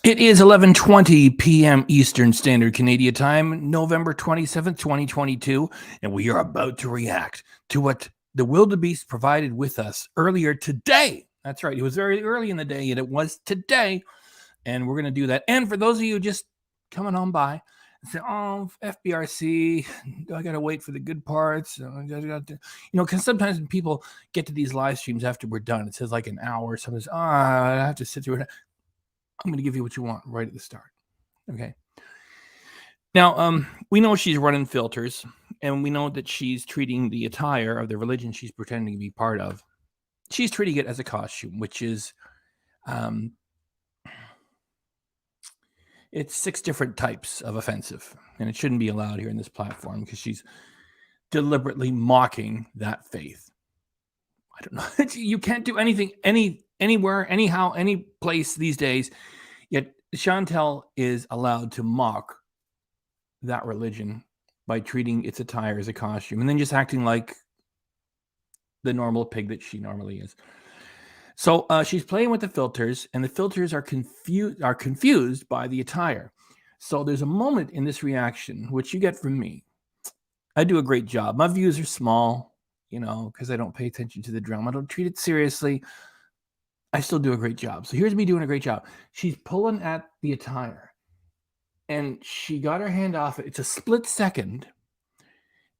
It is 11:20 p.m. Eastern Standard Canadian Time, November 27th, 2022, and we are about to react to what the wildebeest provided with us earlier today. That's right. It was very early in the day, and it was today, and we're going to do that. And for those of you just coming on by and say, oh, FBRC, I got to wait for the good parts. Because sometimes when people get to these live streams after we're done, it says like an hour or something. I have to sit through it. I'm going to give you what you want right at the start. Okay. Now, we know she's running filters, and we know that she's treating the attire of the religion she's pretending to be part of. She's treating it as a costume, which is, it's 6 different types of offensive, and it shouldn't be allowed here in this platform because she's deliberately mocking that faith. I don't know. You can't do anything, anywhere, anyhow, any place these days. Yet Chantel is allowed to mock that religion by treating its attire as a costume and then just acting like the normal pig that she normally is. So she's playing with the filters, and the filters are confused by the attire. So there's a moment in this reaction, which you get from me. I do a great job. My views are small, because I don't pay attention to the drum. I don't treat it seriously. I still do a great job. So here's me doing a great job. She's pulling at the attire, and she got her hand off it. It's a split second,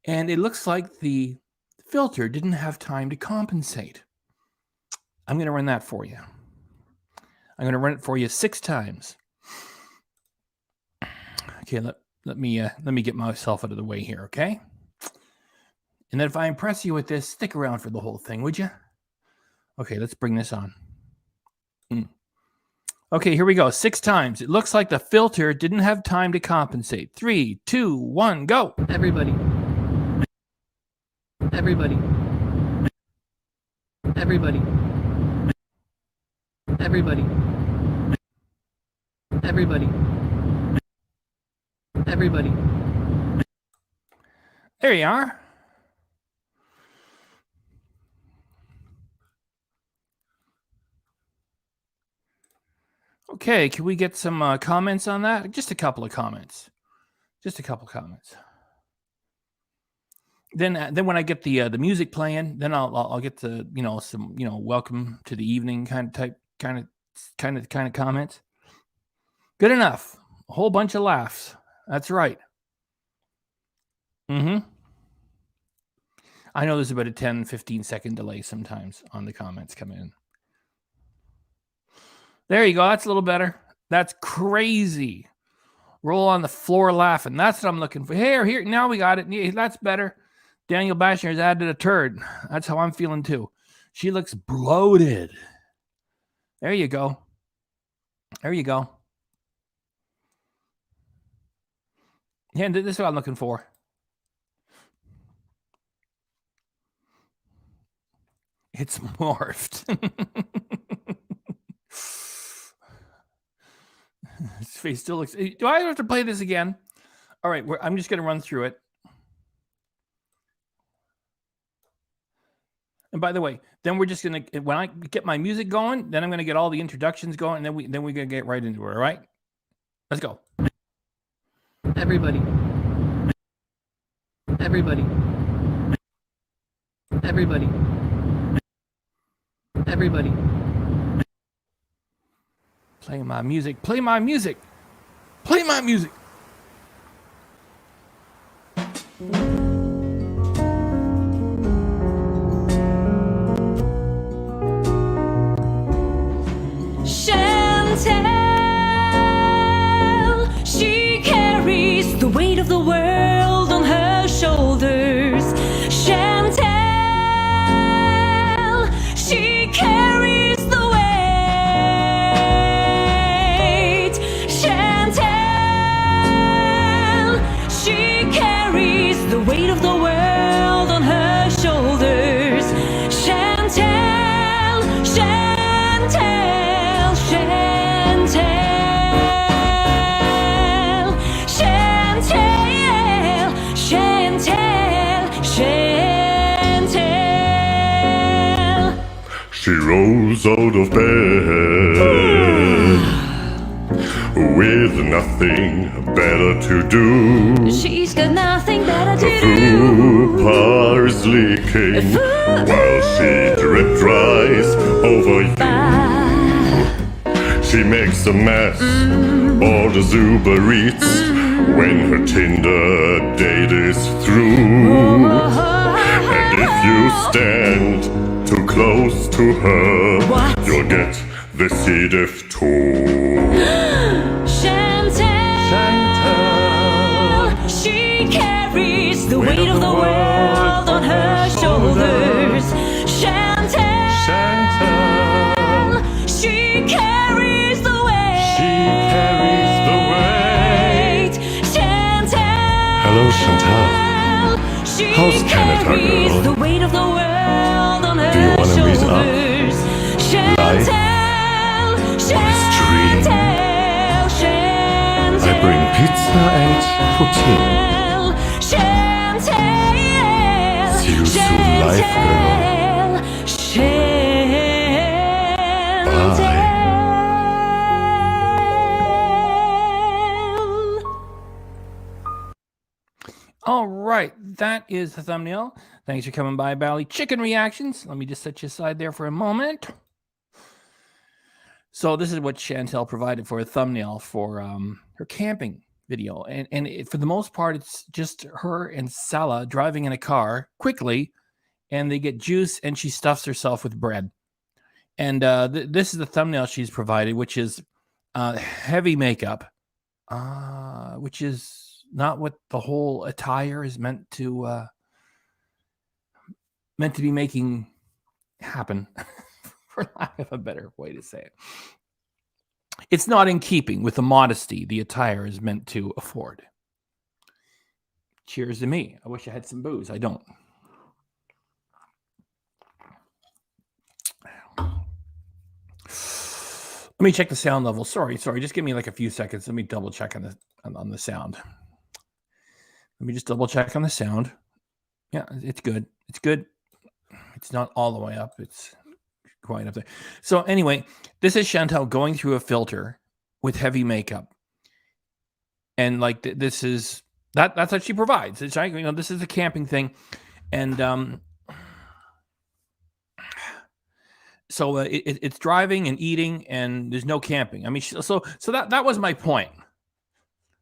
and it looks like the filter didn't have time to compensate. I'm going to run that for you. I'm going to run it for you 6 times. Okay, let me get myself out of the way here, okay? And then if I impress you with this, stick around for the whole thing, would you? Okay, let's bring this on. Okay, here we go. 6 times. It looks like the filter didn't have time to compensate. 3, 2, 1, go. Everybody. Everybody. Everybody. Everybody. Everybody. Everybody. There you are. Okay, can we get some comments on that? Just a couple of comments. Then when I get the music playing, then I'll get the some welcome to the evening kind of comments. Good enough. A whole bunch of laughs. That's right. I know there's about a 10-15 second delay sometimes on the comments coming in. There you go. That's a little better. That's crazy. Roll on the floor laughing. That's what I'm looking for. Here. Now we got it. That's better. Daniel Bashner has added a turd. That's how I'm feeling too. She looks bloated. There you go. Yeah, this is what I'm looking for. It's morphed. His face still looks... Do I have to play this again? All right, I'm just going to run through it. And by the way, then we're just going to... When I get my music going, then I'm going to get all the introductions going, and then we're going to get right into it, all right? Let's go. Everybody. Everybody. Everybody. Everybody. Play my music. Play my music. Play my music. Chantel, she carries the weight of the world on her shoulders. Chantel, she carries the weight. Chantel, she carries the weight of the world on her shoulders. Chantel, Chantel, Chantel, Chantel, Chantel, Chantel. She rolls out of bed with nothing better to do. She's got nothing better The to do. fupa is leaking while she drip dries over you. She makes a mess, orders Uber Eats when her Tinder date is through. And if you stand too close to her, What? you'll get the C. diff too. Chantal, she carries the weight of the world on her shoulders. Chantal, she carries the weight. Chantal, Hello, Chantal. she How's Canada, carries girl? the weight of the world on her Do you wanna meet up? shoulders. Chantal, Chantal, Chantal. I bring pizza and poutine. Chantal, See you soon, life girl. All right, that is the thumbnail. Thanks for coming by, Bally. Chicken reactions. Let me just set you aside there for a moment. So this is what Chantal provided for a thumbnail for her camping video. And for the most part, it's just her and Salah driving in a car quickly, and they get juice, and she stuffs herself with bread. And this is the thumbnail she's provided, which is heavy makeup, which is not what the whole attire is meant to be making happen, for lack of a better way to say it. It's not in keeping with the modesty the attire is meant to afford. Cheers to me. I wish I had some booze. I don't. Let me check the sound level. Sorry. Just give me like a few seconds. Let me double check on the sound. Let me just double check on the sound. Yeah, it's good. It's good. It's not all the way up. It's quite up there. So anyway, this is Chantal going through a filter with heavy makeup. And like this is that's what she provides. It's like, this is a camping thing. And so it's driving and eating, and there's no camping. I mean, so that was my point.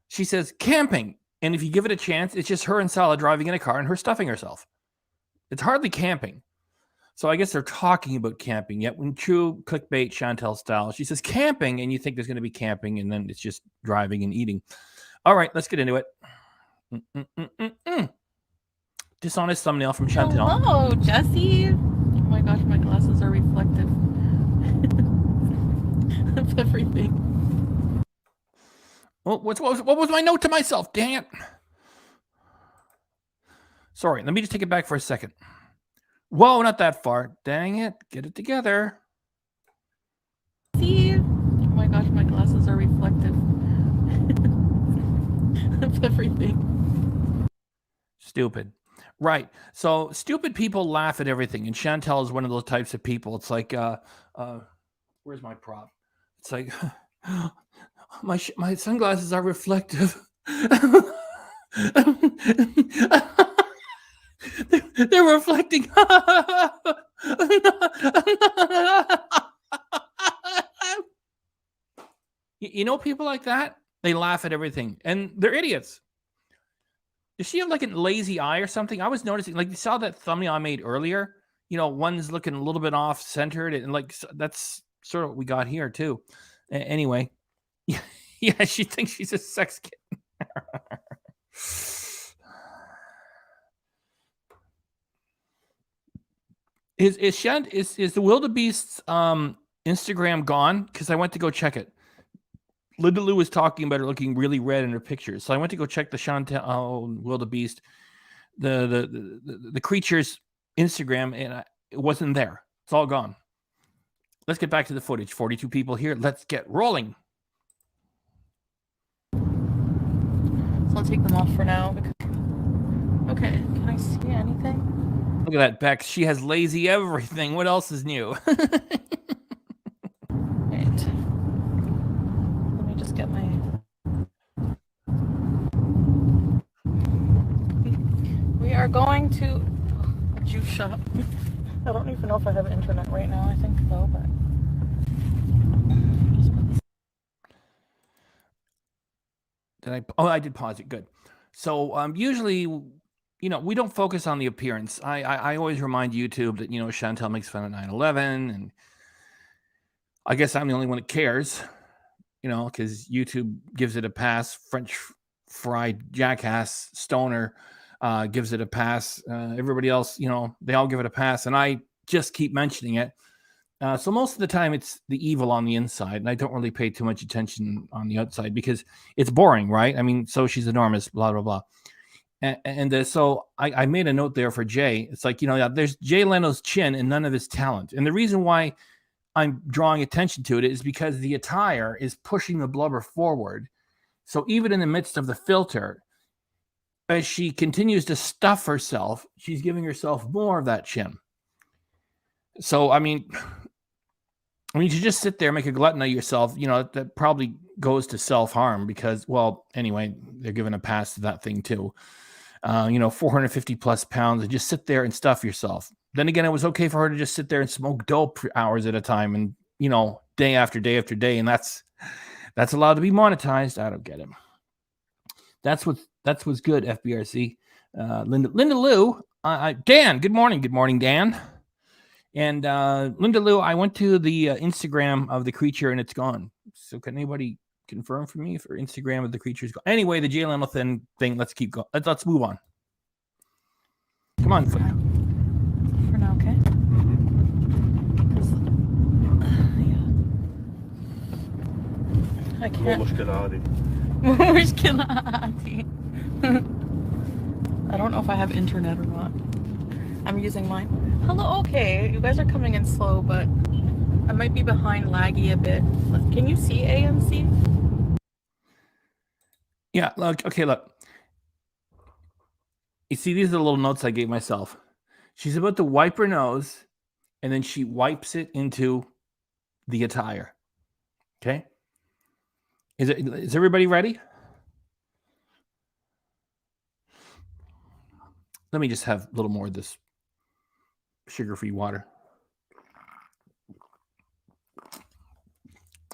She says camping, and if you give it a chance, it's just her and Salah driving in a car and her stuffing herself. It's hardly camping. So I guess they're talking about camping. Yet when true clickbait Chantal style, she says camping, and you think there's going to be camping, and then it's just driving and eating. All right, let's get into it. Dishonest thumbnail from Chantal. Hello, Jesse. Oh my gosh, my glasses are reflective of everything. Well, what was my note to myself? Dang it. Sorry, let me just take it back for a second. Whoa, not that far. Dang it. Get it together. See? Oh my gosh, my glasses are reflective of everything. Stupid. Right. So stupid people laugh at everything. And Chantal is one of those types of people. It's like, where's my prop? It's like, my sunglasses are reflective. They're reflecting. You know people like that? They laugh at everything, and they're idiots. Does she have like a lazy eye or something? I was noticing, like, you saw that thumbnail I made earlier. One's looking a little bit off centered, and like that's sort of what we got here too. Anyway, yeah, she thinks she's a sex kitten. Is the wildebeest's Instagram gone? Because I went to go check it. Linda Lou was talking about her looking really red in her pictures, so I went to go check the Chantal wildebeest, the creature's Instagram, and it wasn't there. It's all gone. Let's get back to the footage. 42 people here. Let's get rolling. So I'll take them off for now. Okay, can I see anything? Look at that, Bex. She has lazy everything. What else is new? Right. Let me just get my shop. I don't even know if I have internet right now. I think so, but. Did I? Oh, I did pause it. Good. So usually, we don't focus on the appearance. I always remind YouTube that Chantel makes fun of 9/11, and I guess I'm the only one that cares. Because YouTube gives it a pass. French fried jackass stoner gives it a pass. Everybody else, they all give it a pass, and I just keep mentioning it. So most of the time it's the evil on the inside, and I don't really pay too much attention on the outside because it's boring, right? I mean, so she's enormous, blah, blah, blah. And so I made a note there for Jay. It's like, there's Jay Leno's chin and none of his talent. And the reason why I'm drawing attention to it is because the attire is pushing the blubber forward. So even in the midst of the filter, as she continues to stuff herself, she's giving herself more of that chin. So, I mean, you just sit there and make a glutton of yourself, that probably goes to self-harm because, well, anyway, they're giving a pass to that thing too. 450 plus pounds and just sit there and stuff yourself. Then again, it was okay for her to just sit there and smoke dope for hours at a time and, day after day after day. And that's allowed to be monetized. I don't get it. That's what's good, FBRC. Linda Lou, Dan, good morning. Good morning, Dan. And Linda Lou, I went to the Instagram of the creature and it's gone. So can anybody confirm for me if her Instagram of the creature is gone? Anyway, the Jay Leno thing, let's keep going. Let's move on. Come on. For now, okay? Yeah. I can't. I don't know if I have internet or not. I'm using mine. Hello, okay. You guys are coming in slow, but I might be behind, laggy a bit. Can you see AMC? Yeah, look. You see, these are the little notes I gave myself. She's about to wipe her nose, and then she wipes it into the attire. Okay? Is everybody ready? Let me just have a little more of this sugar-free water.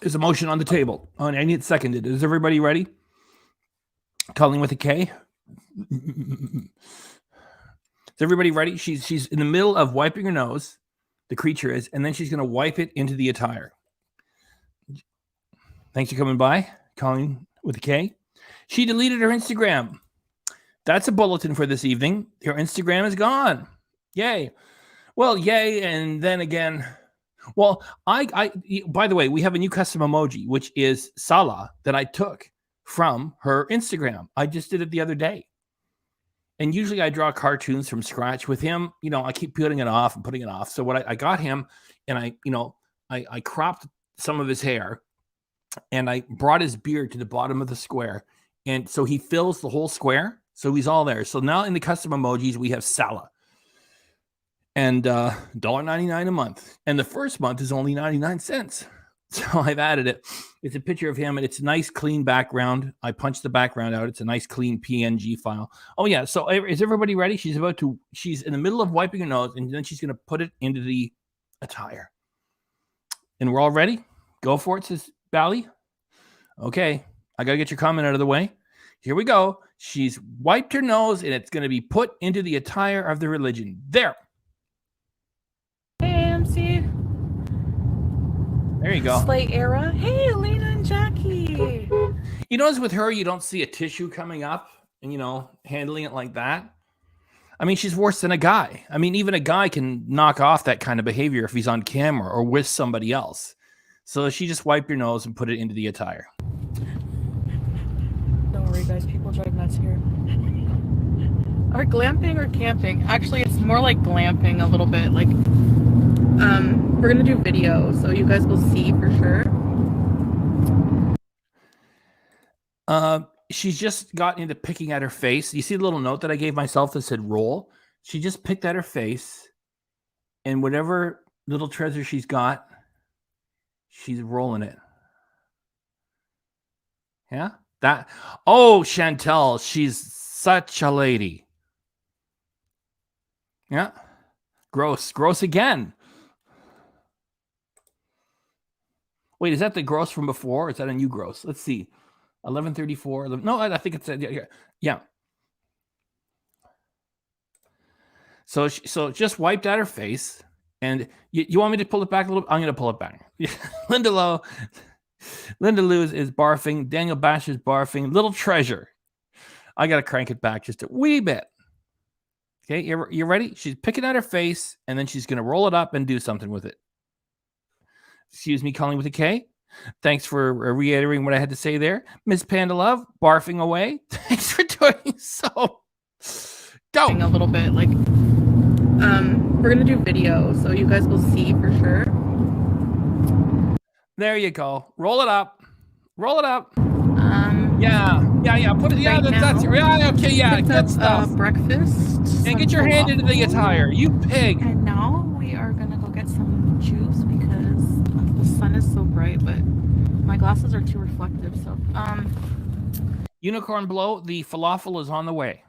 There's a motion on the table. Oh, and I need it seconded. Is everybody ready? Calling with a K. Is everybody ready? She's in the middle of wiping her nose. The creature is, and then she's going to wipe it into the attire. Thanks for coming by. Calling with a K. She deleted her Instagram. That's a bulletin for this evening. Her Instagram is gone. Yay. Well, yay, and then again, well, I by the way, we have a new custom emoji, which is Salah, that I took from her Instagram. I just did it the other day. And usually I draw cartoons from scratch. With him, I keep putting it off and putting it off. So what I got him, and I cropped some of his hair, and I brought his beard to the bottom of the square. And so he fills the whole square. So he's all there. So now in the custom emojis, we have Salah. And $1.99 a month. And the first month is only 99 cents. So I've added it. It's a picture of him, and it's a nice, clean background. I punched the background out. It's a nice, clean PNG file. Oh, yeah. So is everybody ready? She's in the middle of wiping her nose, and then she's going to put it into the attire. And we're all ready? Go for it, says Bally. Okay. I got to get your comment out of the way. Here we go. She's wiped her nose, and it's going to be put into the attire of the religion. There. AMC. There you go. Slay era. Hey, Elena and Jackie. You notice with her, you don't see a tissue coming up and, handling it like that. I mean, she's worse than a guy. I mean, even a guy can knock off that kind of behavior if he's on camera or with somebody else. So she just wiped your nose and put it into the attire. Don't worry, guys. People drive nuts here. Are glamping or camping? Actually, it's more like glamping a little bit. Like, we're going to do video, so you guys will see for sure. She's just got into picking at her face. You see the little note that I gave myself that said roll? She just picked at her face, and whatever little treasure she's got, she's rolling it. Yeah? Chantel, she's such a lady. Yeah? Gross. Gross again. Wait, is that the gross from before? Or is that a new gross? Let's see. 1134. No, I think it's yeah. So just wiped out her face, and you want me to pull it back a little? I'm going to pull it back. Linda Lou is barfing. Daniel Basher's barfing. Little treasure. I got to crank it back just a wee bit. Okay, you ready? She's picking out her face, and then she's going to roll it up and do something with it. Excuse me, calling with a K. Thanks for reiterating what I had to say there. Miss Panda Love, barfing away. Thanks for doing so. Go. A little bit, like, we're going to do video, so you guys will see for sure. There you go. Roll it up. Roll it up. Yeah. Put it. Yeah, right that's yeah. Okay, yeah. Good stuff. Breakfast. And get your hand into the attire. You pig. And now we are gonna go get some juice because the sun is so bright, but my glasses are too reflective. So, Unicorn Blow. The falafel is on the way.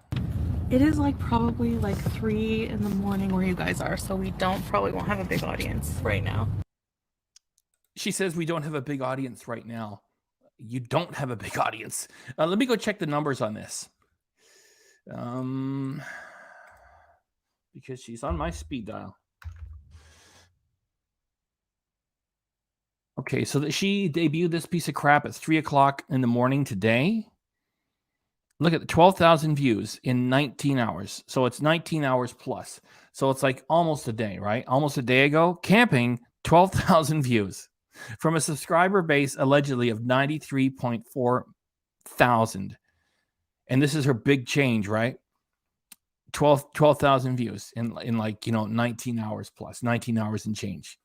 it is like probably like 3 in the morning where you guys are, so we probably won't have a big audience right now. She says we don't have a big audience right now. You don't have a big audience. Let me go check the numbers on this. Because she's on my speed dial. Okay, so that she debuted this piece of crap at 3 o'clock in the morning today. Look at the 12,000 views in 19 hours. So it's 19 hours plus. So it's like almost a day, right? Almost a day ago. Camping, 12,000 views. From a subscriber base allegedly of 93.4 thousand. And this is her big change, right? 12,000 views in like, 19 hours plus, 19 hours and change.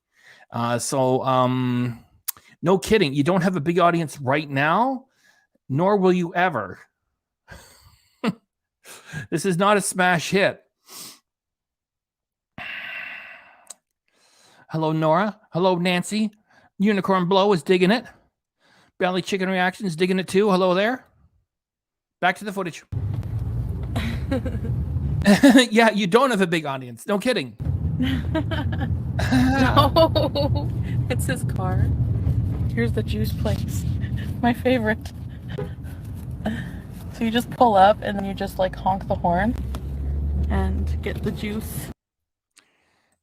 No kidding. You don't have a big audience right now, nor will you ever. This is not a smash hit. Hello, Nora. Hello, Nancy. Unicorn Blow is digging it. Belly Chicken Reactions digging it too. Hello there. Back to the footage. Yeah, you don't have a big audience. No kidding. No, it's his car. Here's the juice place. My favorite. So you just pull up and then you just like honk the horn and get the juice.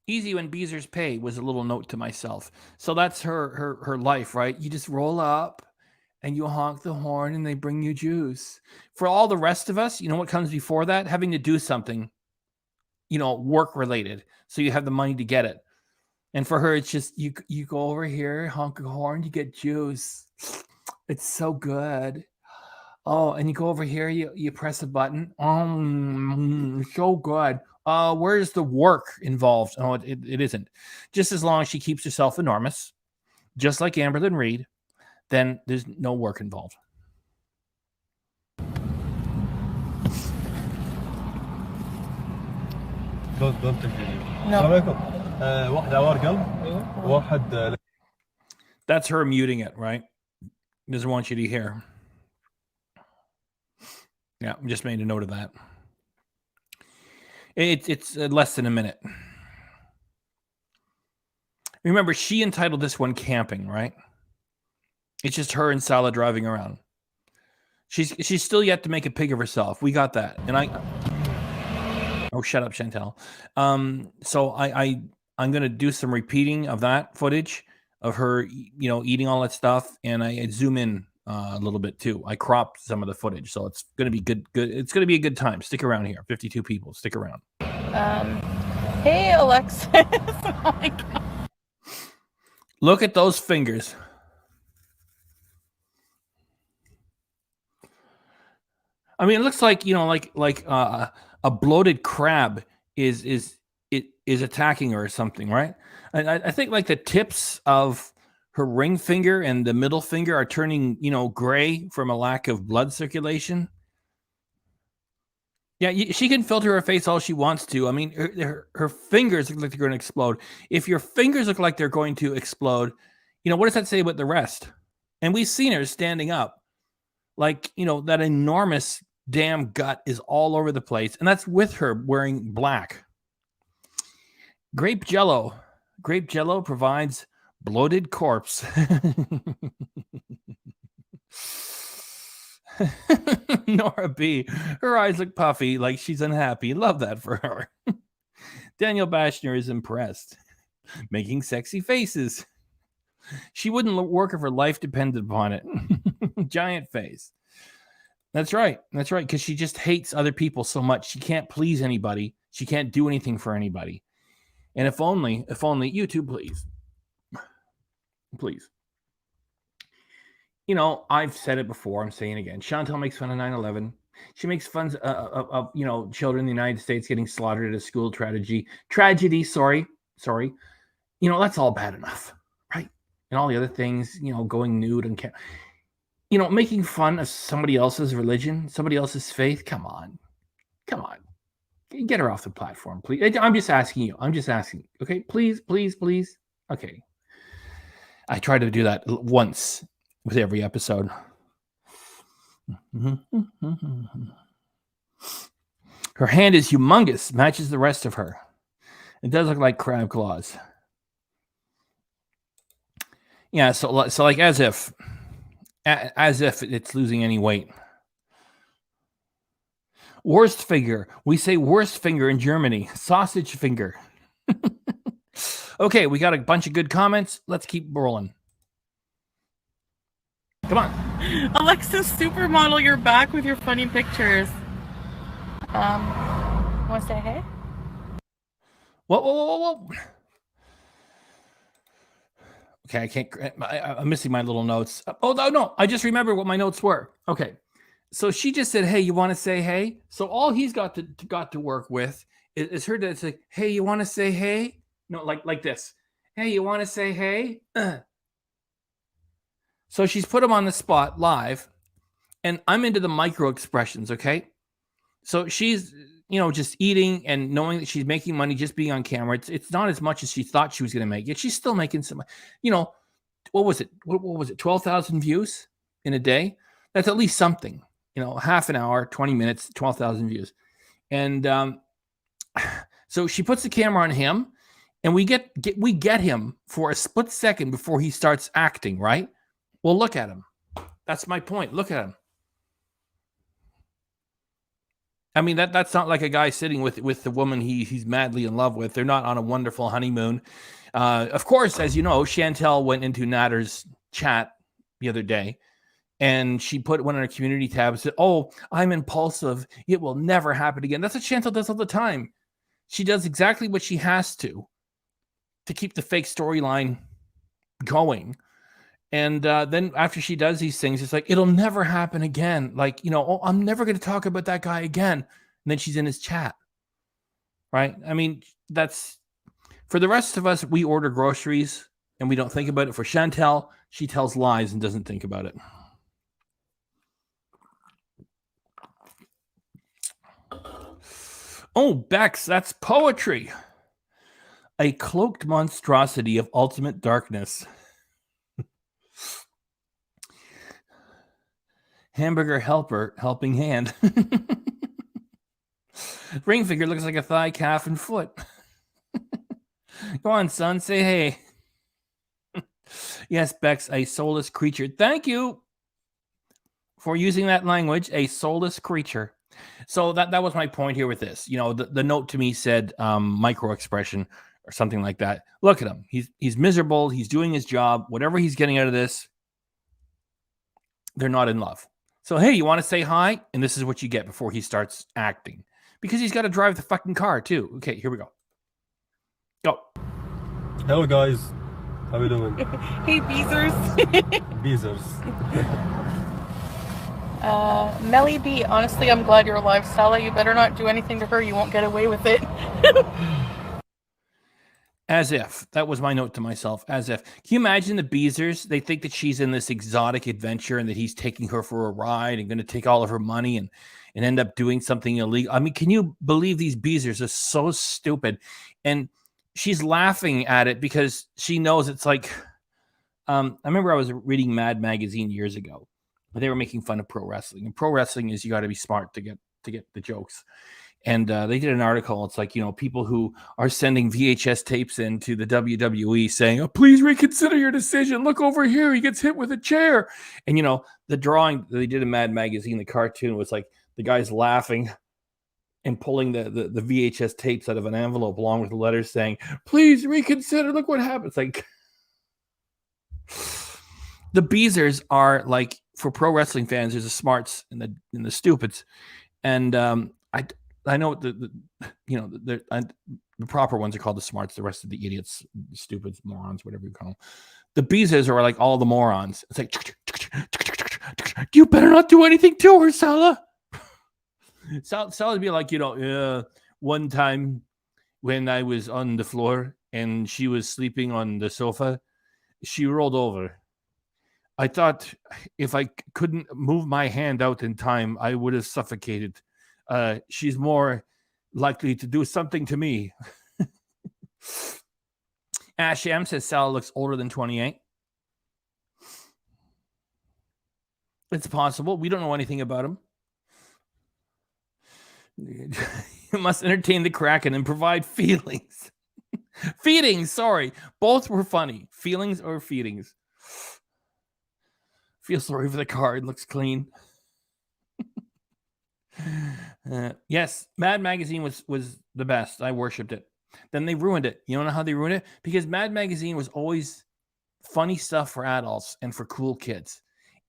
Easy when Beezers pay was a little note to myself. So that's her life, right? You just roll up and you honk the horn and they bring you juice. For all the rest of us, you know what comes before that? Having to do something, work related. So you have the money to get it. And for her, it's just you go over here, honk a horn, you get juice. It's so good. Oh, and you go over here, you press a button. So good. Where's the work involved? Oh, it isn't. Just as long as she keeps herself enormous, just like Amberlyn Reed, then there's no work involved. Don't take video. No. السلام عليكم. واحد عوار قلب واحد. That's her muting it, right? Doesn't want you to hear. Yeah, just made a note of that. It's less than a minute. Remember, she entitled this one Camping, right? It's just her and Salah driving around. She's still yet to make a pig of herself. We got that. And oh, shut up, Chantel. So I'm going to do some repeating of that footage of her, eating all that stuff. And I zoom in a little bit too. I cropped some of the footage. So it's going to be good. It's going to be a good time. Stick around here. 52 people. Stick around. Hey, Alexis. Oh my God. Look at those fingers. I mean, it looks like, a bloated crab is attacking her or something, right? I think like the tips of her ring finger and the middle finger are turning, gray from a lack of blood circulation. Yeah, she can filter her face all she wants to. I mean, her fingers look like they're going to explode. If your fingers look like they're going to explode, what does that say about the rest? And we've seen her standing up. Like, that enormous damn gut is all over the place. And that's with her wearing black. Grape Jello. Grape Jello provides bloated corpse. Nora B. Her eyes look puffy, like she's unhappy. Love that for her. Daniel Bashner is impressed. Making sexy faces. She wouldn't work if her life depended upon it. Giant face. That's right. That's right. Because she just hates other people so much. She can't please anybody. She can't do anything for anybody. And if only you two, please. Please. You know, I've said it before. I'm saying it again. Chantal makes fun of 9/11. She makes fun of children in the United States getting slaughtered at a school tragedy. Sorry. You know, that's all bad enough, right? And all the other things, you know, going nude and making fun of somebody else's religion, somebody else's faith. Come on. Get her off the platform, please. I'm just asking you. Okay, please. Okay. I try to do that once with every episode. Her hand is humongous, matches the rest of her. It does look like crab claws. Yeah, so like as if it's losing any weight. Worst finger. We say worst finger in Germany. Sausage finger. Okay, we got a bunch of good comments. Let's keep rolling. Come on. Alexis Supermodel, you're back with your funny pictures. Want to say hey? Whoa. Okay, I can't. I'm missing my little notes. Oh, no. I just remember what my notes were. Okay. So she just said, hey, you want to say hey? So all he's got to work with is her to say, hey, you want to say hey? No, like this. Hey, you want to say hey? So she's put him on the spot live, and I'm into the microexpressions, okay? So she's, just eating and knowing that she's making money just being on camera. It's not as much as she thought she was going to make. Yet she's still making some, what was it? What was it? 12,000 views in a day? That's at least something. Half an hour, 20 minutes, 12,000 views. And so she puts the camera on him, and we get him for a split second before he starts acting, right? Well, look at him. That's my point. Look at him. I mean, that's not like a guy sitting with the woman he's madly in love with. They're not on a wonderful honeymoon. Of course, as you know, Chantel went into Natter's chat the other day, and she put one on her community tab and said, oh, I'm impulsive. It will never happen again. That's what Chantel does all the time. She does exactly what she has to keep the fake storyline going. And then after she does these things, it's like, it'll never happen again. Like, oh, I'm never going to talk about that guy again. And then she's in his chat. Right? I mean, that's for the rest of us. We order groceries and we don't think about it. For Chantel, she tells lies and doesn't think about it. Oh, Bex, that's poetry. A cloaked monstrosity of ultimate darkness. Hamburger helper, helping hand. Ring finger looks like a thigh, calf, and foot. Go on, son, say hey. Yes, Bex, a soulless creature. Thank you for using that language, a soulless creature. So that was my point here with this. The note to me said microexpression or something like that. Look at him. He's miserable. He's doing his job. Whatever he's getting out of this, they're not in love. So, hey, you want to say hi? And this is what you get before he starts acting. Because he's got to drive the fucking car, too. Okay, here we go. Go. Hello, guys. How we doing? Hey, Beezers. Beezers. Melly B, honestly, I'm glad you're alive. Salah, you better not do anything to her. You won't get away with it. As if. That was my note to myself. As if. Can you imagine the Beezers? They think that she's in this exotic adventure and that he's taking her for a ride and going to take all of her money and end up doing something illegal. I mean, can you believe these Beezers are so stupid? And she's laughing at it because she knows it's like, I remember I was reading Mad Magazine years ago. They were making fun of pro wrestling. And pro wrestling is you got to be smart to get the jokes. And they did an article. It's like, people who are sending VHS tapes into the WWE saying, oh, please reconsider your decision. Look over here. He gets hit with a chair. And, the drawing they did in Mad Magazine, the cartoon was like the guy's laughing and pulling the VHS tapes out of an envelope along with the letters saying, please reconsider. Look what happened. It's like the Beezers are like, for pro wrestling fans, there's the smarts and the stupids. And I know the proper ones are called the smarts. The rest of the idiots, stupids, morons, whatever you call them. The Beezers are like all the morons. It's like, you better not do anything to her, Salah. Salah would be like, one time when I was on the floor and she was sleeping on the sofa, she rolled over. I thought if I couldn't move my hand out in time, I would have suffocated. She's more likely to do something to me. Ash M says Salah looks older than 28. It's possible. We don't know anything about him. You must entertain the Kraken and provide feelings. Feedings, sorry. Both were funny. Feelings or feedings. Feel sorry for the car. It looks clean. Yes, Mad Magazine was the best. I worshipped it. Then they ruined it. You know how they ruined it? Because Mad Magazine was always funny stuff for adults and for cool kids.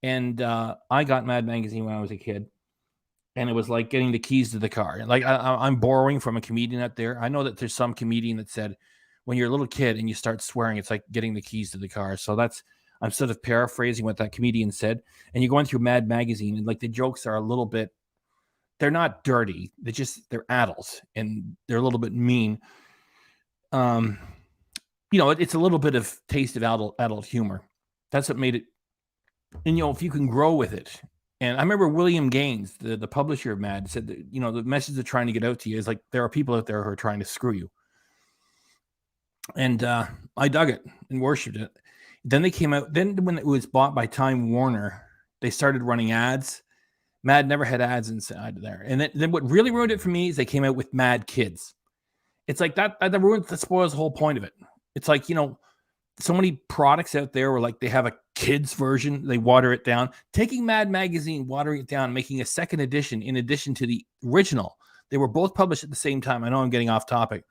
And I got Mad Magazine when I was a kid. And it was like getting the keys to the car. Like I'm borrowing from a comedian out there. I know that there's some comedian that said, when you're a little kid and you start swearing, it's like getting the keys to the car. So I'm sort of paraphrasing what that comedian said. And you're going through Mad Magazine and like the jokes are a little bit, they're not dirty. They're adults and they're a little bit mean. It's a little bit of taste of adult humor. That's what made it. And, if you can grow with it. And I remember William Gaines, the publisher of Mad, said that, the message they're trying to get out to you is like, there are people out there who are trying to screw you. And I dug it and worshipped it. Then they came out. Then when it was bought by Time Warner, they started running ads. Mad never had ads inside there. And then what really ruined it for me is they came out with Mad Kids. It's like that spoils the whole point of it. It's like, so many products out there where like they have a kids version, they water it down. Taking Mad Magazine, watering it down, making a second edition in addition to the original. They were both published at the same time. I know I'm getting off topic.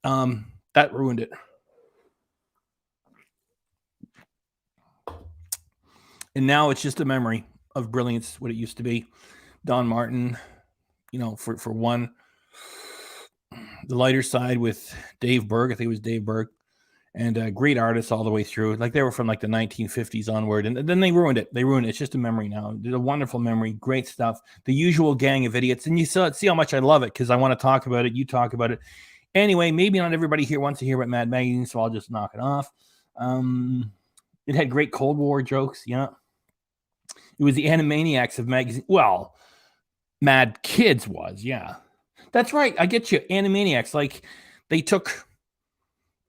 That ruined it. And now it's just a memory of brilliance, what it used to be. Don Martin, for one. The lighter side with Dave Berg. I think it was Dave Berg. And great artists all the way through. Like they were from like the 1950s onward. And then they ruined it. It's just a memory now. It's a wonderful memory. Great stuff. The usual gang of idiots. And you see how much I love it because I want to talk about it. You talk about it. Anyway, maybe not everybody here wants to hear about Mad Magazine, so I'll just knock it off. It had great Cold War jokes. Yeah. It was the Animaniacs of magazine. Well, Mad Kids was. Yeah. That's right. I get you. Animaniacs. Like they took,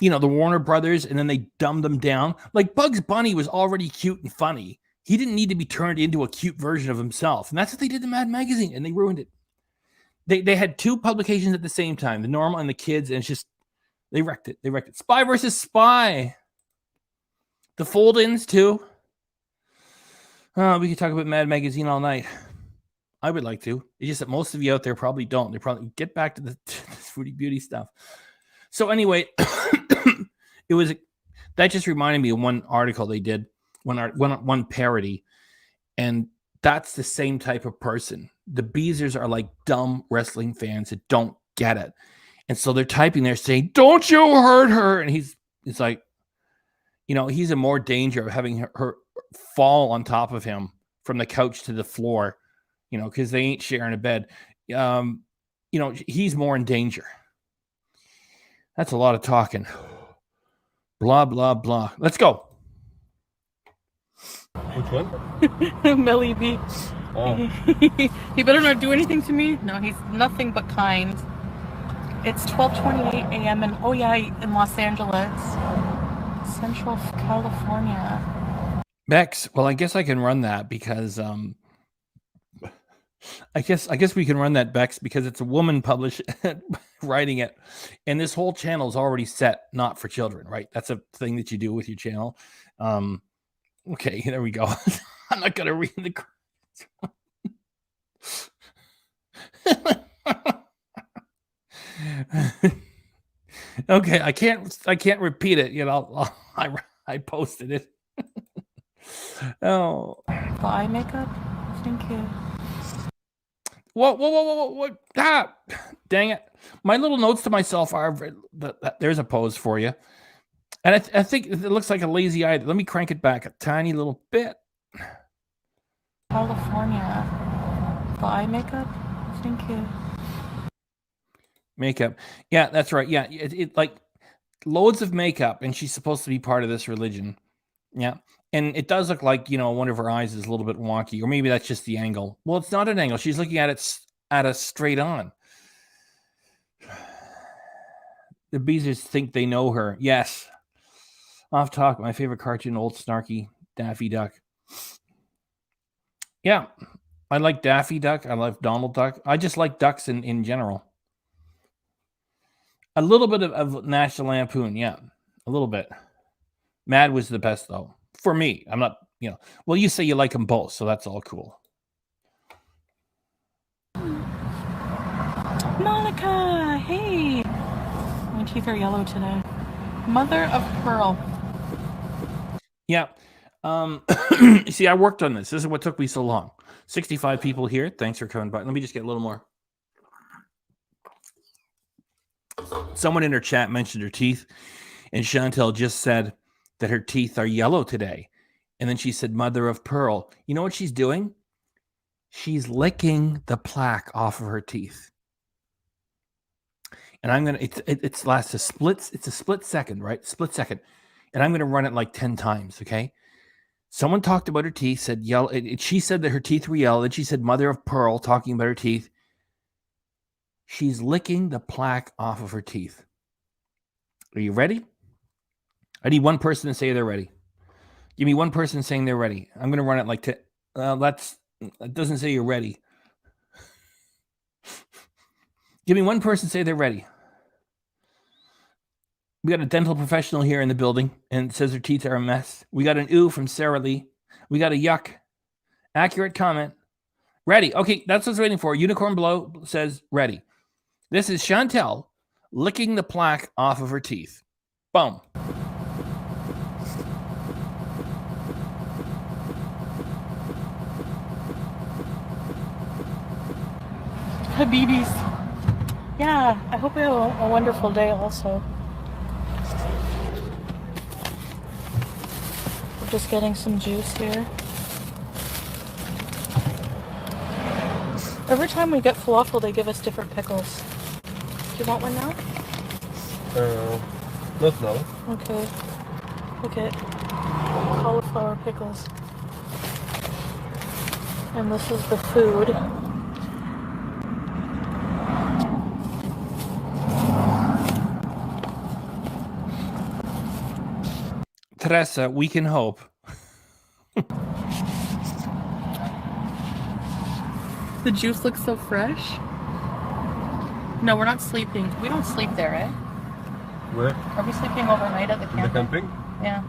the Warner Brothers and then they dumbed them down. Like Bugs Bunny was already cute and funny. He didn't need to be turned into a cute version of himself. And that's what they did to Mad Magazine. And they ruined it. They had two publications at the same time, the normal and the kids. And it's just, they wrecked it. Spy versus Spy. The fold-ins too. We could talk about Mad Magazine all night. I would like to. It's just that most of you out there probably don't. They probably get back to the Foodie Beauty stuff. So anyway, that just reminded me of one article they did, one parody, and that's the same type of person. The Beezers are like dumb wrestling fans that don't get it, and so they're typing there saying, "Don't you hurt her," and it's like, he's in more danger of having her fall on top of him from the couch to the floor, because they ain't sharing a bed. He's more in danger. That's a lot of talking. Blah, blah, blah. Let's go. Which one? Melly B. Oh. He better not do anything to me. No, he's nothing but kind. It's 12:28 a.m. and in Los Angeles, Central California. Bex, well, I guess I can run that because I guess we can run that, Bex, because it's a woman writing it, and this whole channel is already set not for children, right? That's a thing that you do with your channel. Okay, there we go. I'm not gonna read the. Okay, I can't repeat it. You know, I posted it. Oh, eye makeup. Thank you. What? Ah, dang it! My little notes to myself are there's a pose for you, and I think it looks like a lazy eye. Let me crank it back a tiny little bit. California. Eye makeup. Thank you. Makeup. Yeah, that's right. Yeah, it like loads of makeup, and she's supposed to be part of this religion. Yeah. And it does look like, you know, one of her eyes is a little bit wonky, or maybe that's just the angle. Well, it's not an angle. She's looking at it at us straight on. The Beezers think they know her. Yes. Off talk, my favorite cartoon, old snarky Daffy Duck. Yeah. I like Daffy Duck. I like Donald Duck. I just like ducks in general. A little bit of National Lampoon. Yeah. A little bit. Mad was the best, though. For me, I'm not, you know. Well, you say you like them both, so that's all cool. Monica, hey. My teeth are yellow today. Mother of pearl. Yeah. See, I worked on this. This is what took me so long. 65 people here. Thanks for coming by. Let me just get a little more. Someone in her chat mentioned her teeth, and Chantel just said that her teeth are yellow today. And then she said, mother of pearl. You know what she's doing? She's licking the plaque off of her teeth. And I'm going to, it's a split second, right? Split second. And I'm going to run it like 10 times. Okay. Someone talked about her teeth, said yellow. She said that her teeth were yellow. Then she said, mother of pearl, talking about her teeth. She's licking the plaque off of her teeth. Are you ready? I need one person to say they're ready. Give me one person saying they're ready. I'm going to run it like that doesn't say you're ready. Give me one person say they're ready. We got a dental professional here in the building and it says her teeth are a mess. We got an ooh from Sarah Lee. We got a yuck. Accurate comment. Ready. Okay, that's what I was waiting for. Unicorn Below says ready. This is Chantel licking the plaque off of her teeth. Boom. Habibis. Yeah, I hope you have a wonderful day also. We're just getting some juice here. Every time we get falafel, they give us different pickles. Do you want one now? Not now. Okay. Look at cauliflower pickles. And this is the food. Teresa, we can hope. The juice looks so fresh. No, we're not sleeping. We don't sleep there, eh? Where? Are we sleeping overnight at the In the camping? camping? Yeah.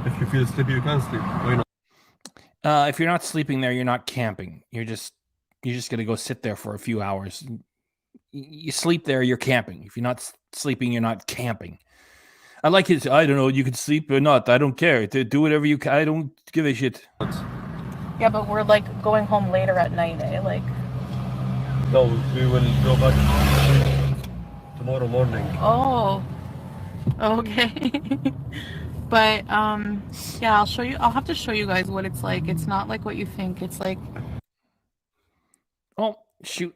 If you feel sleepy, you can sleep. Why not? If you're not sleeping there, you're not camping. You're just gonna go sit there for a few hours. You sleep there, you're camping. If you're not sleeping, you're not camping. I like his. I don't know. You can sleep or not. I don't care. Do whatever you can. I don't give a shit. Yeah, but we're like going home later at night, eh? Like. No, we will go back tomorrow morning. Oh. Okay. But yeah, I'll show you. I'll have to show you guys what it's like. It's not like what you think. It's like. Oh shoot!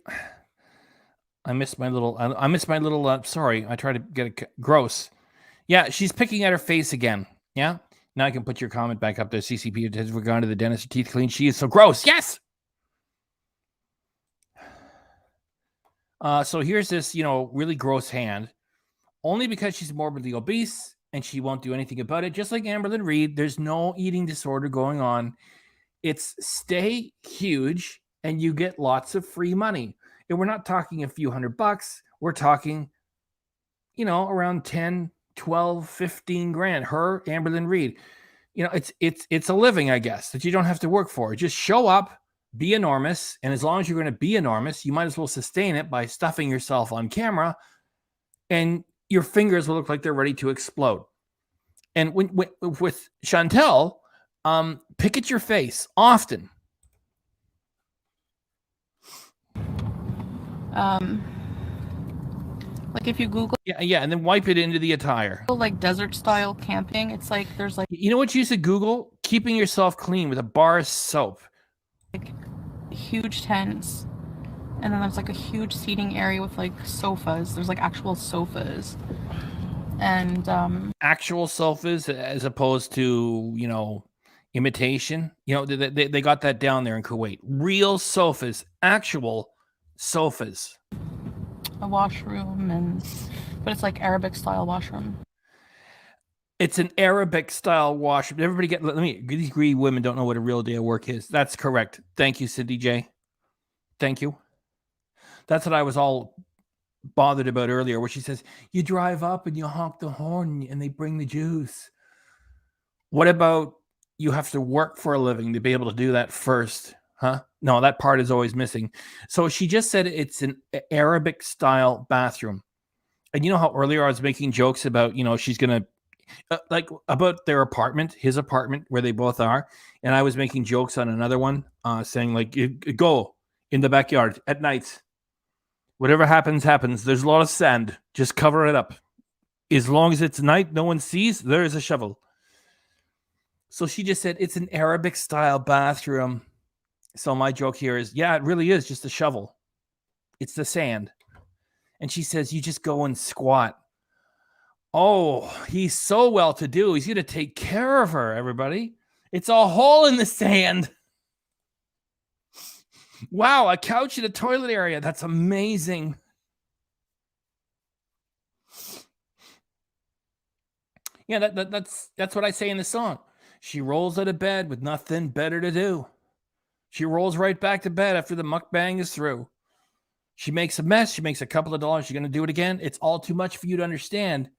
I missed my little. Sorry, I tried to get it gross. Yeah, she's picking at her face again. Yeah. Now I can put your comment back up there. CCP has gone to the dentist. Her teeth clean. She is so gross. Yes. So here's this, really gross hand. Only because she's morbidly obese and she won't do anything about it. Just like Amberlyn Reed, there's no eating disorder going on. It's stay huge and you get lots of free money. And we're not talking a few $100. We're talking, around 10, 12, 15 grand. Her, Amberlyn Reed. It's a living, I guess, that you don't have to work for. Just show up, be enormous, and as long as you're going to be enormous, you might as well sustain it by stuffing yourself on camera, and your fingers will look like they're ready to explode. And with Chantel, pick at your face often. Like if you Google, and then wipe it into the attire. like desert style camping, it's like there's like, you know what you used to Google? Keeping yourself clean with a bar of soap. Like huge tents, and then there's like a huge seating area with like sofas. There's like actual sofas, and actual sofas as opposed to imitation. They got that down there in Kuwait. Real sofas, actual sofas. A washroom, but it's like Arabic style washroom. It's an Arabic style washroom. Everybody these greedy women don't know what a real day of work is. That's correct. Thank you, Cindy J. Thank you. That's what I was all bothered about earlier, where she says, you drive up and you honk the horn and they bring the juice. What about you have to work for a living to be able to do that first? Huh? No, that part is always missing. So she just said it's an Arabic style bathroom. And you know how earlier I was making jokes about, she's going to, about their apartment, his apartment, where they both are. And I was making jokes on another one, saying like, go in the backyard at night. Whatever happens, happens. There's a lot of sand. Just cover it up. As long as it's night, no one sees, there is a shovel. So she just said it's an Arabic style bathroom. So my joke here is, it really is just a shovel. It's the sand. And she says, you just go and squat. Oh, he's so well-to-do. He's going to take care of her, everybody. It's a hole in the sand. Wow, a couch in a toilet area. That's amazing. Yeah, that's what I say in the song. She rolls out of bed with nothing better to do. She rolls right back to bed after the mukbang is through. She makes a mess. She makes a couple of dollars. She's going to do it again. It's all too much for you to understand.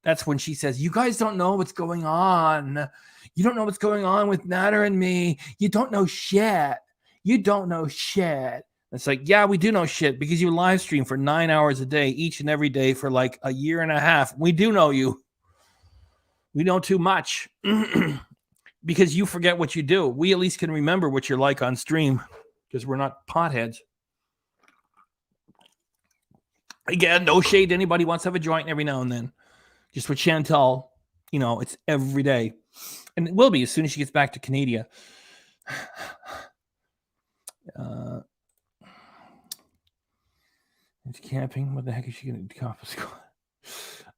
That's when she says, you guys don't know what's going on. You don't know what's going on with Natter and me. You don't know shit. You don't know shit. It's like, yeah, we do know shit because you live stream for 9 hours a day, each and every day for like a year and a half. We do know you. We know too much. Because you forget what you do. We at least can remember what you're like on stream because we're not potheads. Again, no shade to anybody who wants to have a joint every now and then. Just with Chantel, it's every day. And it will be as soon as she gets back to Canada. It's camping. What the heck is she going to accomplish?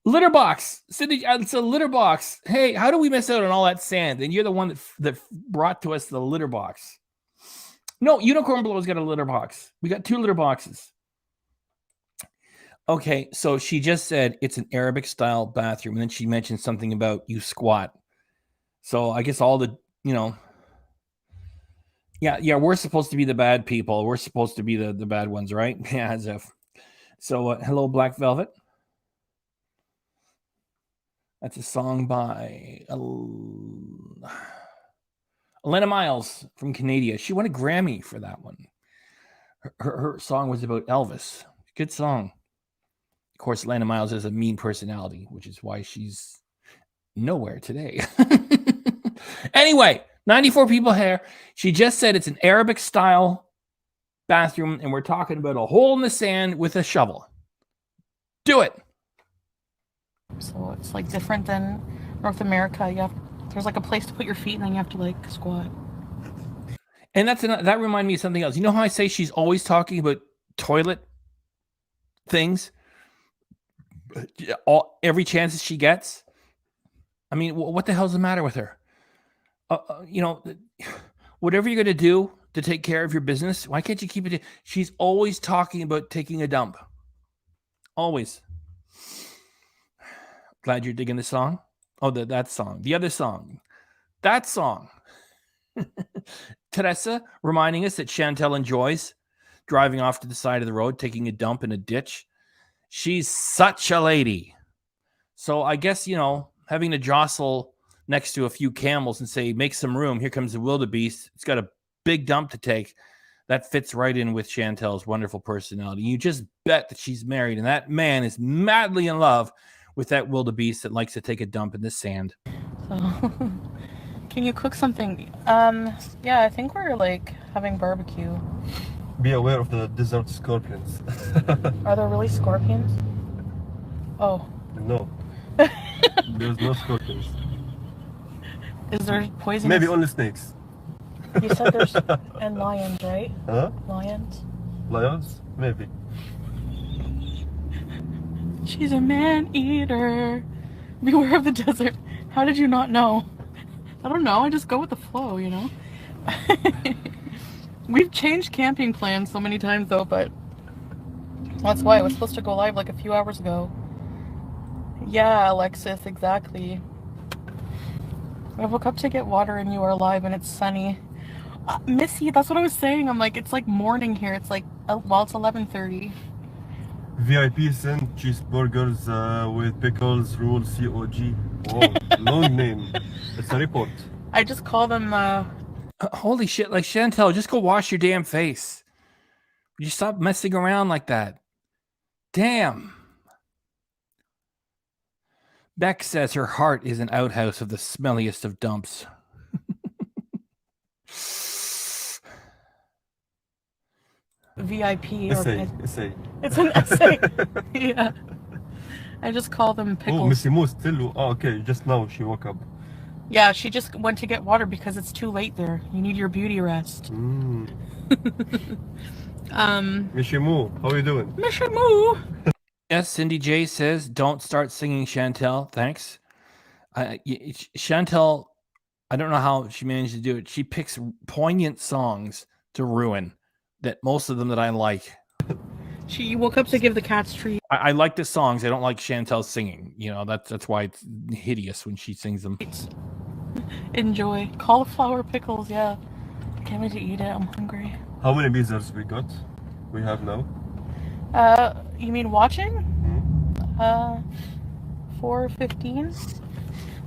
Litter box. Cindy, it's a litter box. Hey, how do we miss out on all that sand? And you're the one that brought to us the litter box. No, Unicorn Blow's got a litter box. We got 2 litter boxes. Okay, so she just said it's an Arabic style bathroom. And then she mentioned something about you squat. So I guess all the, yeah, we're supposed to be the bad people. We're supposed to be the bad ones, right? Yeah, as if. So hello, Black Velvet. That's a song by Elena Miles from Canada. She won a Grammy for that one. Her song was about Elvis. Good song. Of course, Elena Miles is a mean personality, which is why she's nowhere today. Anyway, 94 people here. She just said it's an Arabic style bathroom, and we're talking about a hole in the sand with a shovel. Do it. So it's like different than North America. There's like a place to put your feet, and then you have to like squat. And that reminded me of something else. You know how I say she's always talking about toilet things? Every chance she gets. I mean, what the hell's the matter with her? Whatever you're going to do to take care of your business, why can't you keep it? She's always talking about taking a dump. Always. Glad you're digging the song. Oh, that song. The other song. That song. Teresa reminding us that Chantel enjoys driving off to the side of the road, taking a dump in a ditch. She's such a lady. So I guess, having to jostle next to a few camels and say, make some room. Here comes the wildebeest. It's got a big dump to take. That fits right in with Chantel's wonderful personality. You just bet that she's married, and that man is madly in love with that wildebeest that likes to take a dump in the sand. So, can you cook something? Yeah, I think we're like having barbecue. Be aware of the desert scorpions. Are there really scorpions? Oh. No. There's no scorpions. Is there poisonous? Maybe only snakes. You said there's... and lions, right? Huh? Lions? Lions? Maybe. She's a man-eater. Beware of the desert. How did you not know? I don't know. I just go with the flow, We've changed camping plans so many times, though, but that's why it was supposed to go live like a few hours ago. Yeah, Alexis, exactly. I woke up to get water and you are live and it's sunny. Missy, that's what I was saying. I'm like, it's like morning here. It's like, well, it's 11:30. VIP sent cheeseburgers with pickles, roll COG. Oh, long name. It's a report. I just call them, holy shit, like Chantel, just go wash your damn face. You stop messing around like that. Damn. Beck says her heart is an outhouse of the smelliest of dumps. VIP. Essay. It's an essay. Yeah. I just call them pickles. Oh, Missy Moose still. Oh, okay. Just now she woke up. Yeah, she just went to get water because it's too late there. You need your beauty rest. Mishimu, how are you doing? Mishimu. Yes, Cindy J says, don't start singing, Chantel. Thanks. Chantel, I don't know how she managed to do it. She picks poignant songs to ruin that most of them that I like. She woke up to give the cats treats. I like the songs. I don't like Chantel singing. That's why it's hideous when she sings them. Enjoy. Cauliflower pickles, yeah. I can't wait to eat it. I'm hungry. How many visitors we have now? You mean watching? 4:15.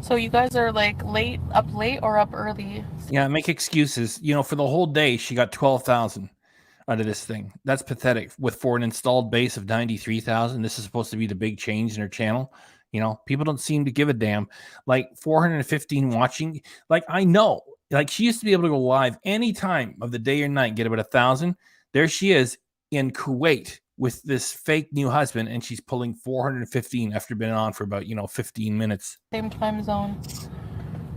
So you guys are like up late or up early? Yeah, make excuses. For the whole day, she got 12,000 out of this thing. That's pathetic. For an installed base of 93,000, this is supposed to be the big change in her channel. People don't seem to give a damn. Like 415 watching. Like I know. Like she used to be able to go live any time of the day or night, get about 1,000. There she is in Kuwait with this fake new husband, and she's pulling 415 after being on for about 15 minutes. Same time zone.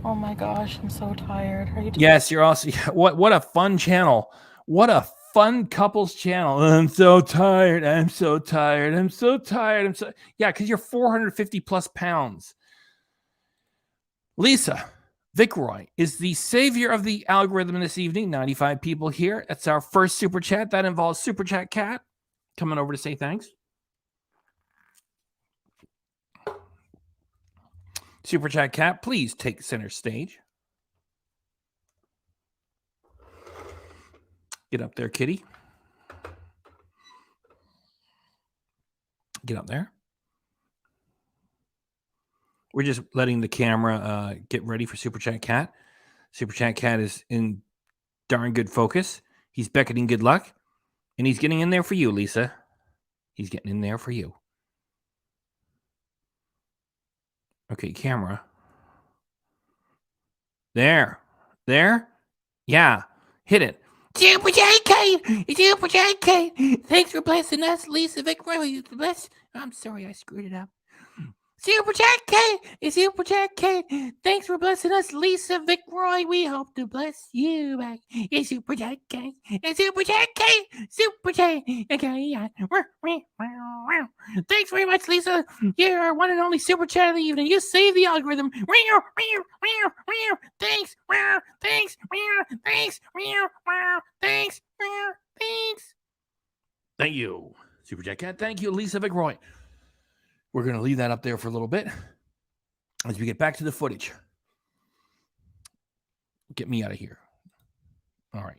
Oh my gosh, I'm so tired. Are you tired? Yes, you're also. What a fun channel. What a fun couples channel. I'm so tired. Yeah, because you're 450 plus pounds. Lisa Vickroy is the savior of the algorithm this evening. 95 people here. That's our first super chat. That involves Super Chat Cat coming over to say thanks. Super Chat Cat, please take center stage. Get up there, kitty. Get up there. We're just letting the camera get ready for Super Chat Cat. Super Chat Cat is in darn good focus. He's beckoning good luck. And he's getting in there for you, Lisa. He's getting in there for you. Okay, camera. There. Yeah. Hit it. Super Chat Cat. Thanks for blessing us, Lisa Vickroy. I'm sorry I screwed it up. Super Chat Cat. Thanks for blessing us, Lisa Vickroy. We hope to bless you back. It's Super Chat Cat. Okay. Thanks very much, Lisa. You're our one and only Super Chat of the evening. You saved the algorithm. Thanks. Thank you, Super Chat Cat. Thank you, Lisa Vickroy. We're going to leave that up there for a little bit as we get back to the footage. Get me out of here. All right.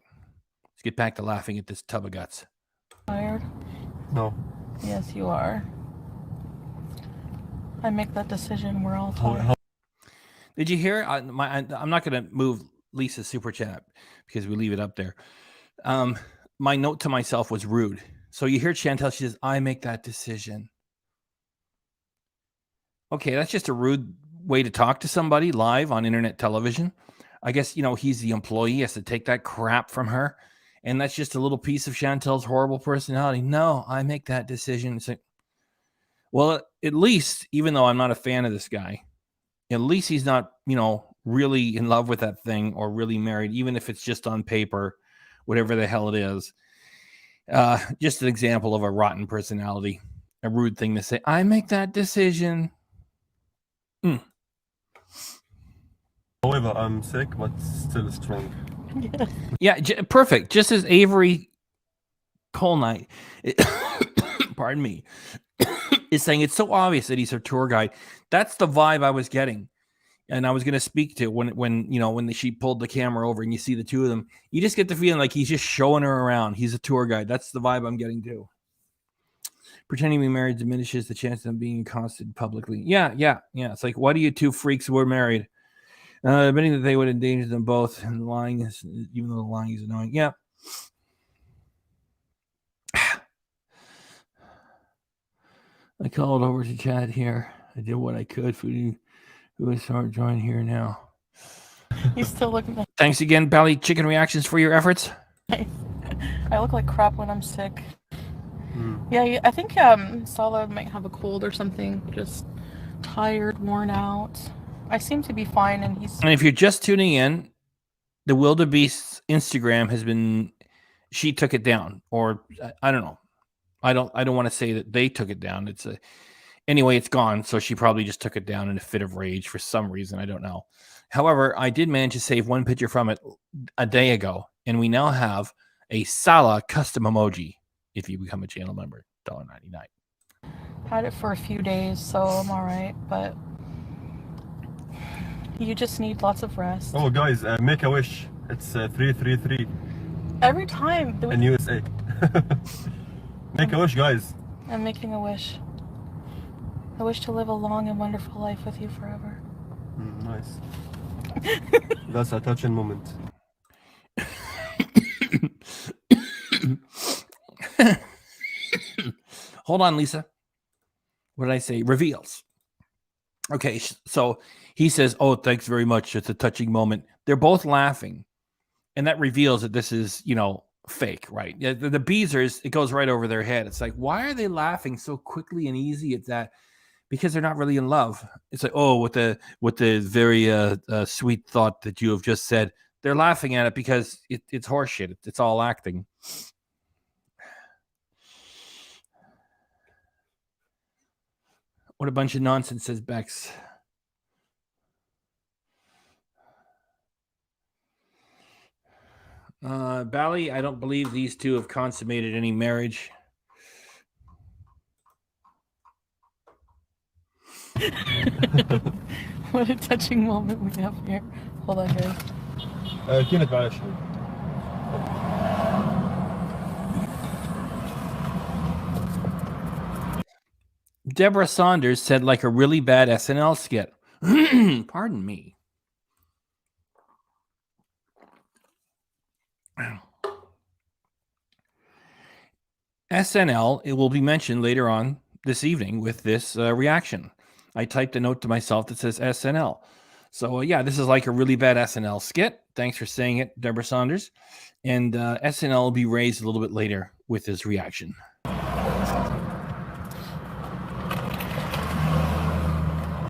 Let's get back to laughing at this tub of guts. Tired? No. Yes, you are. I make that decision. We're all tired. Did you hear? I'm not going to move Lisa's super chat because we leave it up there. My note to myself was rude. So you hear Chantel, she says, I make that decision. Okay, that's just a rude way to talk to somebody live on internet television. I guess, he's the employee, he has to take that crap from her. And that's just a little piece of Chantel's horrible personality. No, I make that decision. It's like, well, at least, even though I'm not a fan of this guy, at least he's not, really in love with that thing or really married, even if it's just on paper, whatever the hell it is. Just an example of a rotten personality, a rude thing to say. I make that decision. However, I'm sick, but still strong. Yeah, perfect. Just as Avery Colnight, pardon me, is saying it's so obvious that he's her tour guide. That's the vibe I was getting. And I was going to speak to when she pulled the camera over and you see the two of them, you just get the feeling like he's just showing her around. He's a tour guide. That's the vibe I'm getting too. Pretending to be married diminishes the chance of them being accosted publicly. Yeah. It's like, why do you two freaks were married? Admitting that they would endanger them both, and lying is, even though the lying is annoying. Yeah. I called over to chat here. I did what I could. Foodie, who is hard join here now. He's still looking. Thanks again, Bally Chicken Reactions, for your efforts. I look like crap when I'm sick. Yeah, I think Salah might have a cold or something. Just tired, worn out. I seem to be fine, and he's. And if you're just tuning in, the Wildebeest's Instagram has been. She took it down, or I don't know. I don't want to say that they took it down. Anyway, it's gone. So she probably just took it down in a fit of rage for some reason. I don't know. However, I did manage to save one picture from it a day ago, and we now have a Salah custom emoji. If you become a channel member, $1.99. Had it for a few days, so I'm all right. But you just need lots of rest. Oh, guys, make a wish. It's 333 Every time. in USA. Make a wish, guys. I'm making a wish. I wish to live a long and wonderful life with you forever. Nice. That's a touching moment. Hold on, Lisa. What did I say? Reveals. Okay, so he says, oh, thanks very much. It's a touching moment. They're both laughing. And that reveals that this is, fake, right? Yeah, the Beezers, it goes right over their head. It's like, why are they laughing so quickly and easy at that? Because they're not really in love. It's like, oh, with the very sweet thought that you have just said. They're laughing at it because it's horseshit. It's all acting. What a bunch of nonsense, says Bex. Bally, I don't believe these two have consummated any marriage. What a touching moment we have here. Hold on, guys. كنت معلش. Deborah Saunders said like a really bad SNL skit. Pardon me. SNL, it will be mentioned later on this evening with this reaction. I typed a note to myself that says SNL. So, yeah, this is like a really bad SNL skit. Thanks for saying it, Deborah Saunders. And SNL will be raised a little bit later with this reaction.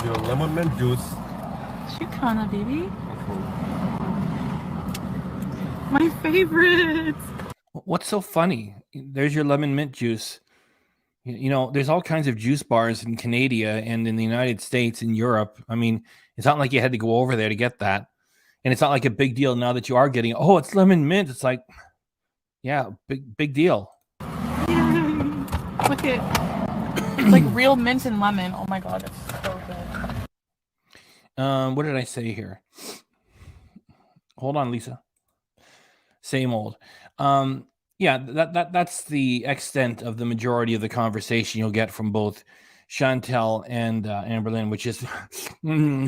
Your lemon mint juice. Chicana, baby. My favorite. What's so funny? There's your lemon mint juice. There's all kinds of juice bars in Canada and in the United States and Europe. I mean, it's not like you had to go over there to get that. And it's not like a big deal now that you are getting, oh, it's lemon mint. It's like, yeah, big deal. Look at, it's like real mint and lemon. Oh my God, it's so good. What did I say here? Hold on, Lisa. Same old. Yeah, that's the extent of the majority of the conversation you'll get from both Chantel and Amberlynn, which is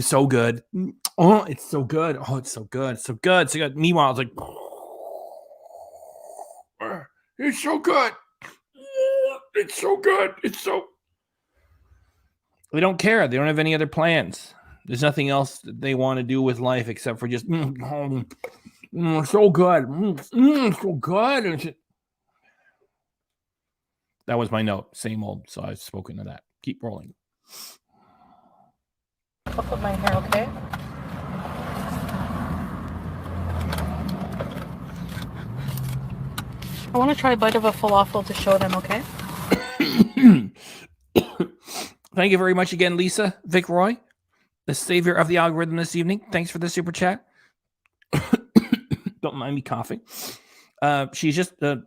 so good. Oh, it's so good. Oh, it's so good. So good. So good. Meanwhile, it's like, it's so good. It's so good. It's so. They don't care. They don't have any other plans. There's nothing else that they want to do with life except for just so good. So good. That was my note. Same old. So I've spoken to that. Keep rolling. I'll put mine here, okay? I want to try a bite of a falafel to show them, okay? Thank you very much again, Lisa Vic Roy, the savior of the algorithm this evening. Thanks for the super chat. Don't mind me coughing. She's just the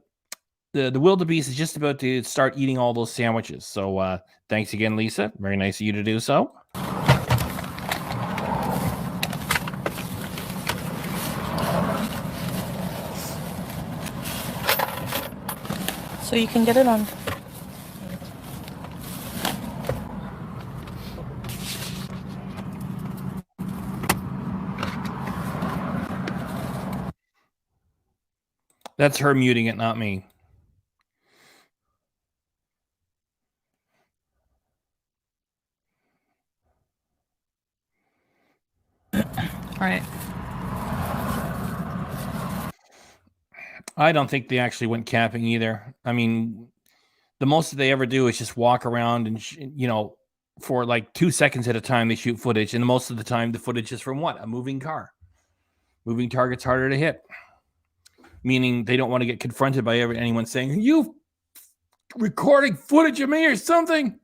wildebeest is just about to start eating all those sandwiches. So thanks again, Lisa. Very nice of you to do so. So you can get it on. That's her muting it, not me. All right. I don't think they actually went camping either. I mean, the most that they ever do is just walk around and, for like 2 seconds at a time, they shoot footage. And most of the time, the footage is from what? A moving car. Moving target's harder to hit. Meaning they don't want to get confronted by anyone saying, you recording footage of me or something.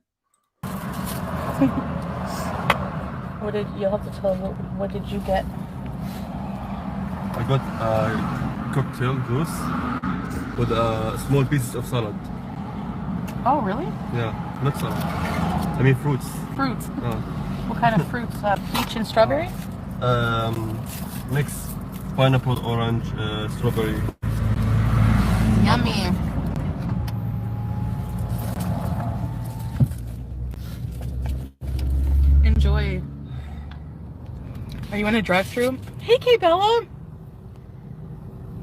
You'll have to tell me, what did you get? I got cocktail goose with small pieces of salad. Oh, really? Yeah, not salad. I mean fruits. Fruits. What kind of fruits? Peach and strawberry? Mix pineapple, orange, strawberry. Yummy. Enjoy. Are you in a drive-through? Hey, K-Bella.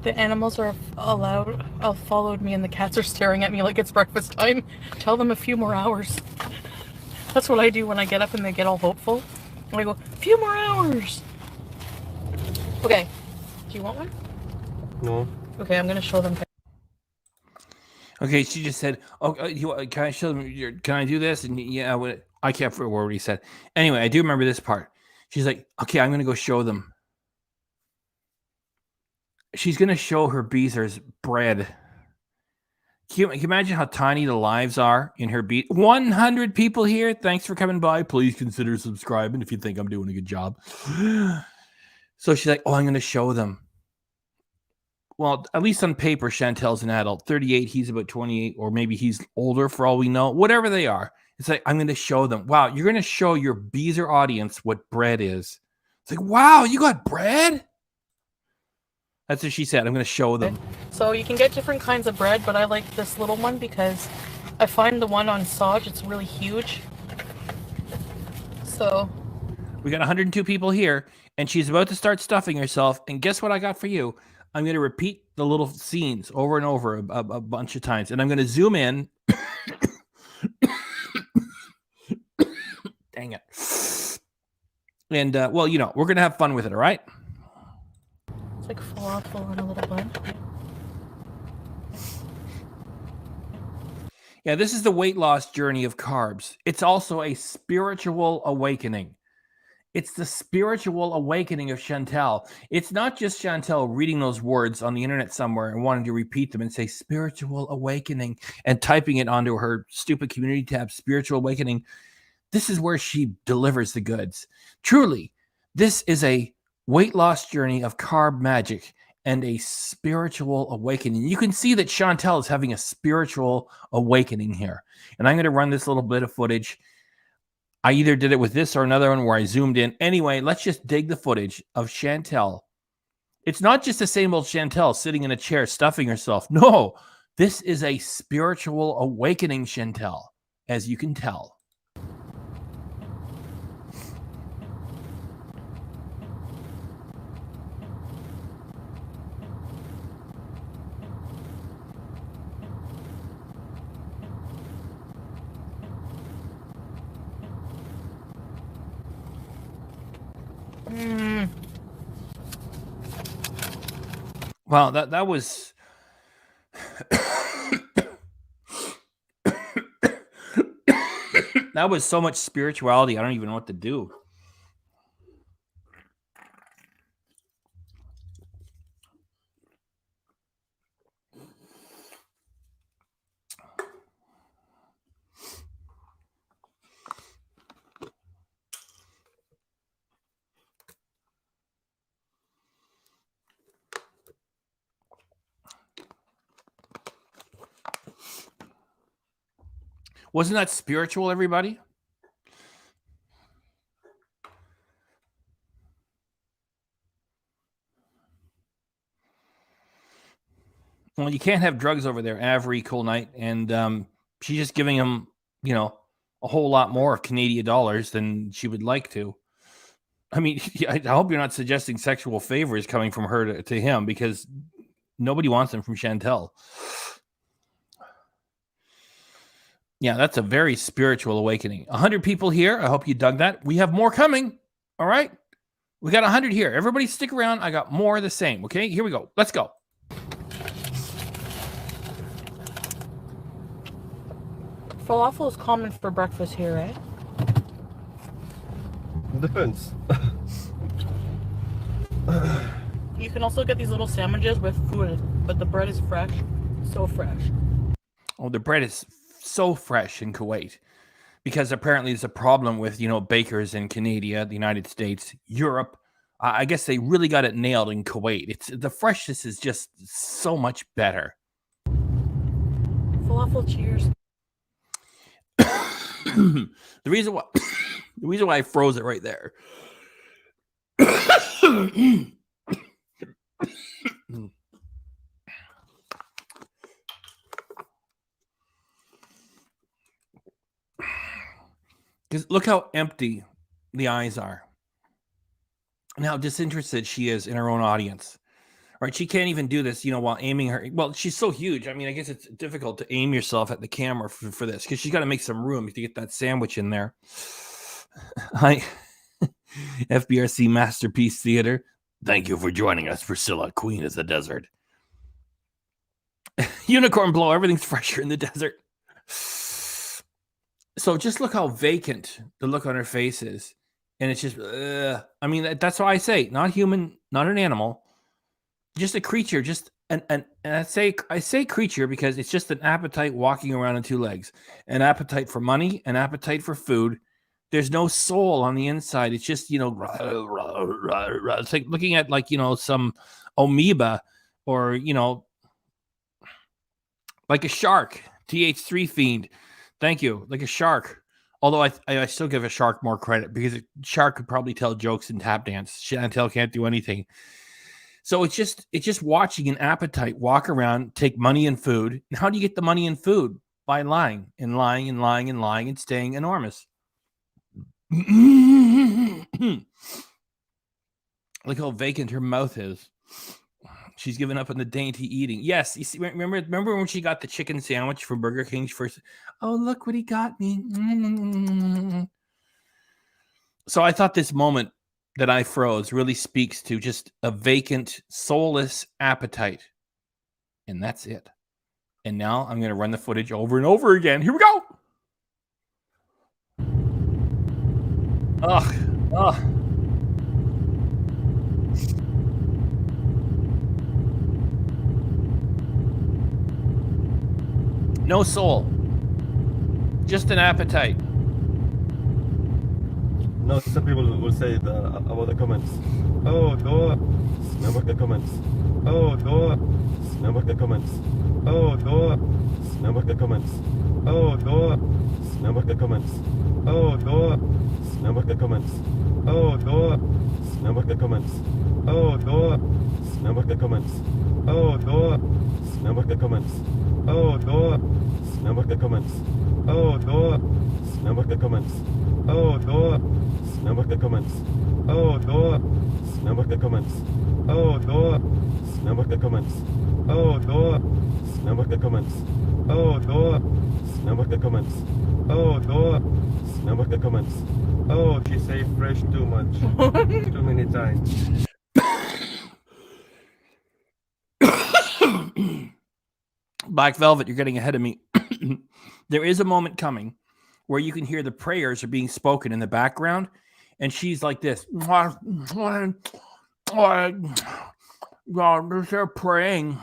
The animals are followed me and the cats are staring at me like it's breakfast time. Tell them a few more hours. That's what I do when I get up and they get all hopeful. I go, a few more hours. Okay. Do you want one? No. Okay, I'm going to show them. Okay, she just said, "Oh, can I show them? Can I do this?" And yeah, I can't remember what he said. Anyway, I do remember this part. She's like, "Okay, I'm going to go show them." She's going to show her beezers bread. Can you imagine how tiny the lives are in her beat? 100 people here. Thanks for coming by. Please consider subscribing if you think I'm doing a good job. So she's like, "Oh, I'm going to show them." Well, at least on paper, Chantel's an adult. 38, he's about 28, or maybe he's older for all we know. Whatever they are. It's like, I'm going to show them. Wow, you're going to show your beezer audience what bread is. It's like, wow, you got bread? That's what she said. I'm going to show them. So you can get different kinds of bread, but I like this little one because I find the one on Saj, it's really huge. So we got 102 people here, and she's about to start stuffing herself. And guess what I got for you? I'm going to repeat the little scenes over and over a bunch of times. And I'm going to zoom in. Dang it. And, well, we're going to have fun with it, all right? It's like falafel on a little bun. Yeah, this is the weight loss journey of carbs. It's also a spiritual awakening. It's the spiritual awakening of Chantel. It's not just Chantel reading those words on the internet somewhere and wanting to repeat them and say spiritual awakening and typing it onto her stupid community tab, spiritual awakening. This is where she delivers the goods. Truly, this is a weight loss journey of carb magic and a spiritual awakening. You can see that Chantel is having a spiritual awakening here. And I'm going to run this little bit of footage. I either did it with this or another one where I zoomed in. Anyway, let's just dig the footage of Chantel It's not just the same old Chantel sitting in a chair stuffing herself. No, this is a spiritual awakening Chantel, as you can tell. Wow, that was that was so much spirituality. I don't even know what to do. Wasn't that spiritual, everybody? Well, you can't have drugs over there every cool night, and she's just giving him, you know, a whole lot more of Canadian dollars than she would like to. I mean, I hope you're not suggesting sexual favors coming from her to him, because nobody wants them from Chantel. Yeah, that's a very spiritual awakening. 100 people here. I hope you dug that. We have more coming. All right. We got 100 here. Everybody stick around. I got more of the same. Okay, here we go. Let's go. Falafel is common for breakfast here, right? Depends. You can also get these little sandwiches with food, but the bread is fresh. So fresh. Oh, the bread is so fresh in Kuwait, because apparently there's a problem with, you know, bakers in Canada, the United States, Europe. I guess they really got it nailed in Kuwait. It's the freshness is just so much better. Falafel, cheers. The reason why I froze it right there. Because look how empty the eyes are, and how disinterested she is in her own audience. Right? She can't even do this, you know, while aiming her. Well, she's so huge. I mean, I guess it's difficult to aim yourself at the camera for this, because she's got to make some room to get that sandwich in there. Hi, FBRC Masterpiece Theater. Thank you for joining us, Priscilla, Queen of the Desert. Unicorn Blow. Everything's fresher in the desert. So just look how vacant the look on her face is. And it's just, I mean, that's why I say, not human, not an animal, just a creature, just and I say creature because it's just an appetite walking around on two legs. An appetite for money, an appetite for food. There's no soul on the inside. It's just, you know, it's like looking at, like, you know, some amoeba, or, you know, like a shark. TH3 fiend. Thank you. Like a shark. Although I still give a shark more credit, because a shark could probably tell jokes and tap dance. Chantel can't do anything. So it's just watching an appetite walk around, take money and food. And how do you get the money and food? By lying and lying and lying and lying and staying enormous. Look how vacant her mouth is. She's given up on the dainty eating. Yes, you see, remember when she got the chicken sandwich from Burger King first? Oh, look what he got me. So I thought this moment that I froze really speaks to just a vacant, soulless appetite. And that's it. And now I'm going to run the footage over and over again. Here we go. Ugh. No soul. Just an appetite. No, some people will say about the comments. Oh, go. Remember the comments. Oh, go. Remember the comments. Oh, go. Remember the comments. Oh, go. Remember the comments. Oh, go. Remember the comments. Oh, go. Remember the comments. Oh, door. Snap the comments. Oh, door. Snap the comments. Oh, door. Snap the comments. Oh, door. Snap the comments. Oh, door. Snap the comments. Oh, door. Snap the comments. Oh, door. Snap the comments. Oh, door. Snap the comments. Oh, door. Snap the comments. Oh, door. Snap the comments. Oh, she say fresh too much. Too many times. Black Velvet, you're getting ahead of me. There is a moment coming where you can hear the prayers are being spoken in the background, and she's like this. God, they're praying.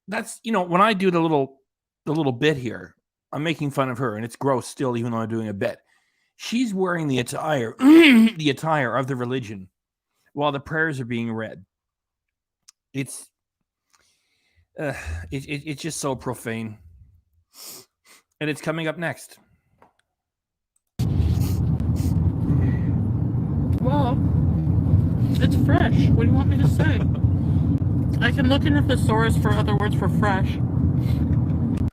That's, you know, when I do the little bit here, I'm making fun of her, and it's gross still, even though I'm doing a bit. She's wearing the attire, the attire of the religion, while the prayers are being read. It's just so profane, and it's coming up next. Well, it's fresh. What do you want me to say? I can look in a thesaurus for other words for fresh.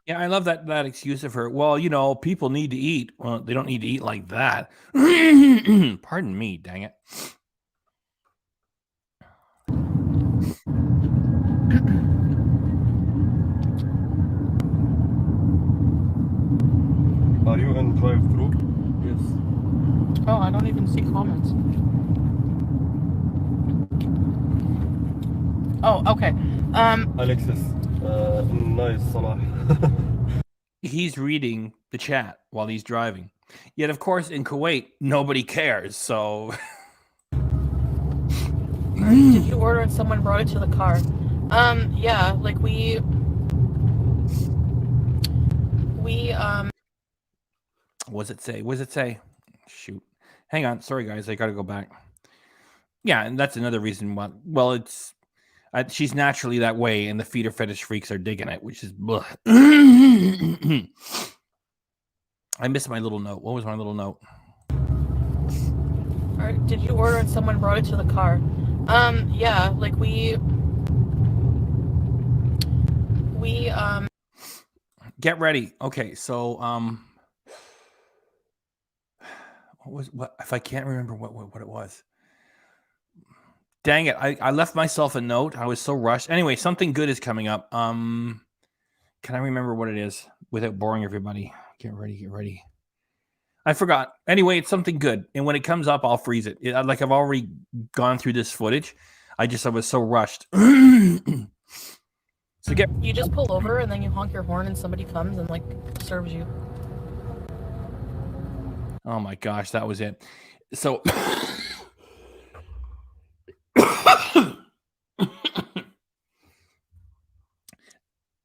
Yeah, I love that excuse of her. Well, you know, people need to eat. Well, they don't need to eat like that. Pardon me, dang it. Are you in drive-through? Yes. Oh, I don't even see comments. Oh, okay. Alexis, nice Salah. He's reading the chat while he's driving. Yet, of course, in Kuwait, nobody cares. So, did you order and someone brought it to the car? Yeah, like we what does it say? What does it say? Shoot. Hang on. Sorry, guys. I got to go back. Yeah, and that's another reason why. Well, it's she's naturally that way, and the feeder fetish freaks are digging it, which is blah. I missed my little note. What was my little note? All right, did you order and someone brought it to the car? Yeah, like we Get ready. Okay, so what if I can't remember what it was? Dang it, I left myself a note. I was so rushed. Anyway, something good is coming up. Can I remember what it is without boring everybody? Get ready. I forgot. Anyway, it's something good. And when it comes up, I'll freeze it. Like I've already gone through this footage. I was so rushed. So you just pull over and then you honk your horn and somebody comes and like serves you. Oh my gosh, that was it. So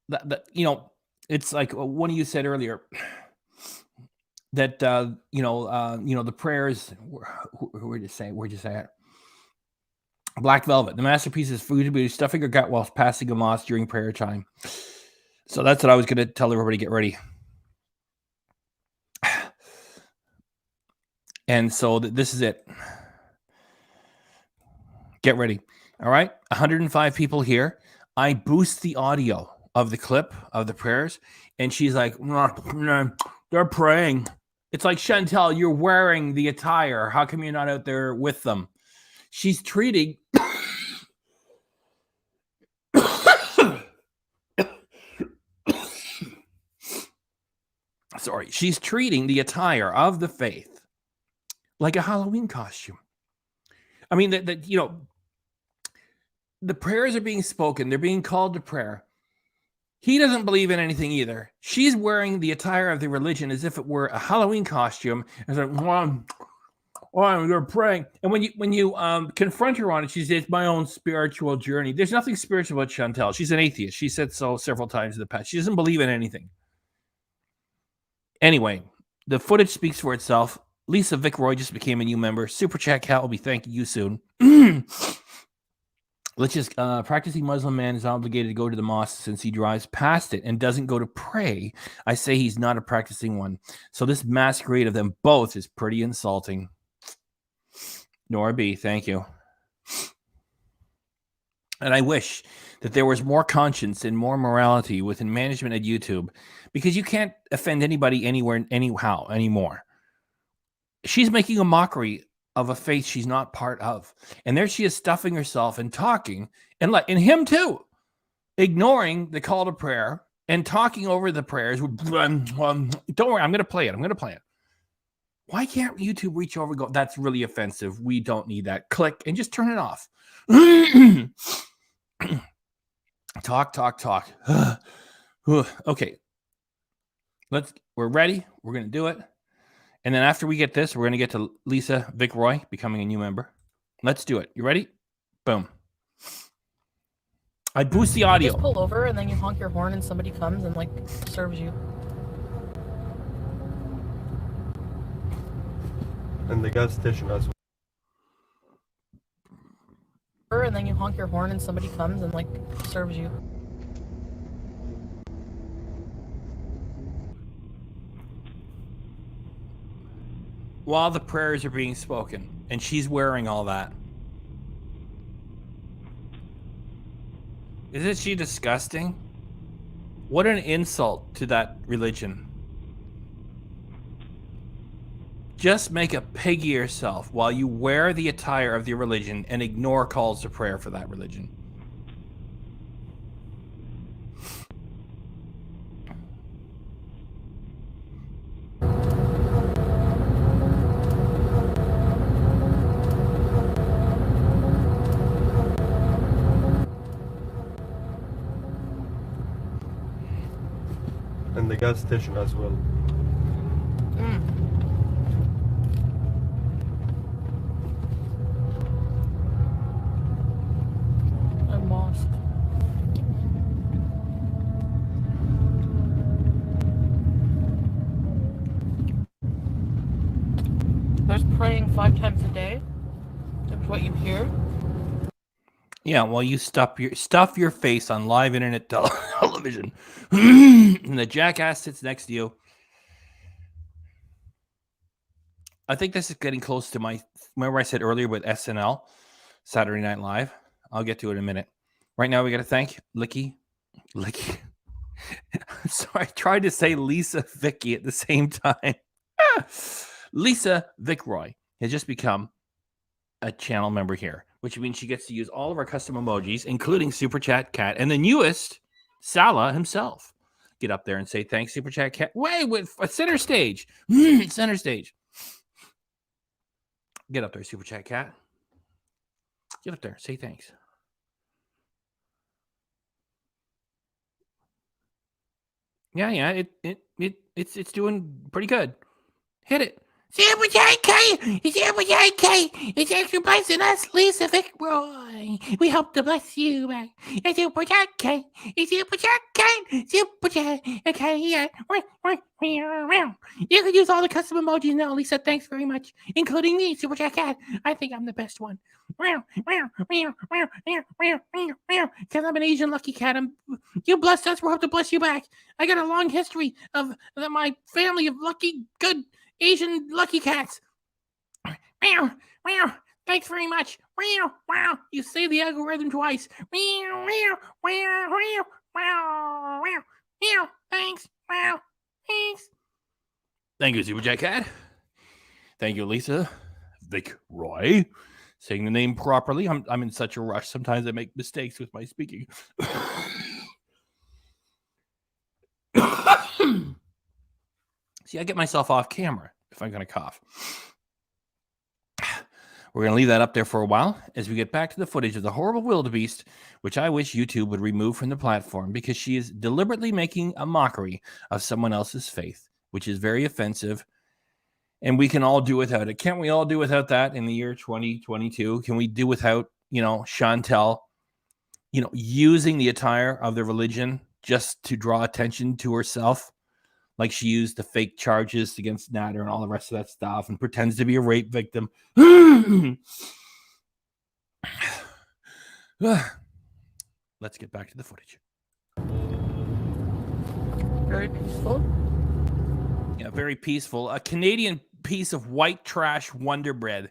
that you know, it's like one of you said earlier that the prayers. Where'd you say it? Black Velvet. The masterpiece is food to be stuffing your gut whilst passing a moss during prayer time. So that's what I was going to tell everybody. Get ready. And so this is it. Get ready. All right. 105 people here. I boost the audio of the clip of the prayers. And she's like, they're praying. It's like, Chantel, you're wearing the attire. How come you're not out there with them? She's treating she's treating the attire of the faith like a Halloween costume. I mean, the prayers are being spoken. They're being called to prayer. He doesn't believe in anything either. She's wearing the attire of the religion as if it were a Halloween costume. It's like, they're praying. And when you confront her on it, she says, it's my own spiritual journey. There's nothing spiritual about Chantel. She's an atheist. She said so several times in the past. She doesn't believe in anything. Anyway, the footage speaks for itself. Lisa Vickroy just became a new member. Super Chat Cat will be thanking you soon. Let's just practicing Muslim man is obligated to go to the mosque since he drives past it and doesn't go to pray. I say he's not a practicing one. So this masquerade of them both is pretty insulting. Nora B, thank you. And I wish that there was more conscience and more morality within management at YouTube, because you can't offend anybody anywhere, anyhow, anymore. She's making a mockery of a faith she's not part of. And there she is stuffing herself and talking, and him too, ignoring the call to prayer and talking over the prayers. Don't worry, I'm going to play it. Why can't YouTube reach over and go, that's really offensive, we don't need that, click, and just turn it off? Talk. Okay. We're ready. We're going to do it. And then after we get this, we're going to get to Lisa Vic Roy becoming a new member. Let's do it. You ready? Boom. I boost the audio. You just pull over and then you honk your horn and somebody comes and like serves you. And the gas station as well. And then you honk your horn and somebody comes and like serves you. While the prayers are being spoken, and she's wearing all that. Isn't she disgusting? What an insult to that religion. Just make a pig of yourself while you wear the attire of the religion and ignore calls to prayer for that religion. And the gas station as well. I'm lost. There's praying 5 times a day. That's what you hear. Yeah, well, you stuff your face on live internet television, and the jackass sits next to you. I think this is getting close to remember I said earlier with SNL, Saturday Night Live. I'll get to it in a minute. Right now, we got to thank Licky. Sorry, I tried to say Lisa Vicky at the same time. Lisa Vic Roy has just become a channel member here, which means she gets to use all of our custom emojis, including Super Chat Cat and the newest Salah himself. Get up there and say thanks, Super Chat Cat. Wait, with center stage. Center stage. Get up there, Super Chat Cat. Get up there. Say thanks. Yeah. It's doing pretty good. Hit it. Super Chat Cat. It's actually blessing us, Lisa Vic Roy. We hope to bless you back. Super Chat Cat. Super Chat Cat. Super Chat Cat. You can use all the custom emojis now, Lisa. Thanks very much, including me, Super Chat Cat. I think I'm the best one. Because I'm an Asian lucky cat. You blessed us. We hope to bless you back. I got a long history of my family of lucky, good Asian lucky cats. Thanks very much. You say the algorithm twice. Thanks. Thanks. Thank you, Super Chat Cat. Thank you, Lisa Vic Roy. Saying the name properly. I'm in such a rush. Sometimes I make mistakes with my speaking. See, I get myself off camera if I'm going to cough. We're going to leave that up there for a while as we get back to the footage of the horrible wildebeest, which I wish YouTube would remove from the platform because she is deliberately making a mockery of someone else's faith, which is very offensive. And we can all do without it. Can't we all do without that in the year 2022? Can we do without, Chantel, using the attire of the religion just to draw attention to herself? Like she used the fake charges against Natter and all the rest of that stuff and pretends to be a rape victim. Let's get back to the footage. Very peaceful. Yeah, very peaceful. A Canadian piece of white trash Wonder Bread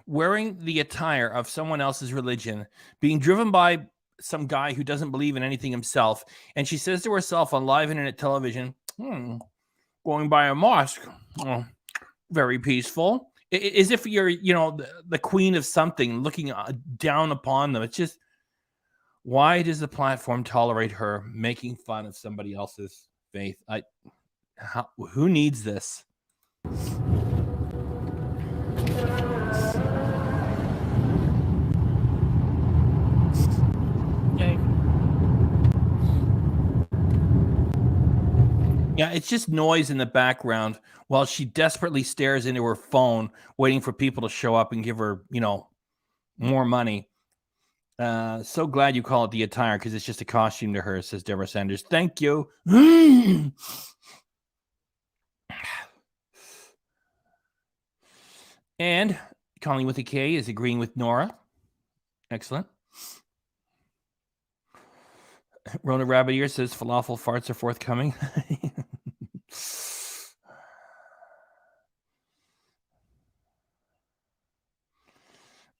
wearing the attire of someone else's religion, being driven by some guy who doesn't believe in anything himself. And she says to herself on live internet television, going by a mosque, very peaceful. As if you're, the queen of something looking down upon them. It's just, why does the platform tolerate her making fun of somebody else's faith? Who needs this? Yeah, it's just noise in the background while she desperately stares into her phone, waiting for people to show up and give her, more money. So glad you call it the attire because it's just a costume to her, says Deborah Sanders. Thank you. And Colleen with a K is agreeing with Nora. Excellent. Rona Rabbit Ear says falafel farts are forthcoming.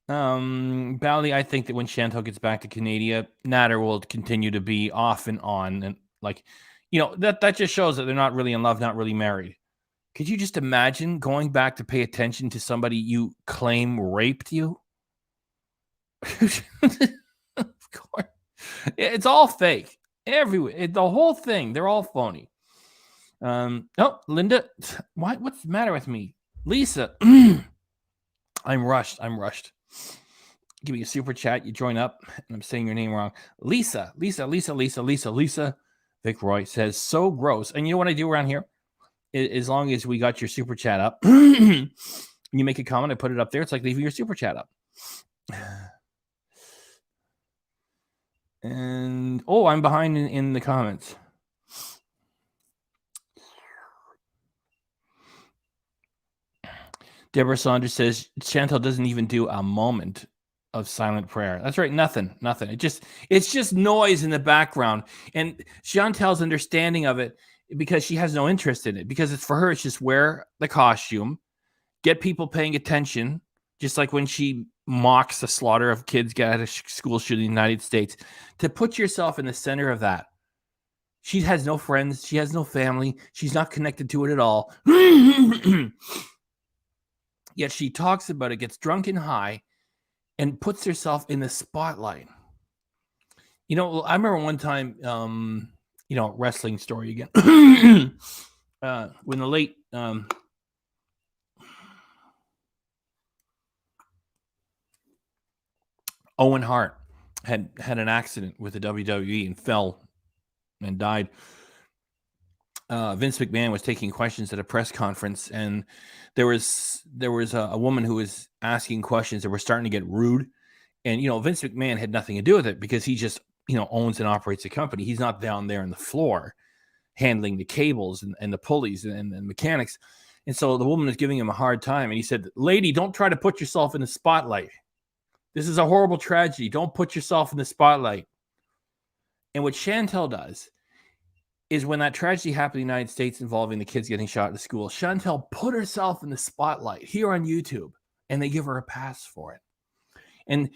Bally, I think that when Chantal gets back to Canada, Natter will continue to be off and on. And that just shows that they're not really in love, not really married. Could you just imagine going back to pay attention to somebody you claim raped you? Of course. It's all fake. Everywhere. The whole thing. They're all phony. Linda. What's the matter with me? Lisa. I'm rushed. Give me a super chat. You join up. And I'm saying your name wrong. Lisa. Vic Roy says, so gross. And you know what I do around here? As long as we got your super chat up, you make a comment, I put it up there. It's like leaving your super chat up. And I'm behind in the comments. Deborah Saunders says Chantal doesn't even do a moment of silent prayer. That's right, nothing. It's just noise in the background. And Chantal's understanding of it, because she has no interest in it, because it's for her, it's just wear the costume, get people paying attention, just like when she mocks the slaughter of kids get out of school shooting in the United States, to put yourself in the center of that. She has no friends. She has no family. She's not connected to it at all. Yet she talks about it, gets drunk and high, and puts herself in the spotlight. I remember one time, wrestling story again. When the late Owen Hart had an accident with the WWE and fell and died. Vince McMahon was taking questions at a press conference, and there was a woman who was asking questions that were starting to get rude. And Vince McMahon had nothing to do with it because he just owns and operates a company. He's not down there on the floor handling the cables and the pulleys and the mechanics. And so the woman was giving him a hard time, and he said, "Lady, don't try to put yourself in the spotlight. This is a horrible tragedy. Don't put yourself in the spotlight." And what Chantal does is, when that tragedy happened in the United States involving the kids getting shot at school, Chantal put herself in the spotlight here on YouTube, and they give her a pass for it. And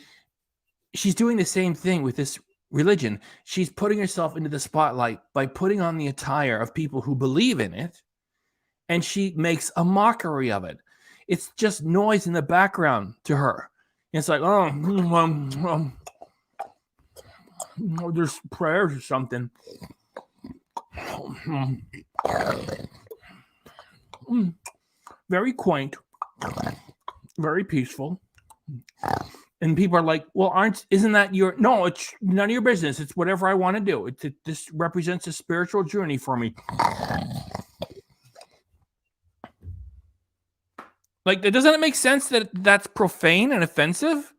she's doing the same thing with this religion. She's putting herself into the spotlight by putting on the attire of people who believe in it, and she makes a mockery of it. It's just noise in the background to her. It's like, there's prayers or something. Very quaint, very peaceful. And people are like, well, isn't that no, it's none of your business. It's whatever I want to do. This represents a spiritual journey for me. Like, doesn't it make sense that that's profane and offensive?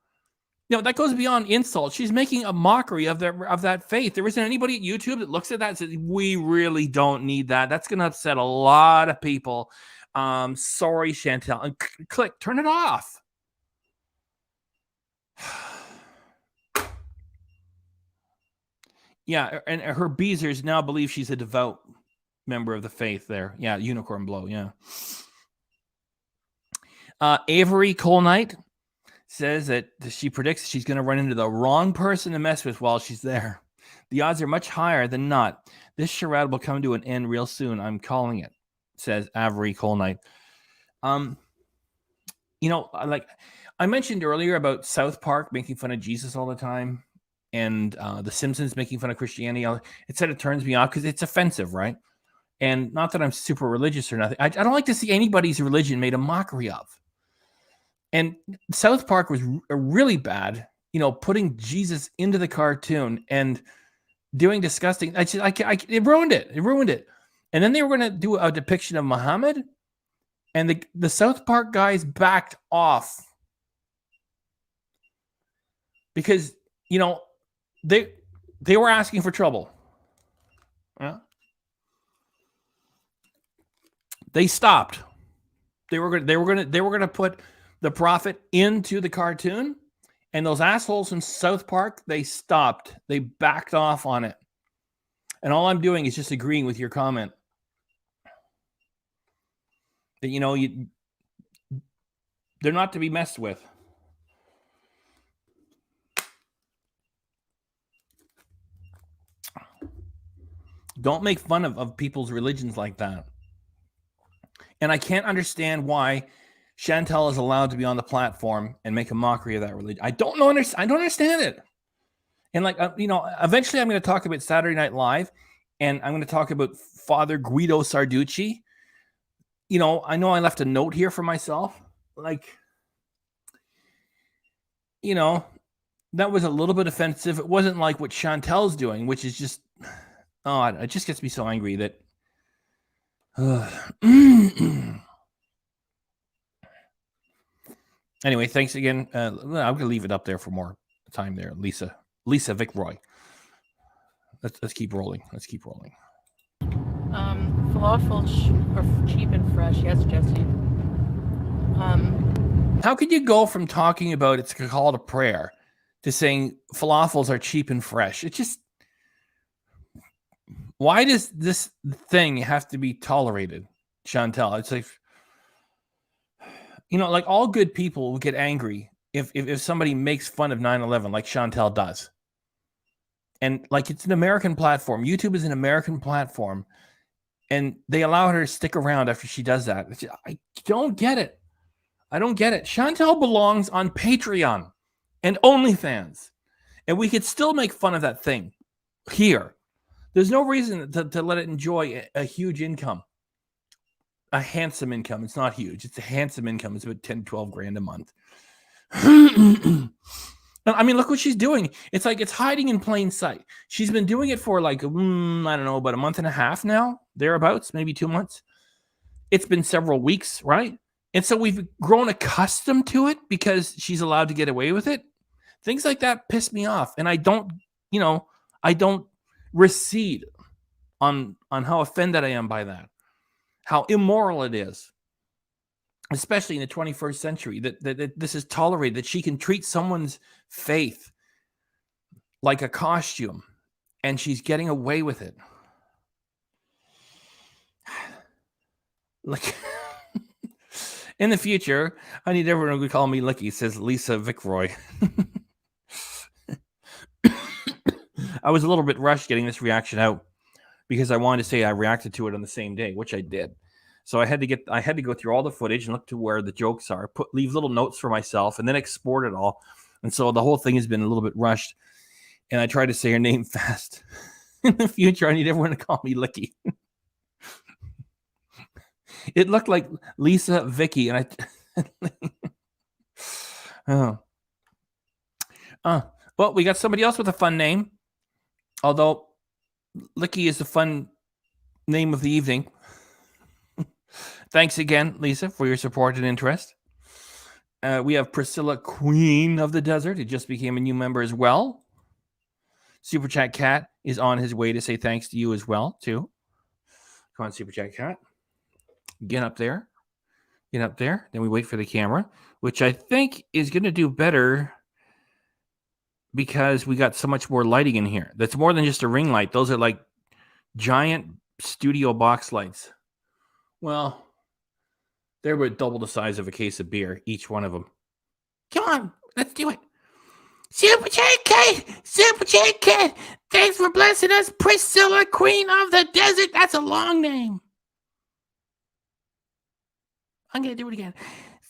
That goes beyond insult. She's making a mockery of that faith. There isn't anybody at YouTube that looks at that and says, we really don't need that. That's going to upset a lot of people. Sorry, Chantal. And click, turn it off. Yeah, and her Beezers now believe she's a devout member of the faith there. Yeah, unicorn blow, yeah. Avery Cole Knight says that she predicts she's going to run into the wrong person to mess with while she's there. The odds are much higher than not. This charade will come to an end real soon. I'm calling it, says Avery Colknight. Like I mentioned earlier about South Park making fun of Jesus all the time, and The Simpsons making fun of Christianity. It said it turns me off because it's offensive, right? And not that I'm super religious or nothing. I don't like to see anybody's religion made a mockery of. And South Park was really bad, putting Jesus into the cartoon and doing disgusting. It ruined it. It ruined it. And then they were going to do a depiction of Muhammad, and the South Park guys backed off because they were asking for trouble. Yeah. They stopped. They were going to put the prophet into the cartoon, and those assholes in South Park, they stopped. They backed off on it. And all I'm doing is just agreeing with your comment that they're not to be messed with. Don't make fun of people's religions like that. And I can't understand why Chantel is allowed to be on the platform and make a mockery of that religion. I don't understand it. And eventually I'm going to talk about Saturday Night Live, and I'm going to talk about Father Guido Sarducci. I know I left a note here for myself. That was a little bit offensive. It wasn't like what Chantel's doing, which is just, it just gets me so angry that. Anyway, thanks again. I'm going to leave it up there for more time there. Lisa Vickroy. Let's keep rolling. Falafel are cheap and fresh. Yes, Jesse. How could you go from talking about it's a call to prayer to saying falafels are cheap and fresh? It just, why does this thing have to be tolerated, Chantel? It's like, all good people will get angry if somebody makes fun of 9/11 like Chantel does. And it's an American platform. YouTube is an American platform. And they allow her to stick around after she does that. I don't get it. Chantel belongs on Patreon and OnlyFans. And we could still make fun of that thing here. There's no reason to let it enjoy a huge income. A handsome income. It's not huge. It's a handsome income. It's about 10, 12 grand a month. I mean, look what she's doing. It's like it's hiding in plain sight. She's been doing it for about a month and a half now, thereabouts, maybe 2 months. It's been several weeks, right? And so we've grown accustomed to it because she's allowed to get away with it. Things like that piss me off. And I don't recede on how offended I am by that. How immoral it is. Especially in the 21st century, that this is tolerated, that she can treat someone's faith like a costume, and she's getting away with it. In the future, I need everyone to call me Licky, says Lisa Vickroy. I was a little bit rushed getting this reaction out because I wanted to say I reacted to it on the same day, which I did. So I had to go through all the footage and look to where the jokes are, leave little notes for myself, and then export it all. And so the whole thing has been a little bit rushed. And I tried to say her name fast. In the future, I need everyone to call me Licky. It looked like Lisa Vicky, and well, we got somebody else with a fun name. Although Licky is the fun name of the evening. Thanks again, Lisa, for your support and interest. We have Priscilla, Queen of the Desert. It just became a new member as well. Super Chat Cat is on his way to say thanks to you as well, too. Come on, Super Chat Cat. Get up there. Then we wait for the camera, which I think is going to do better because we got so much more lighting in here. That's more than just a ring light. Those are like giant studio box lights. Well, they're about double the size of a case of beer, each one of them. Come on. Let's do it. Super Chat Kid! Super Chat Kid! Thanks for blessing us, Priscilla, Queen of the Desert. That's a long name. I'm going to do it again.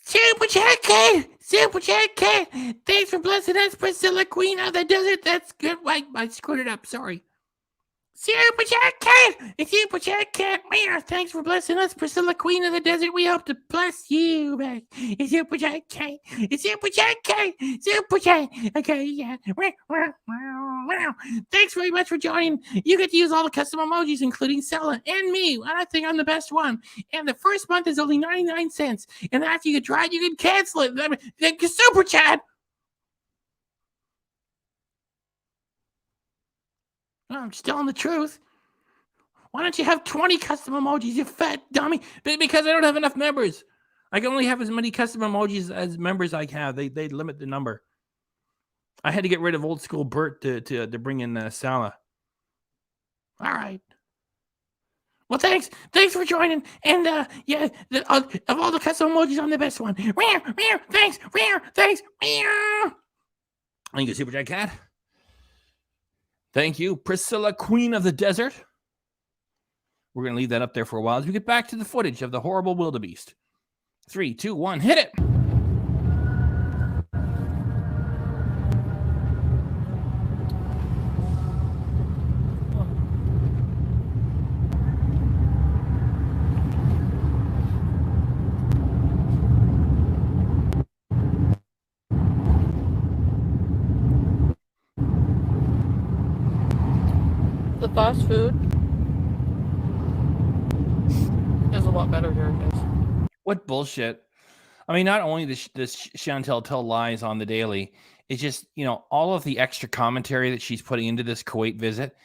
Super Chat Kid! Super Chat Kid! Thanks for blessing us, Priscilla, Queen of the Desert. That's good. I screwed it up. Sorry. Super Chat Kid! Super Chat Kid! Thanks for blessing us, Priscilla, Queen of the Desert. We hope to bless you back. Super Chat Kid! Super Chat Kid! Super Chat! Okay, yeah. Thanks very much for joining. You get to use all the custom emojis, including Salah and me. And I think I'm the best one. And the first month is only 99 cents. And after you try it, you can cancel it. Super Chat! I'm just telling the truth. Why don't you have 20 custom emojis, you fat dummy? Because I don't have enough members. I can only have as many custom emojis as members I have. They limit the number. I had to get rid of old school Bert to bring in Salah. All right. Well, thanks for joining. And of all the custom emojis, I'm the best one. Thanks. Thank you, Super Chat Cat. Thank you, Priscilla, Queen of the Desert. We're going to leave that up there for a while as we get back to the footage of the horrible wildebeest. 3, 2, 1, hit it! The fast food is a lot better here, guys. What bullshit. I mean, not only does Chantel tell lies on the daily, it's just, all of the extra commentary that she's putting into this Kuwait visit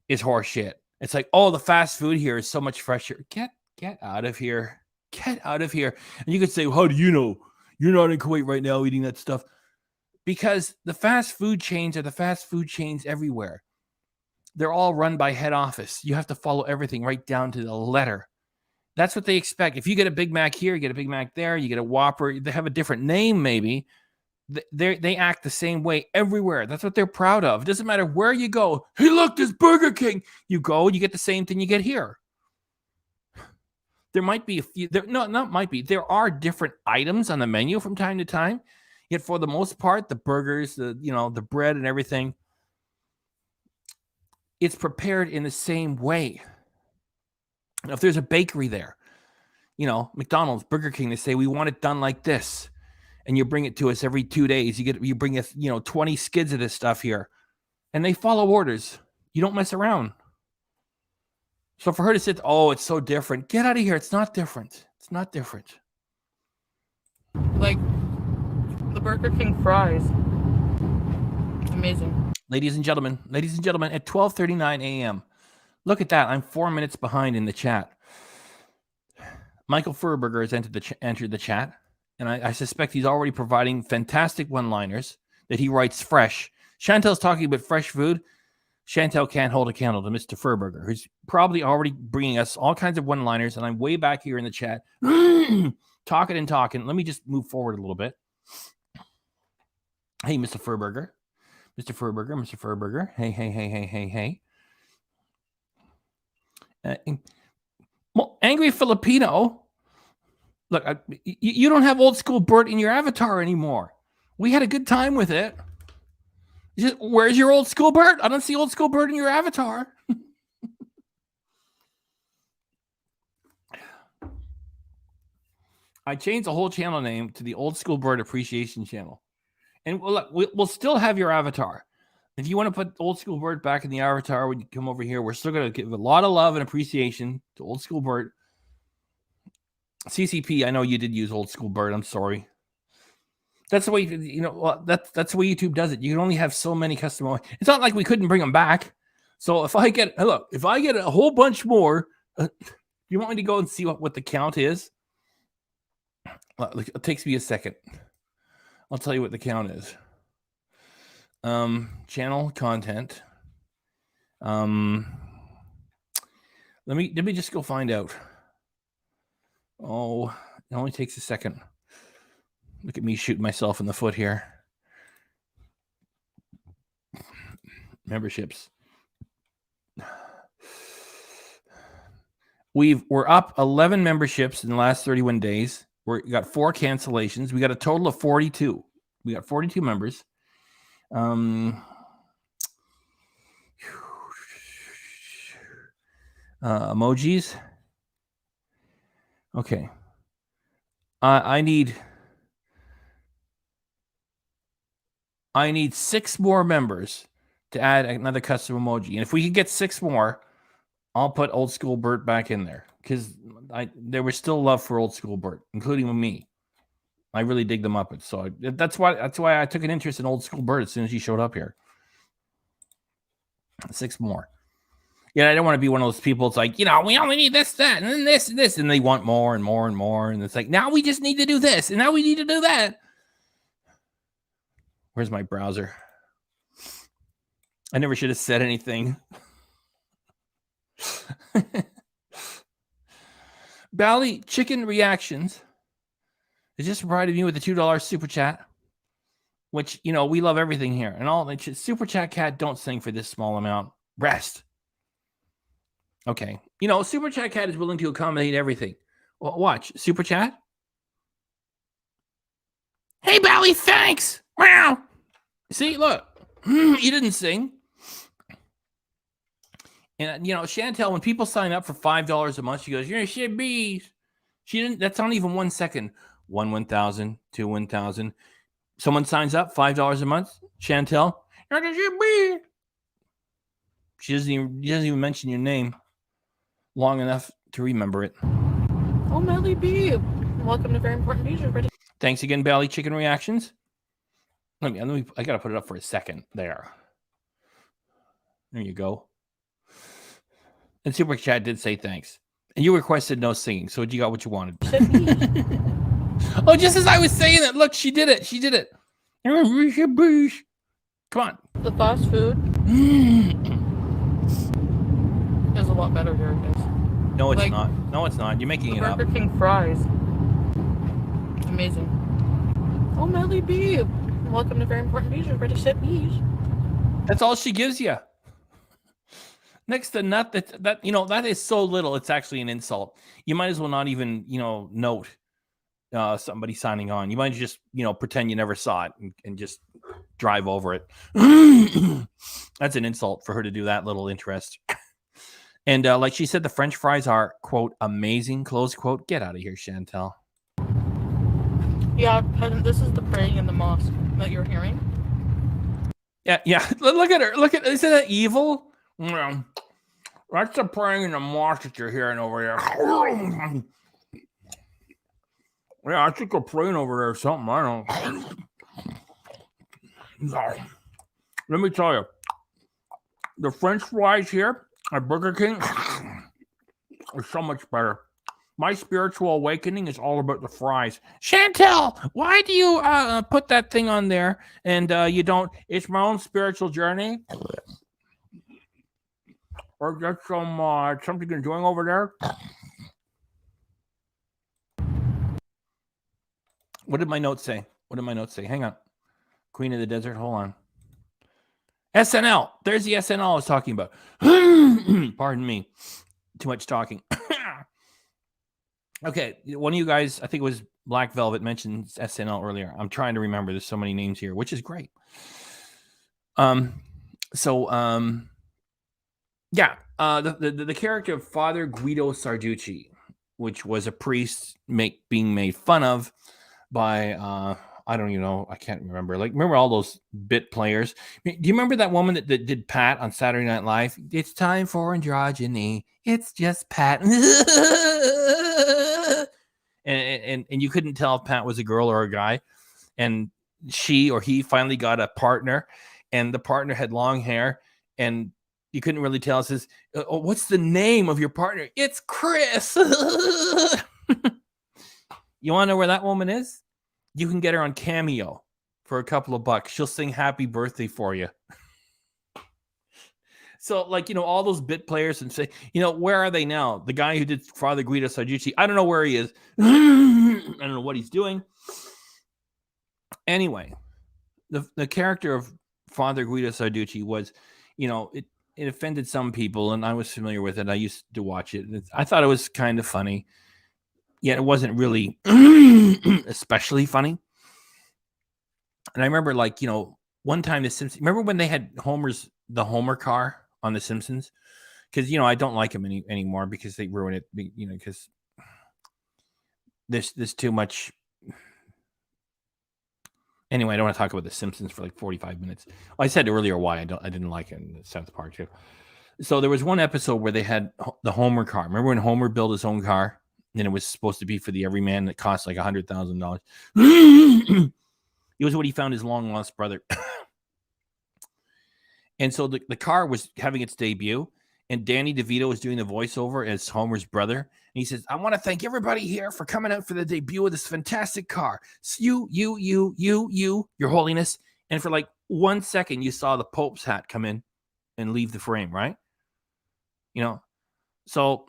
is horseshit. It's like, oh, the fast food here is so much fresher. Get out of here. Get out of here. And you could say, well, how do you know? You're not in Kuwait right now eating that stuff. Because the fast food chains are the fast food chains everywhere. They're all run by head office. You have to follow everything right down to the letter. That's what they expect. If you get a Big Mac here, you get a Big Mac there, you get a Whopper, they have a different name maybe. They act the same way everywhere. That's what they're proud of. It doesn't matter where you go. Hey, look, there's Burger King. You go, you get the same thing you get here. There might be a few. There are different items on the menu from time to time. Yet for the most part, the burgers, the bread and everything, it's prepared in the same way. If there's a bakery there, McDonald's, Burger King, they say, we want it done like this. And you bring it to us every 2 days. You bring us, 20 skids of this stuff here. And they follow orders. You don't mess around. So for her to say, oh, it's so different. Get out of here. It's not different. It's not different. Like the Burger King fries. Amazing. Ladies and gentlemen, at 12:39 a.m. Look at that. I'm 4 minutes behind in the chat. Michael Furberger has entered the chat, and I suspect he's already providing fantastic one-liners that he writes fresh. Chantel's talking about fresh food. Chantel can't hold a candle to Mr. Furberger, who's probably already bringing us all kinds of one-liners, and I'm way back here in the chat talking. Let me just move forward a little bit. Hey, Mr. Furberger. Mr. Furberger. Hey. Angry Filipino. Look, you don't have old school Bert in your avatar anymore. We had a good time with it. Where's your old school Bert? I don't see old school Bert in your avatar. I changed the whole channel name to the Old School Bird Appreciation Channel. And look, we'll still have your avatar. If you want to put Old School Bird back in the avatar when you come over here, we're still going to give a lot of love and appreciation to Old School Bird. CCP, I know you did use Old School Bird. I'm sorry. That's the way, that's the way YouTube does it. You can only have so many custom. It's not like we couldn't bring them back. So if I get a whole bunch more, you want me to go and see what the count is? It takes me a second. I'll tell you what the count is. Channel content. Let me just go find out. Oh, it only takes a second. Look at me shooting myself in the foot here. memberships. We're up 11 memberships in the last 31 days. We got 4 cancellations. We got a total of 42. We got 42 members. Emojis. Okay. I need 6 more members to add another custom emoji. And if we could get 6 more, I'll put old school Bert back in there, because there was still love for old school Bert, including me. I really dig the Muppets, so that's why I took an interest in old school Bert as soon as he showed up here. 6 more. Yeah, I don't want to be one of those people. It's like, we only need this, that, and then this, and this, and they want more and more and more, and it's like, now we just need to do this, and now we need to do that. Where's my browser? I never should have said anything. Bally Chicken Reactions is just provided me with a $2 super chat, which, we love everything here. And all super chat cat, don't sing for this small amount. Rest. Okay. Super chat cat is willing to accommodate everything. Well, watch. Super chat. Hey, Bally, thanks. Wow. See, look. You didn't sing. And, Chantel, when people sign up for $5 a month, she goes, you're shit bees. She didn't, that's not even 1 second. 1,000, 2, 1,000. Someone signs up, $5 a month. Chantel, you're a shit bee. She doesn't even mention your name long enough to remember it. Oh, Melly B. Welcome to Very Important Bees. Ready? Thanks again, Bally Chicken Reactions. I got to put it up for a second. There you go. And Super Chat did say thanks. And you requested no singing, so you got what you wanted. Oh, just as I was saying it, look, she did it. Come on. The fast food is a lot better here, guys. No, it's not. No, it's not. You're making it up. Burger King fries. Amazing. Oh, Melly B. Welcome to Very Important Bees. Ready, set, bees. That's all she gives you. Next to nut, that is so little. It's actually an insult. You might as well not even, note somebody signing on. You might just, pretend you never saw it and just drive over it. That's an insult for her to do that little interest. And like she said, the French fries are, quote, amazing, close quote. Get out of here, Chantel. Yeah, this is the praying in the mosque that you're hearing. Yeah. Look at her. Isn't that evil? That's the praying in the mosque that you're hearing over here. Yeah, I think they're praying over there or something. I don't know. Let me tell you, the French fries here at Burger King are so much better. My spiritual awakening is all about the fries. Chantel, why do you put that thing on there and you don't? It's my own spiritual journey. Or just something you're doing over there? What did my notes say? Hang on. Queen of the Desert. Hold on. SNL. There's the SNL I was talking about. Pardon me. Too much talking. Okay. One of you guys, I think it was Black Velvet, mentioned SNL earlier. I'm trying to remember. There's so many names here, which is great. Yeah, the character of Father Guido Sarducci, which was a priest being made fun of by, I don't even know, I can't remember. Remember all those bit players? Do you remember that woman that did Pat on Saturday Night Live? It's time for androgyny. It's just Pat. and you couldn't tell if Pat was a girl or a guy. And she or he finally got a partner, and the partner had long hair, and you couldn't really tell. It says, oh, what's the name of your partner? It's Chris. You want to know where that woman is? You can get her on Cameo for a couple of bucks. She'll sing happy birthday for you. So, all those bit players and say, where are they now? The guy who did Father Guido Sarducci, I don't know where he is. I don't know what he's doing. Anyway, the character of Father Guido Sarducci was it offended some people, and I was familiar with it. I used to watch it. I thought it was kind of funny, yet it wasn't really especially funny. And I remember, one time the Simpsons. Remember when they had the Homer car on the Simpsons? Because I don't like them anymore because they ruin it. Because there's too much. Anyway, I don't want to talk about the Simpsons for like 45 minutes. I said earlier why I didn't like it in South Park too. So there was one episode where they had the Homer car. Remember when Homer built his own car and it was supposed to be for the everyman that cost like $100,000? It was what he found his long lost brother. And so the car was having its debut, and Danny DeVito was doing the voiceover as Homer's brother. And he says, "I want to thank everybody here for coming out for the debut of this fantastic car. It's you, your holiness." And for like 1 second, you saw the Pope's hat come in and leave the frame, right? So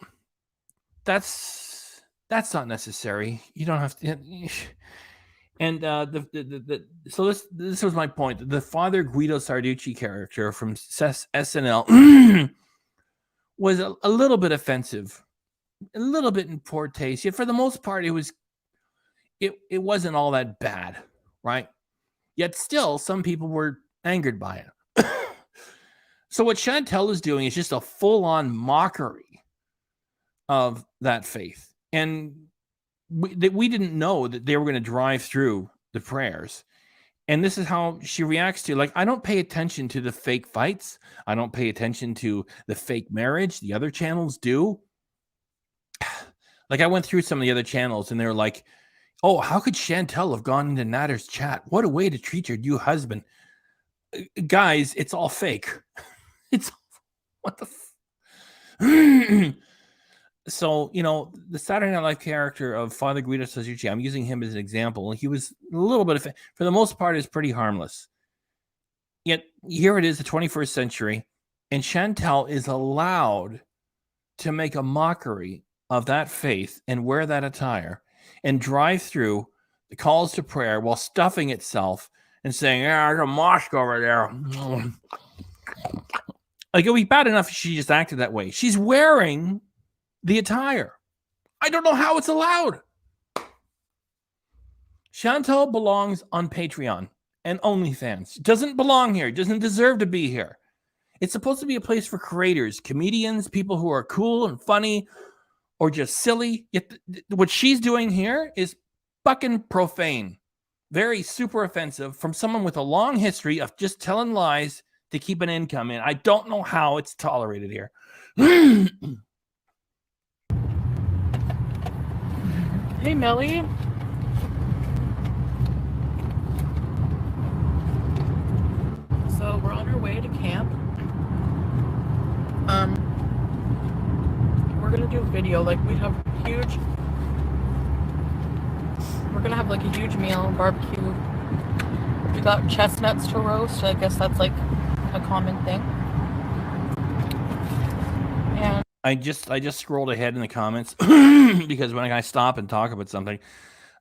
that's not necessary. You don't have to. And so this was my point. The Father Guido Sarducci character from SNL was a little bit offensive, a little bit in poor taste. Yet for the most part, it wasn't all that bad, right? Yet still, some people were angered by it. So what Chantel is doing is just a full-on mockery of that faith, and we didn't know that they were going to drive through the prayers. And this is how she reacts to, like, I don't pay attention to the fake fights. I don't pay attention to the fake marriage. The other channels do. Like, I went through some of the other channels and they were like, "Oh, how could Chantel have gone into Natter's chat? What a way to treat your new husband." Guys, it's all fake. It's what the So, the Saturday Night Live character of Father Guido Sarducci, I'm using him as an example. He was a little bit for the most part, is pretty harmless. Yet here it is, the 21st century, and Chantel is allowed to make a mockery of that faith and wear that attire and drive through the calls to prayer while stuffing itself and saying, "Yeah, there's a mosque over there." Like, it would be bad enough if she just acted that way. She's wearing the attire. I don't know how it's allowed. Chantel belongs on Patreon and OnlyFans. Doesn't belong here. Doesn't deserve to be here. It's supposed to be a place for creators, comedians, people who are cool and funny or just silly. Yet what she's doing here is fucking profane. Very super offensive from someone with a long history of just telling lies to keep an income in. I don't know how it's tolerated here. Hey, Melly. So we're on our way to camp. We're gonna do a video. Like, we're gonna have like a huge meal, barbecue. We got chestnuts to roast. I guess that's like a common thing. And I just scrolled ahead in the comments because when I stop and talk about something,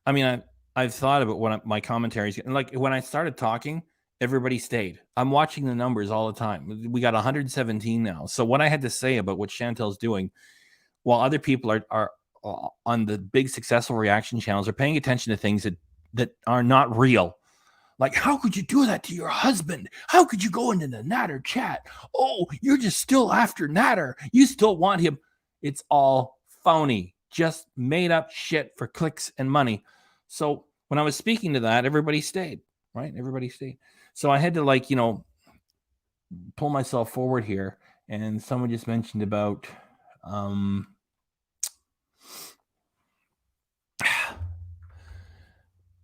I mean, I've thought about what my commentaries, and like when I started talking, everybody stayed. I'm watching the numbers all the time. We got 117 now. So what I had to say about what Chantel's doing, while other people are on the big successful reaction channels, are paying attention to things that are not real. Like, how could you do that to your husband? How could you go into the Natter chat? Oh, you're just still after Natter. You still want him. It's all phony, just made up shit for clicks and money. So when I was speaking to that, everybody stayed, right? Everybody stayed. So I had to pull myself forward here. And someone just mentioned about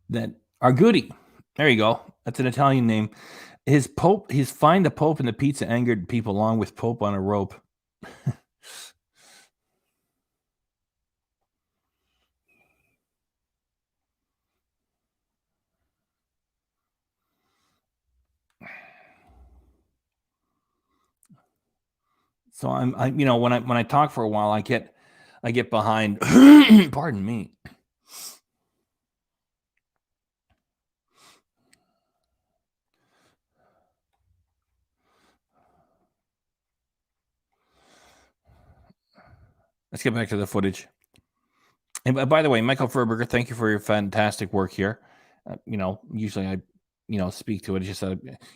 that Argudi. There you go. That's an Italian name. His find the Pope and the pizza angered people along with Pope on a rope. So I'm when I talk for a while, I get behind. Pardon me. Let's get back to the footage. And by the way, Michael Furberger, thank you for your fantastic work here. Usually I, speak to it. It's just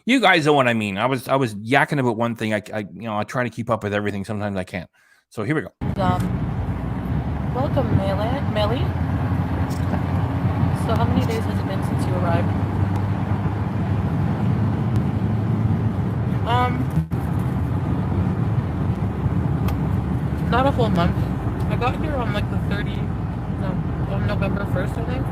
you guys know what I mean. I was yakking about one thing. I try to keep up with everything. Sometimes I can't. So here we go. Welcome, Melly. So how many days has it been since you arrived? Not a whole month. I got here on like on November 1st, I think.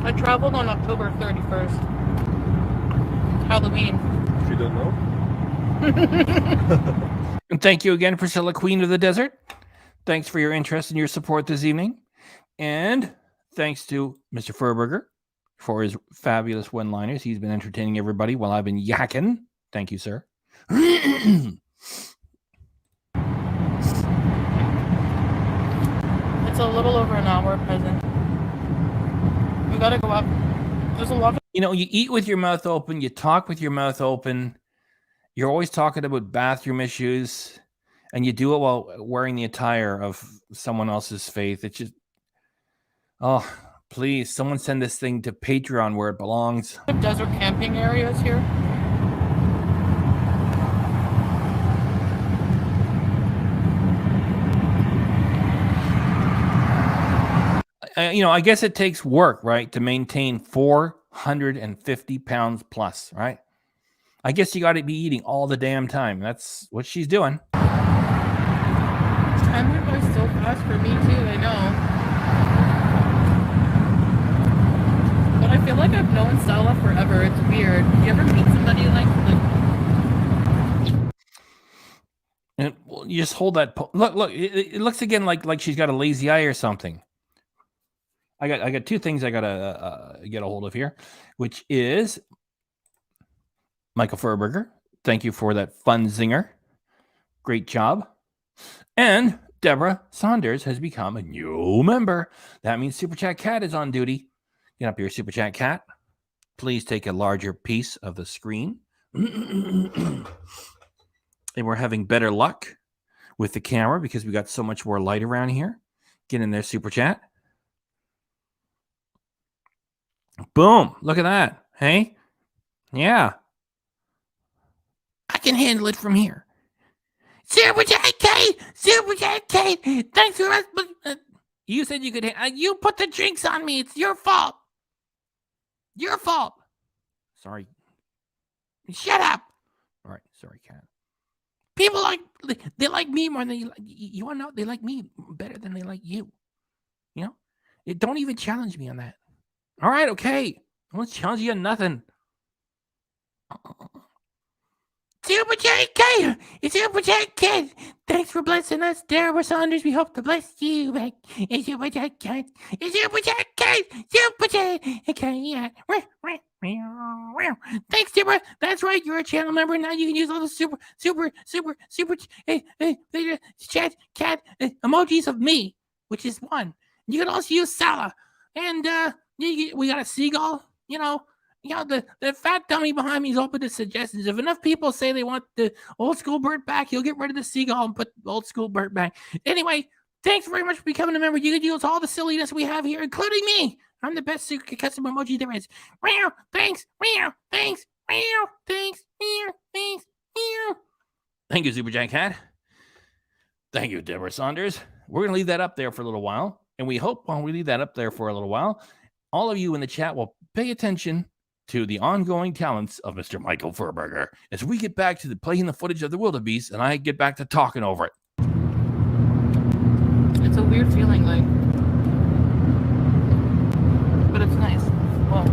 I traveled on October 31st. Halloween. You don't know? And thank you again, Priscilla, Queen of the Desert. Thanks for your interest and your support this evening. And thanks to Mr. Furberger for his fabulous one-liners. He's been entertaining everybody while I've been yakking. Thank you, sir. It's a little over an hour present. We gotta go up. There's a lot of... You eat with your mouth open. You talk with your mouth open. You're always talking about bathroom issues. And you do it while wearing the attire of someone else's faith. It's just... Oh, please. Someone send this thing to Patreon where it belongs. Desert camping areas here. I guess it takes work, right, to maintain 450 pounds plus, right? I guess you got to be eating all the damn time. That's what she's doing. Time went by so fast for me too, I know. But I feel like I've known Salah forever. It's weird. You ever meet somebody like and you just hold that. Look! It looks again like she's got a lazy eye or something. I got two things I gotta get a hold of here, which is Michael Furberger. Thank you for that fun zinger. Great job. And Deborah Saunders has become a new member. That means Super Chat Cat is on duty. Get up here, Super Chat Cat. Please take a larger piece of the screen. And we're having better luck with the camera because we got so much more light around here. Get in there, Super Chat. Boom. Look at that. Hey? Yeah. I can handle it from here. Super Chat Kate! Super Chat Kate! Thanks for us. You said you could. You put the drinks on me. It's your fault. Your fault. Sorry. Shut up. All right. Sorry, Cat. People they like me more than you want to know. They like me better than they like you. Don't even challenge me on that. All right, okay. I won't challenge you on nothing. Super Chat Kid! It's Super Chat Kid! Thanks for blessing us, Deborah Saunders. We hope to bless you back. It's Super Chat Kid! It's Super Chat Kid! Super Chat! Okay, yeah. Thanks, Deborah. That's right. You're a channel member. Now you can use all the super chat cat emojis of me, which is one. You can also use Salah. And we got a seagull, the fat dummy behind me is open to suggestions. If enough people say they want the old school Bert back, he'll get rid of the seagull and put old school Bert back. Anyway, thanks very much for becoming a member. You can use all the silliness we have here, including me. I'm the best custom emoji there is. Meow, thanks, meow, thanks, meow, thanks, meow, thanks, meow. Thank you, Super Jack Cat. Thank you, Deborah Saunders. We're going to leave that up there for a little while. And we hope while we leave that up there for a little while, all of you in the chat will pay attention to the ongoing talents of Mr. Michael Furberger as we get back to playing the footage of the wildebeest and I get back to talking over it. It's a weird feeling, but it's nice. Well,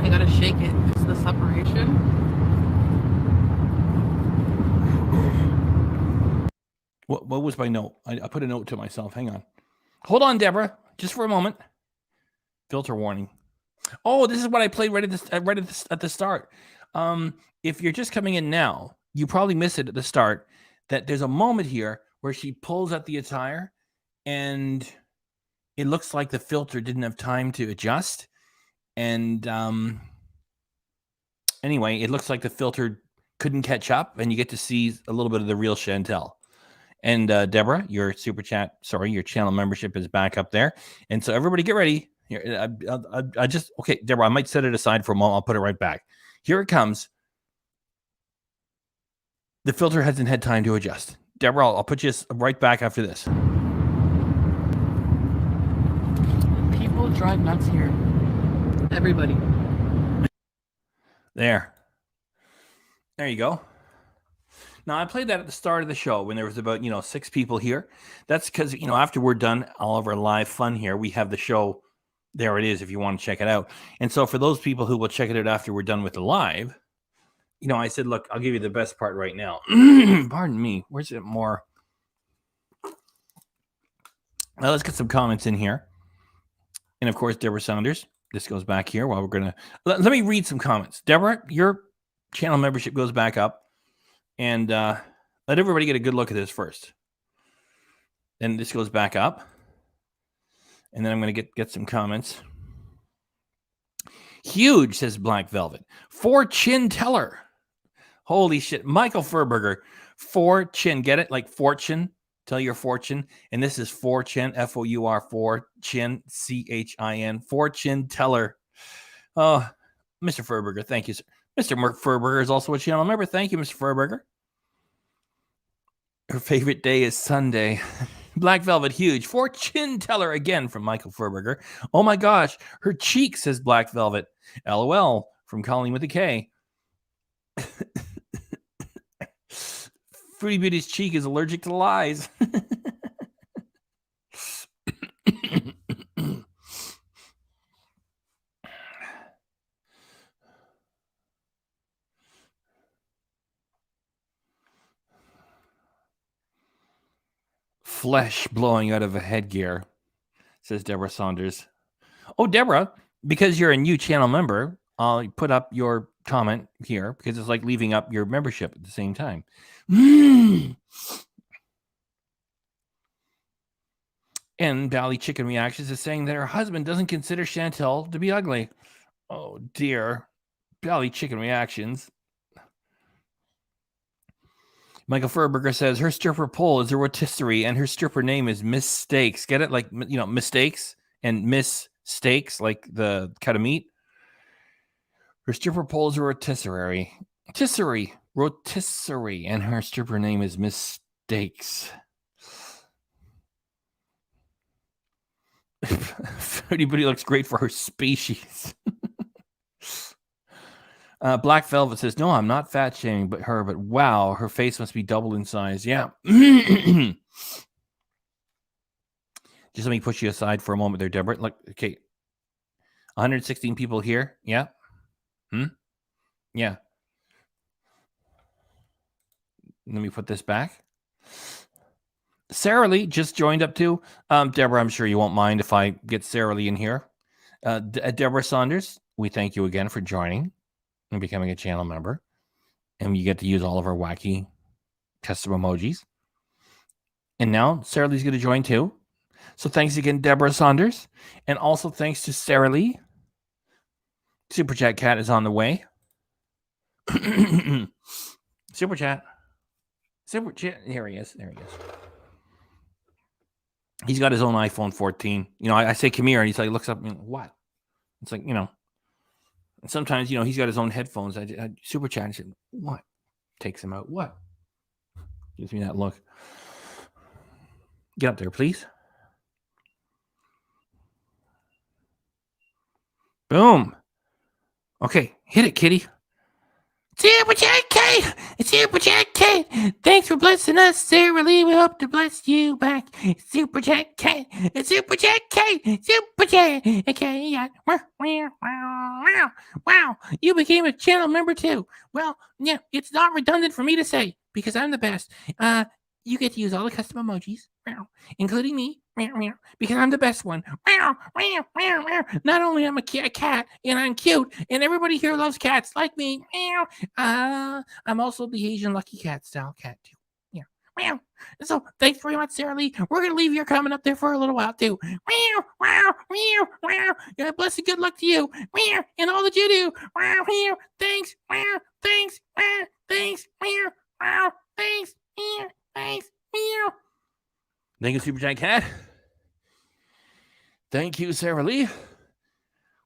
I gotta shake it. It's the separation. What was my note? I put a note to myself. Hang on. Hold on, Deborah. Just for a moment. Filter warning. Oh, this is what I played right at the start. If you're just coming in now, you probably missed it at the start, that there's a moment here where she pulls at the attire and it looks like the filter didn't have time to adjust. And anyway, it looks like the filter couldn't catch up, and you get to see a little bit of the real Chantel. And Deborah, your super chat, your channel membership is back up there. And so everybody get ready. Here, okay, Deborah, I might set it aside for a moment. I'll put it right back. Here it comes. The filter hasn't had time to adjust. Deborah, I'll put you right back after this. People drive nuts here. Everybody. There you go. Now, I played that at the start of the show when there was about, 6 people here. That's because, after we're done all of our live fun here, we have the show. There it is if you want to check it out. And so for those people who will check it out after we're done with the live, I said, look, I'll give you the best part right now. Pardon me. Where's it more? Now, let's get some comments in here. And, of course, Deborah Saunders. This goes back here while we're going to... Let me read some comments. Deborah, your channel membership goes back up. And let everybody get a good look at this first. Then this goes back up. And then I'm going to get some comments. Huge, says Black Velvet. Fortune teller. Holy shit. Michael Furberger. Fortune. Get it? Like fortune. Tell your fortune. And this is fortune. F-O-U-R. Fortune. C-H-I-N. Fortune teller. Oh, Mr. Furberger. Thank you, sir. Mr. Furberger is also a channel member. Thank you, Mr. Furberger. Her favorite day is Sunday. Black Velvet, huge. Fortune teller again from Michael Furberger. Oh my gosh, her cheek, says Black Velvet. LOL from Colleen with a K. Fruity Beauty's cheek is allergic to lies. Flesh blowing out of a headgear, says Deborah Saunders. Oh, Deborah, because you're a new channel member, I'll put up your comment here because it's like leaving up your membership at the same time. And Bally Chicken Reactions is saying that her husband doesn't consider Chantel to be ugly. Oh, dear. Bally Chicken Reactions. Michael Furberger says her stripper pole is a rotisserie and her stripper name is Miss Steaks. Get it? Like, mistakes and Miss Steaks, like the cut of meat. Her stripper pole is a rotisserie. Rotisserie. And her stripper name is Miss Steaks. Everybody looks great for her species. Black Velvet says, no, I'm not fat shaming, but wow, her face must be doubled in size. Yeah. Just let me push you aside for a moment there, Deborah. Look, okay. 116 people here. Yeah. Yeah. Let me put this back. Sarah Lee just joined up too. Deborah, I'm sure you won't mind if I get Sarah Lee in here. Deborah Saunders, we thank you again for joining and becoming a channel member. And you get to use all of our wacky custom emojis. And now Sarah Lee's going to join too. So thanks again, Deborah Saunders. And also thanks to Sarah Lee. Super Chat Cat is on the way. Super Chat. Here he is. There he is. He's got his own iPhone 14. I say, come here. And he's like, looks up. What? It's like, and sometimes, he's got his own headphones. I Super Chat and said, what? Takes him out. What? Gives me that look. Get up there, please. Boom. Okay, hit it, kitty. Super Chat K! Super Chat K! Thanks for blessing us, Sarah Lee. We hope to bless you back. Super Chat K! Super Chat K! Super Chat K! Wow, you became a channel member too. Well, yeah, it's not redundant for me to say because I'm the best. You get to use all the custom emojis, including me, because I'm the best one. Not only am I a cat, and I'm cute, and everybody here loves cats like me. I'm also the Asian lucky cat style cat too. Meow. So thanks very much, Sarah Lee. We're gonna leave your comment up there for a little while too. Meow, meow, meow, meow. God bless and good luck to you. Meow, and all that you do. Meow, meow. Thanks. Meow, thanks. Meow, thanks. Meow, meow. Thanks. Meow, thanks. Meow. Thank you, Super Giant Cat. Thank you, Sarah Lee.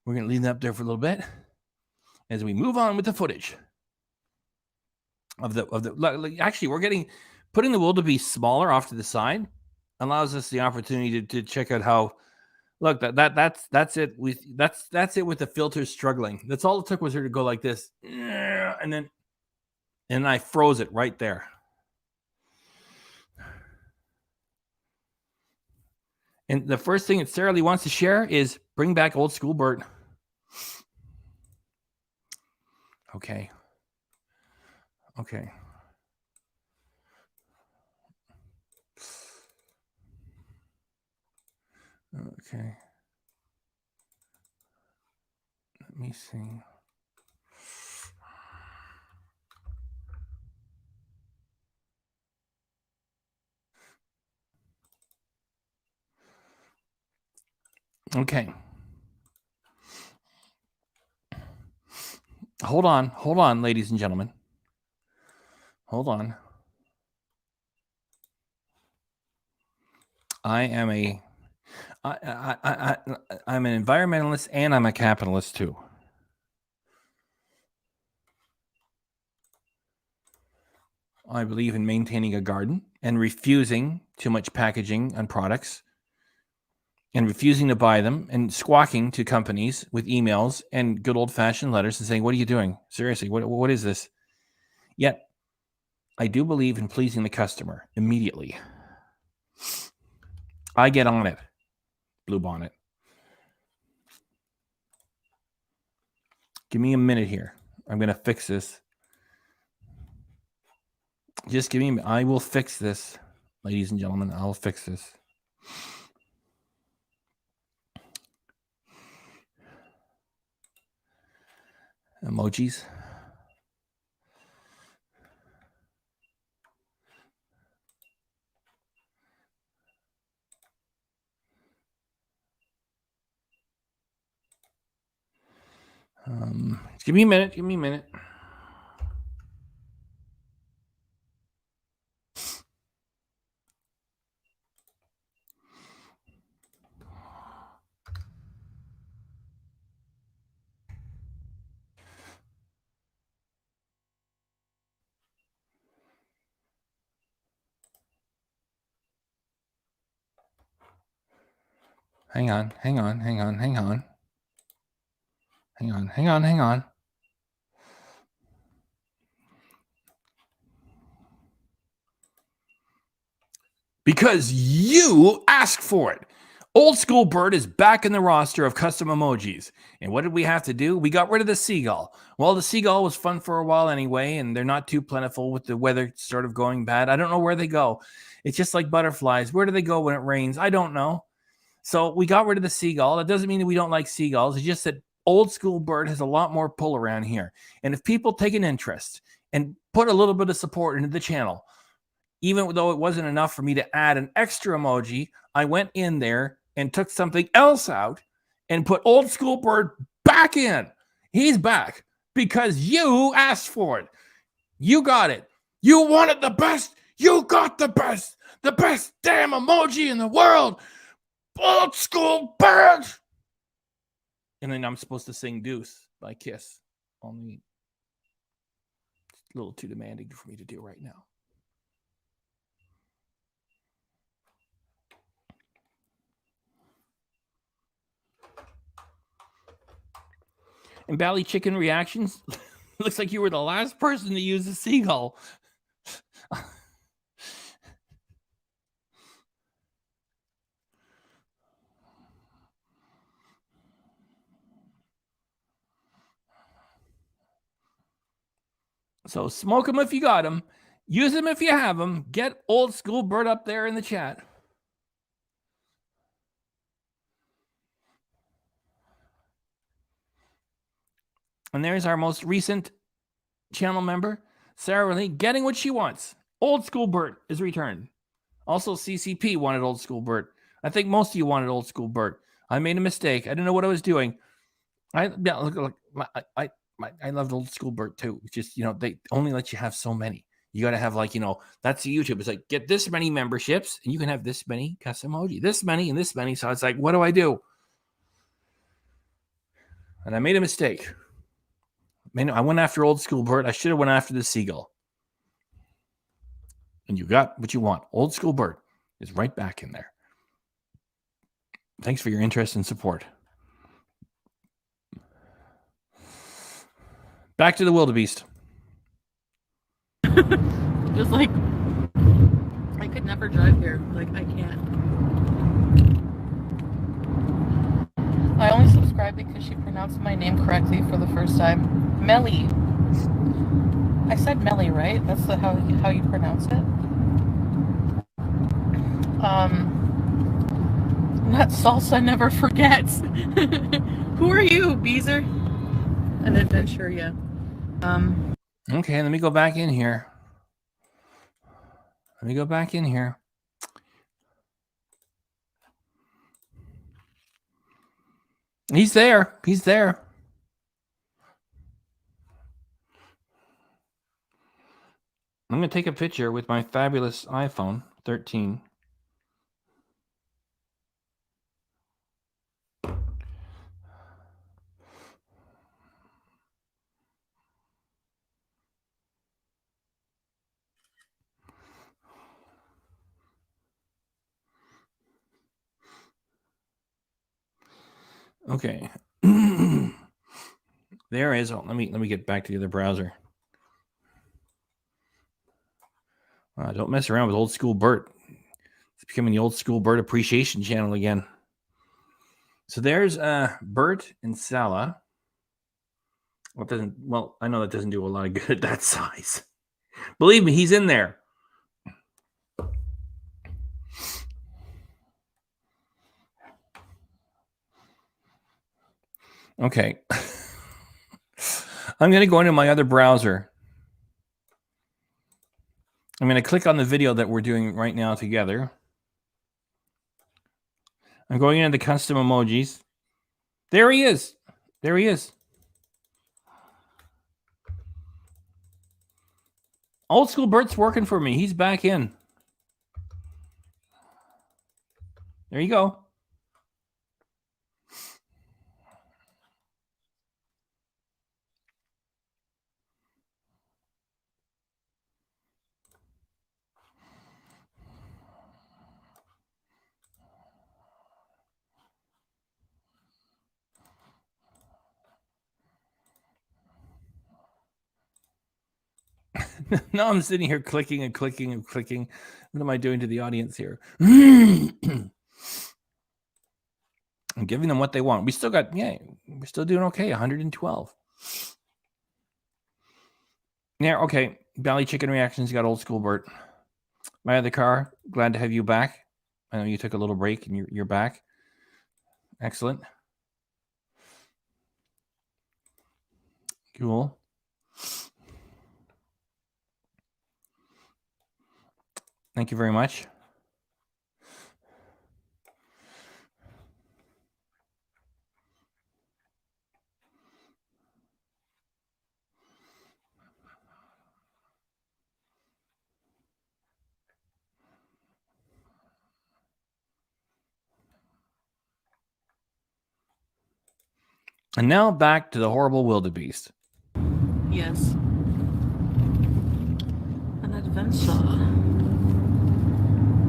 We're gonna leave that up there for a little bit as we move on with the footage of the. Actually, we're putting the wildebeest smaller off to the side allows us the opportunity to check out how. Look, that's it. That's it with the filters struggling. That's all it took was her to go like this, and I froze it right there. And the first thing that Sarah Lee wants to share is bring back old school Bert. Okay. Okay. Okay. Let me see. Okay. Hold on, ladies and gentlemen. Hold on. I'm an environmentalist and I'm a capitalist too. I believe in maintaining a garden and refusing too much packaging on products and refusing to buy them and squawking to companies with emails and good old-fashioned letters and saying, what are you doing? Seriously, what is this? Yet, I do believe in pleasing the customer immediately. I get on it, Blue Bonnet. Give me a minute here. I'm going to fix this. Just give me, I will fix this, ladies and gentlemen. I'll fix this. Emojis. Give me a minute. Give me a minute. Hang on. Because you asked for it. Old School Bird is back in the roster of custom emojis. And what did we have to do? We got rid of the seagull. Well, the seagull was fun for a while anyway, and they're not too plentiful with the weather sort of going bad. I don't know where they go. It's just like butterflies. Where do they go when it rains? I don't know. So we got rid of the seagull. That doesn't mean that we don't like seagulls. It's just that Old School Bird has a lot more pull around here. And if people take an interest and put a little bit of support into the channel, even though it wasn't enough for me to add an extra emoji, I went in there and took something else out and put Old School Bird back in. He's back because you asked for it. You got it. You wanted the best. You got the best. The best damn emoji in the world. Old School Bird. And then I'm supposed to sing Deuce by Kiss. Only it's a little too demanding for me to do right now. And Bally Chicken Reactions, looks like you were the last person to use the seagull. So smoke them if you got them. Use them if you have them. Get Old School Bird up there in the chat. And there's our most recent channel member, Sarah Lee, getting what she wants. Old School Bert is returned. Also, CCP wanted Old School Bert. I think most of you wanted Old School Bert. I made a mistake. I didn't know what I was doing. I loved Old School Bert too. It's just, they only let you have so many. You got to have that's the YouTube. It's like, get this many memberships and you can have this many custom emoji, this many and this many. So it's like, what do I do? And I made a mistake. I went after Old School Bert. I should have went after the seagull. And you got what you want. Old School Bert is right back in there. Thanks for your interest and support. Back to the wildebeest. Just like, I could never drive here. Like, I can't. I only subscribed because she pronounced my name correctly for the first time. Melly. I said Melly, right? That's how you pronounce it. Not salsa never forgets. Who are you, Beezer? An adventure, yeah. Okay, let me go back in here. He's there. I'm going to take a picture with my fabulous iPhone 13. Okay. There is. Let me get back to the other browser. Don't mess around with Old School Bert. It's becoming the Old School Bert appreciation channel again. So there's Bert and Salah. Well, I know that doesn't do a lot of good at that size. Believe me, he's in there. Okay. I'm going to go into my other browser. I'm going to click on the video that we're doing right now together. I'm going into the custom emojis. There he is. Old School Bert's working for me. He's back in. There you go. Now I'm sitting here clicking and clicking and clicking. What am I doing to the audience here? I'm giving them what they want. We still got, we're still doing okay. 112. Yeah, okay. Bally Chicken Reactions got Old School Bert. My other car, glad to have you back. I know you took a little break and you're back. Excellent. Cool. Thank you very much. And now back to the horrible wildebeest. Yes. An adventure.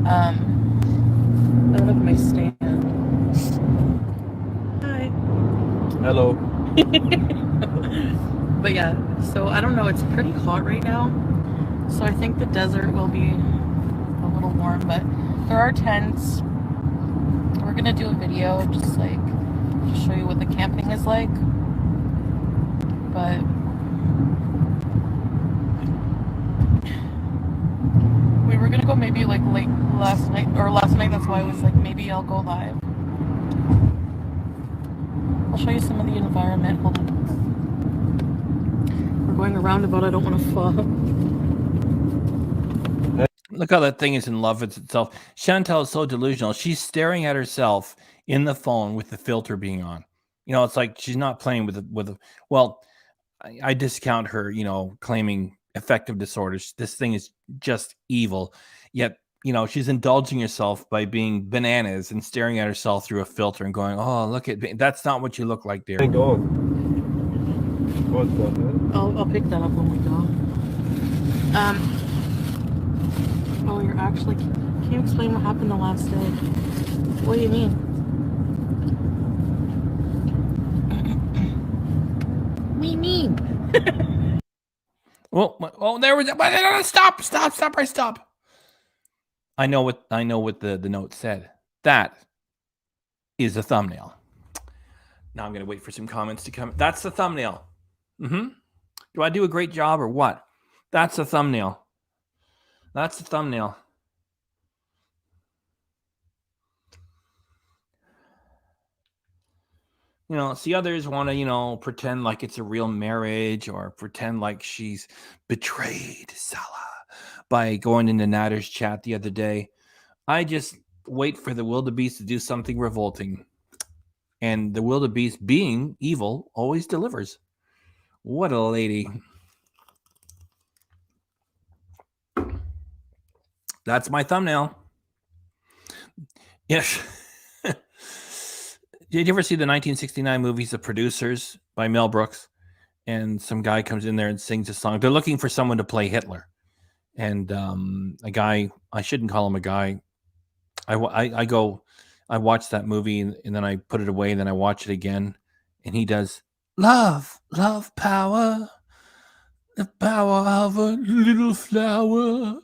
I don't have my stand. Hi. Hello. But yeah, so I don't know, it's pretty hot right now. So I think the desert will be a little warm, but there are tents. We're gonna do a video just like to show you what the camping is like. But we were gonna go maybe like late last night, that's why I was like, maybe I'll go live. I'll show you some of the environment. Hold on. We're going a roundabout, I don't want to fall. Look how that thing is in love with itself. Chantel is so delusional. She's staring at herself in the phone with the filter being on. You know, it's like she's not playing with well, I discount her, you know, claiming affective disorders. This thing is just evil. Yet, you know, she's indulging herself by being bananas and staring at herself through a filter and going, oh, look at me. That's not what you look like, dear. Hang on. What the hell? I'll pick that up when we go. Oh, you're actually... Can you explain what happened the last day? What do you mean? What do you mean? Well, there was... Stop! Stop! I know what the note said. That is the thumbnail. Now I'm going to wait for some comments to come. That's the thumbnail. Do I do a great job or what? That's the thumbnail. That's the thumbnail. You know, see, others want to, you know, pretend like it's a real marriage or pretend like she's betrayed Salah by going into Natter's chat the other day. I just wait for the wildebeest to do something revolting. And the wildebeest, being evil, always delivers. What a lady. That's my thumbnail. Yes. Did you ever see the 1969 movies, The Producers by Mel Brooks? And some guy comes in there and sings a song. They're looking for someone to play Hitler. And a guy, I shouldn't call him a guy. I watch that movie and then I put it away and then I watch it again. And he does, love, power, the power of a little flower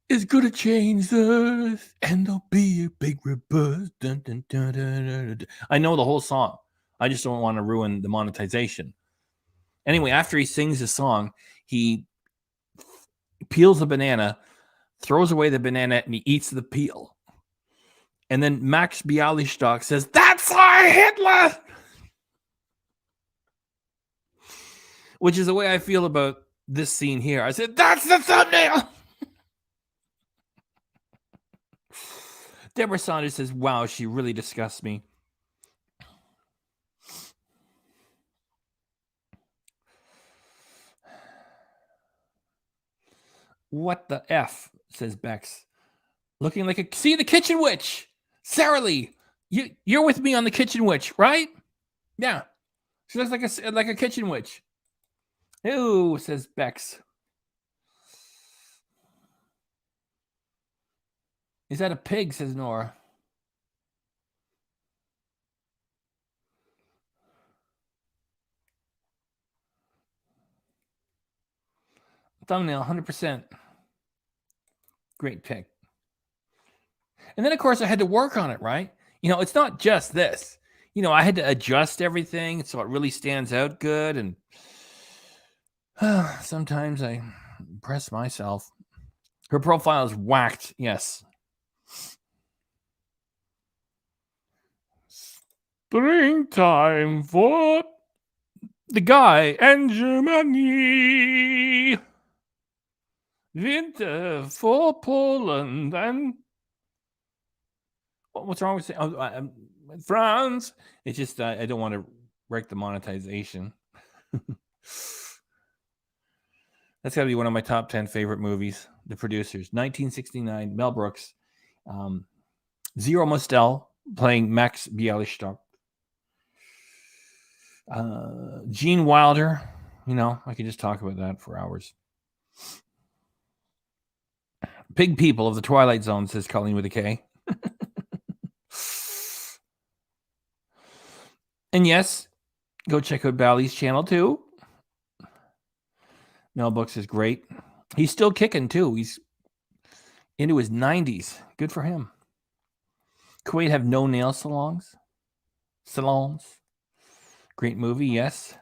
is going to change the earth and there'll be a big rebirth. Dun, dun, dun, dun, dun, dun. I know the whole song. I just don't want to ruin the monetization. Anyway, after he sings the song, he peels a banana, throws away the banana, and he eats the peel. And then Max Bialystock says, "That's our Hitler!" Which is the way I feel about this scene here. I said, that's the thumbnail! Deborah Saunders says, wow, she really disgusts me. What the F, says Bex. Looking like see the kitchen witch. Sarah Lee, you're with me on the kitchen witch, right? Yeah. She looks like a kitchen witch. Ew, says Bex. Is that a pig, says Nora. Thumbnail, 100%. Great pick. And then, of course, I had to work on it, right? You know, it's not just this. You know, I had to adjust everything so it really stands out good. And sometimes I impress myself. Her profile is whacked. Yes. Springtime for the guy and Germany. Winter for Poland and what's wrong with France? It's just I don't want to wreck the monetization. That's got to be one of my top 10 favorite movies. The Producers, 1969, Mel Brooks, Zero Mostel playing Max Bialystock, Gene Wilder. You know, I could just talk about that for hours. Pig People of the Twilight Zone, says Colleen with a K. And yes, go check out Bally's channel too. Mel Brooks is great. He's still kicking too. He's into his 90s. Good for him. Kuwait have no nail salons. Great movie, yes.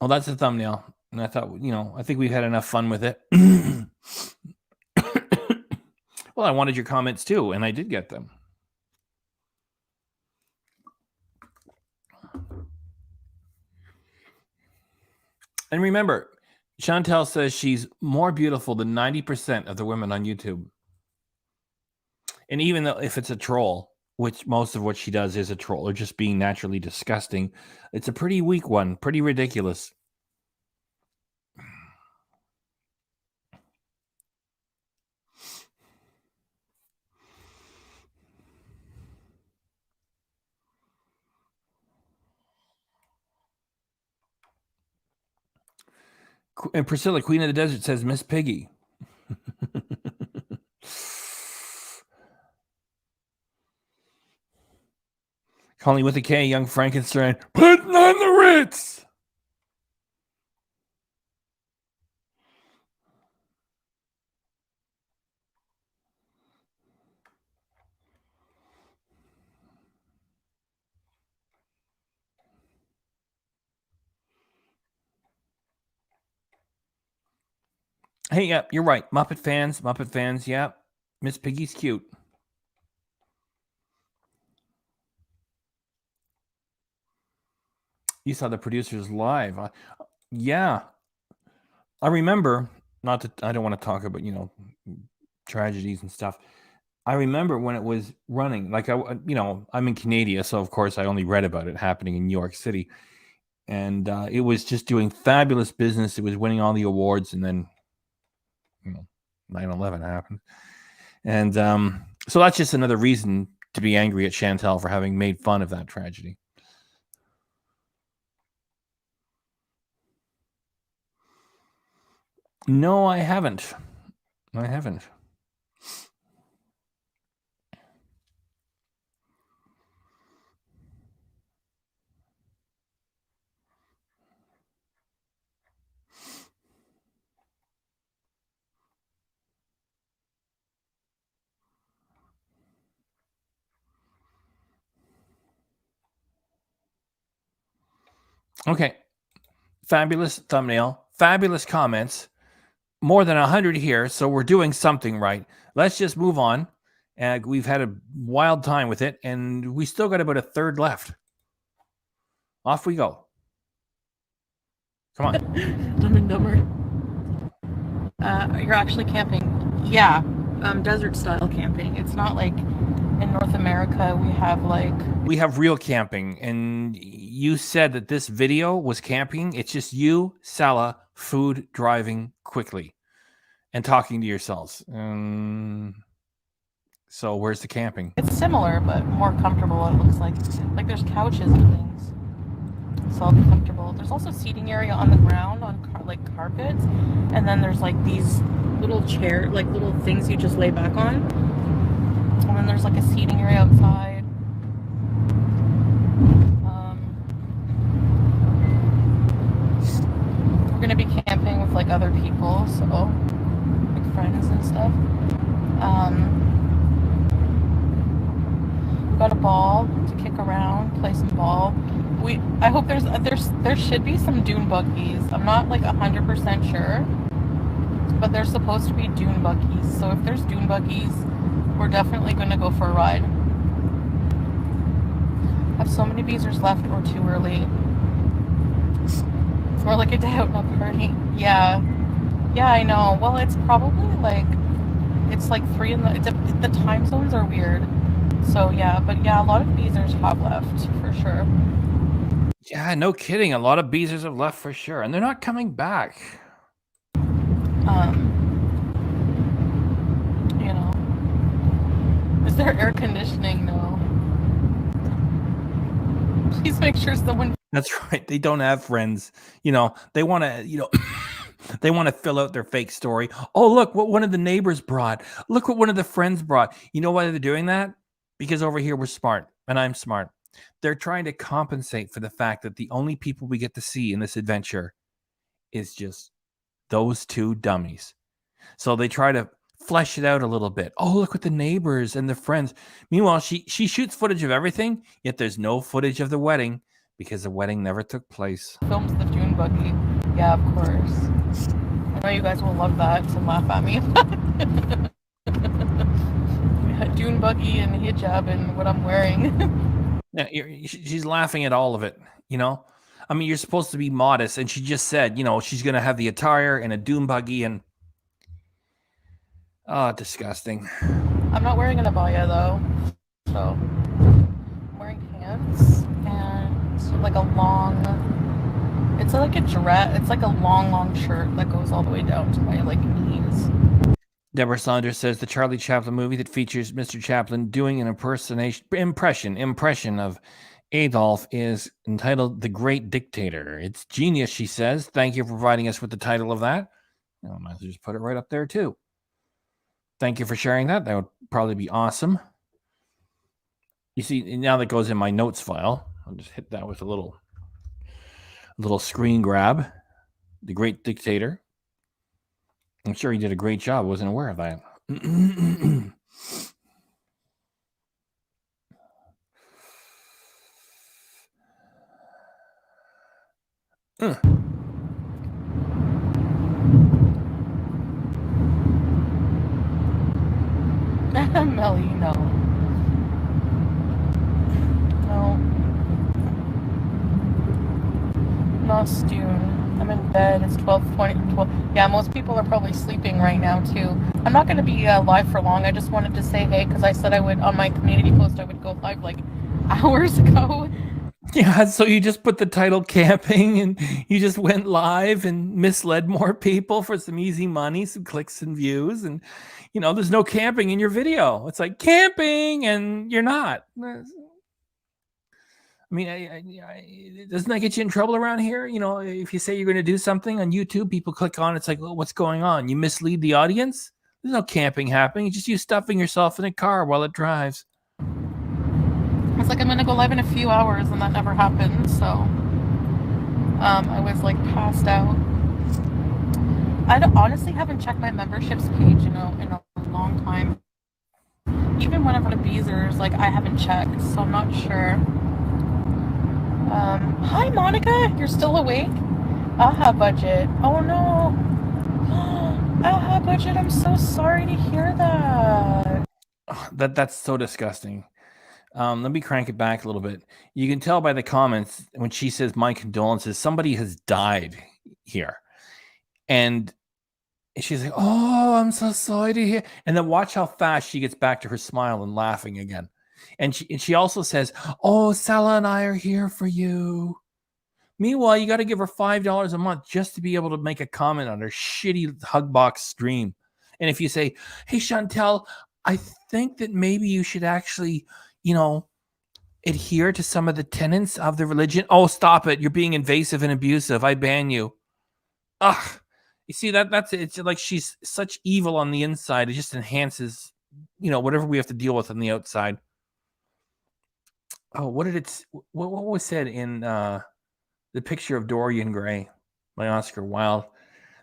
Oh, that's the thumbnail. And I thought, you know, I think we've had enough fun with it. Well, I wanted your comments too, and I did get them. And remember, Chantel says she's more beautiful than 90% of the women on YouTube. And even though if it's a troll, which most of what she does is a troll or just being naturally disgusting, it's a pretty weak one, pretty ridiculous. And Priscilla, Queen of the Desert, says Miss Piggy. Calling with a K, Young Frankenstein, putting on the Ritz. Hey, yeah, you're right. Muppet fans, yeah. Miss Piggy's cute. You saw the producers live. Yeah. I remember, I don't want to talk about, tragedies and stuff. I remember when it was running, like, I'm in Canada, so of course I only read about it happening in New York City. And it was just doing fabulous business. It was winning all the awards, and then 9/11 happened. And so that's just another reason to be angry at Chantel for having made fun of that tragedy. No, I haven't. Okay. Fabulous thumbnail. Fabulous comments. More than 100 here, so we're doing something right. Let's just move on. We've had a wild time with it, and we still got about a third left. Off we go. Come on. Dumb and Dumber. You're actually camping. Yeah, desert style camping. It's not like in North America we have real camping, and you said that this video was camping. It's just you, Salah, food, driving quickly, and talking to yourselves. So where's the camping? It's similar, but more comfortable. It looks like there's couches and things, so I'll be comfortable. There's also seating area on the ground on carpets, and then there's like these little chair, like little things you just lay back on, and then there's like a seating area outside. We're gonna be camping with like other people, so like friends and stuff. We've got a ball to kick around, play some ball. I hope there should be some dune buggies. I'm not like 100% sure, but there's supposed to be dune buggies. So if there's dune buggies, we're definitely going to go for a ride. I have so many beezers left, or too early. It's more like a day out and a party. Yeah, I know. Well, it's probably like, it's like 3 in the time zones are weird. So yeah, but yeah, a lot of beezers have left for sure. Yeah, no kidding. A lot of beezers have left for sure, and they're not coming back. Is there air conditioning? No. Please make sure someone. That's right. They don't have friends. They want to, they want to fill out their fake story. Oh, look what one of the neighbors brought. Look what one of the friends brought. You know why they're doing that? Because over here we're smart, and I'm smart. They're trying to compensate for the fact that the only people we get to see in this adventure is just those two dummies. So they try to flesh it out a little bit. Oh, look at the neighbors and the friends. Meanwhile, she shoots footage of everything, yet there's no footage of the wedding because the wedding never took place. Films the dune buggy. Yeah, of course. I know you guys will love that to laugh at me. Dune buggy and hijab and what I'm wearing. Yeah, she's laughing at all of it. I mean, you're supposed to be modest, and she just said, you know, she's going to have the attire and a doom buggy, and disgusting. I'm not wearing an abaya though, so I'm wearing pants and like a long. It's like a dress. It's like a long shirt that goes all the way down to my like knees. Deborah Saunders says the Charlie Chaplin movie that features Mr. Chaplin doing an impression of Adolf is entitled The Great Dictator. It's genius, she says. Thank you for providing us with the title of that. I might as well just put it right up there too. Thank you for sharing that. That would probably be awesome. You see, now that goes in my notes file. I'll just hit that with a little screen grab. The Great Dictator. I'm sure he did a great job. I wasn't aware of that. Melly, no. No, Stune. I'm in bed. It's 12:20. Yeah, most people are probably sleeping right now too. I'm not going to be live for long. I just wanted to say hey because I said I would on my community post. I would go live like hours ago. Yeah, so you just put the title camping and you just went live and misled more people for some easy money, some clicks and views. And, you know, there's no camping in your video. It's like camping and you're not. I mean, doesn't that get you in trouble around here? You know, if you say you're going to do something on YouTube, people click on it. It's like, well, what's going on? You mislead the audience? There's no camping happening. It's just you stuffing yourself in a car while it drives. It's like I'm going to go live in a few hours, and that never happened. So I was like passed out. I honestly haven't checked my memberships page in a long time. Even whenever the Beezers, like I haven't checked, so I'm not sure. Hi Monica, you're still awake? Aha Budget. Oh no. Aha Budget, I'm so sorry to hear that. That's so disgusting. Let me crank it back a little bit. You can tell by the comments when she says my condolences, somebody has died here. And she's like, oh, I'm so sorry to hear. And then watch how fast she gets back to her smile and laughing again. And she also says, oh, Salah and I are here for you. Meanwhile, you got to give her $5 a month just to be able to make a comment on her shitty Hugbox stream. And if you say, hey, Chantel, I think that maybe you should actually, you know, adhere to some of the tenets of the religion. Oh, stop it. You're being invasive and abusive. I ban you. Ugh. You see, that's it's like she's such evil on the inside. It just enhances, you know, whatever we have to deal with on the outside. Oh, what was said in the picture of Dorian Gray by Oscar Wilde?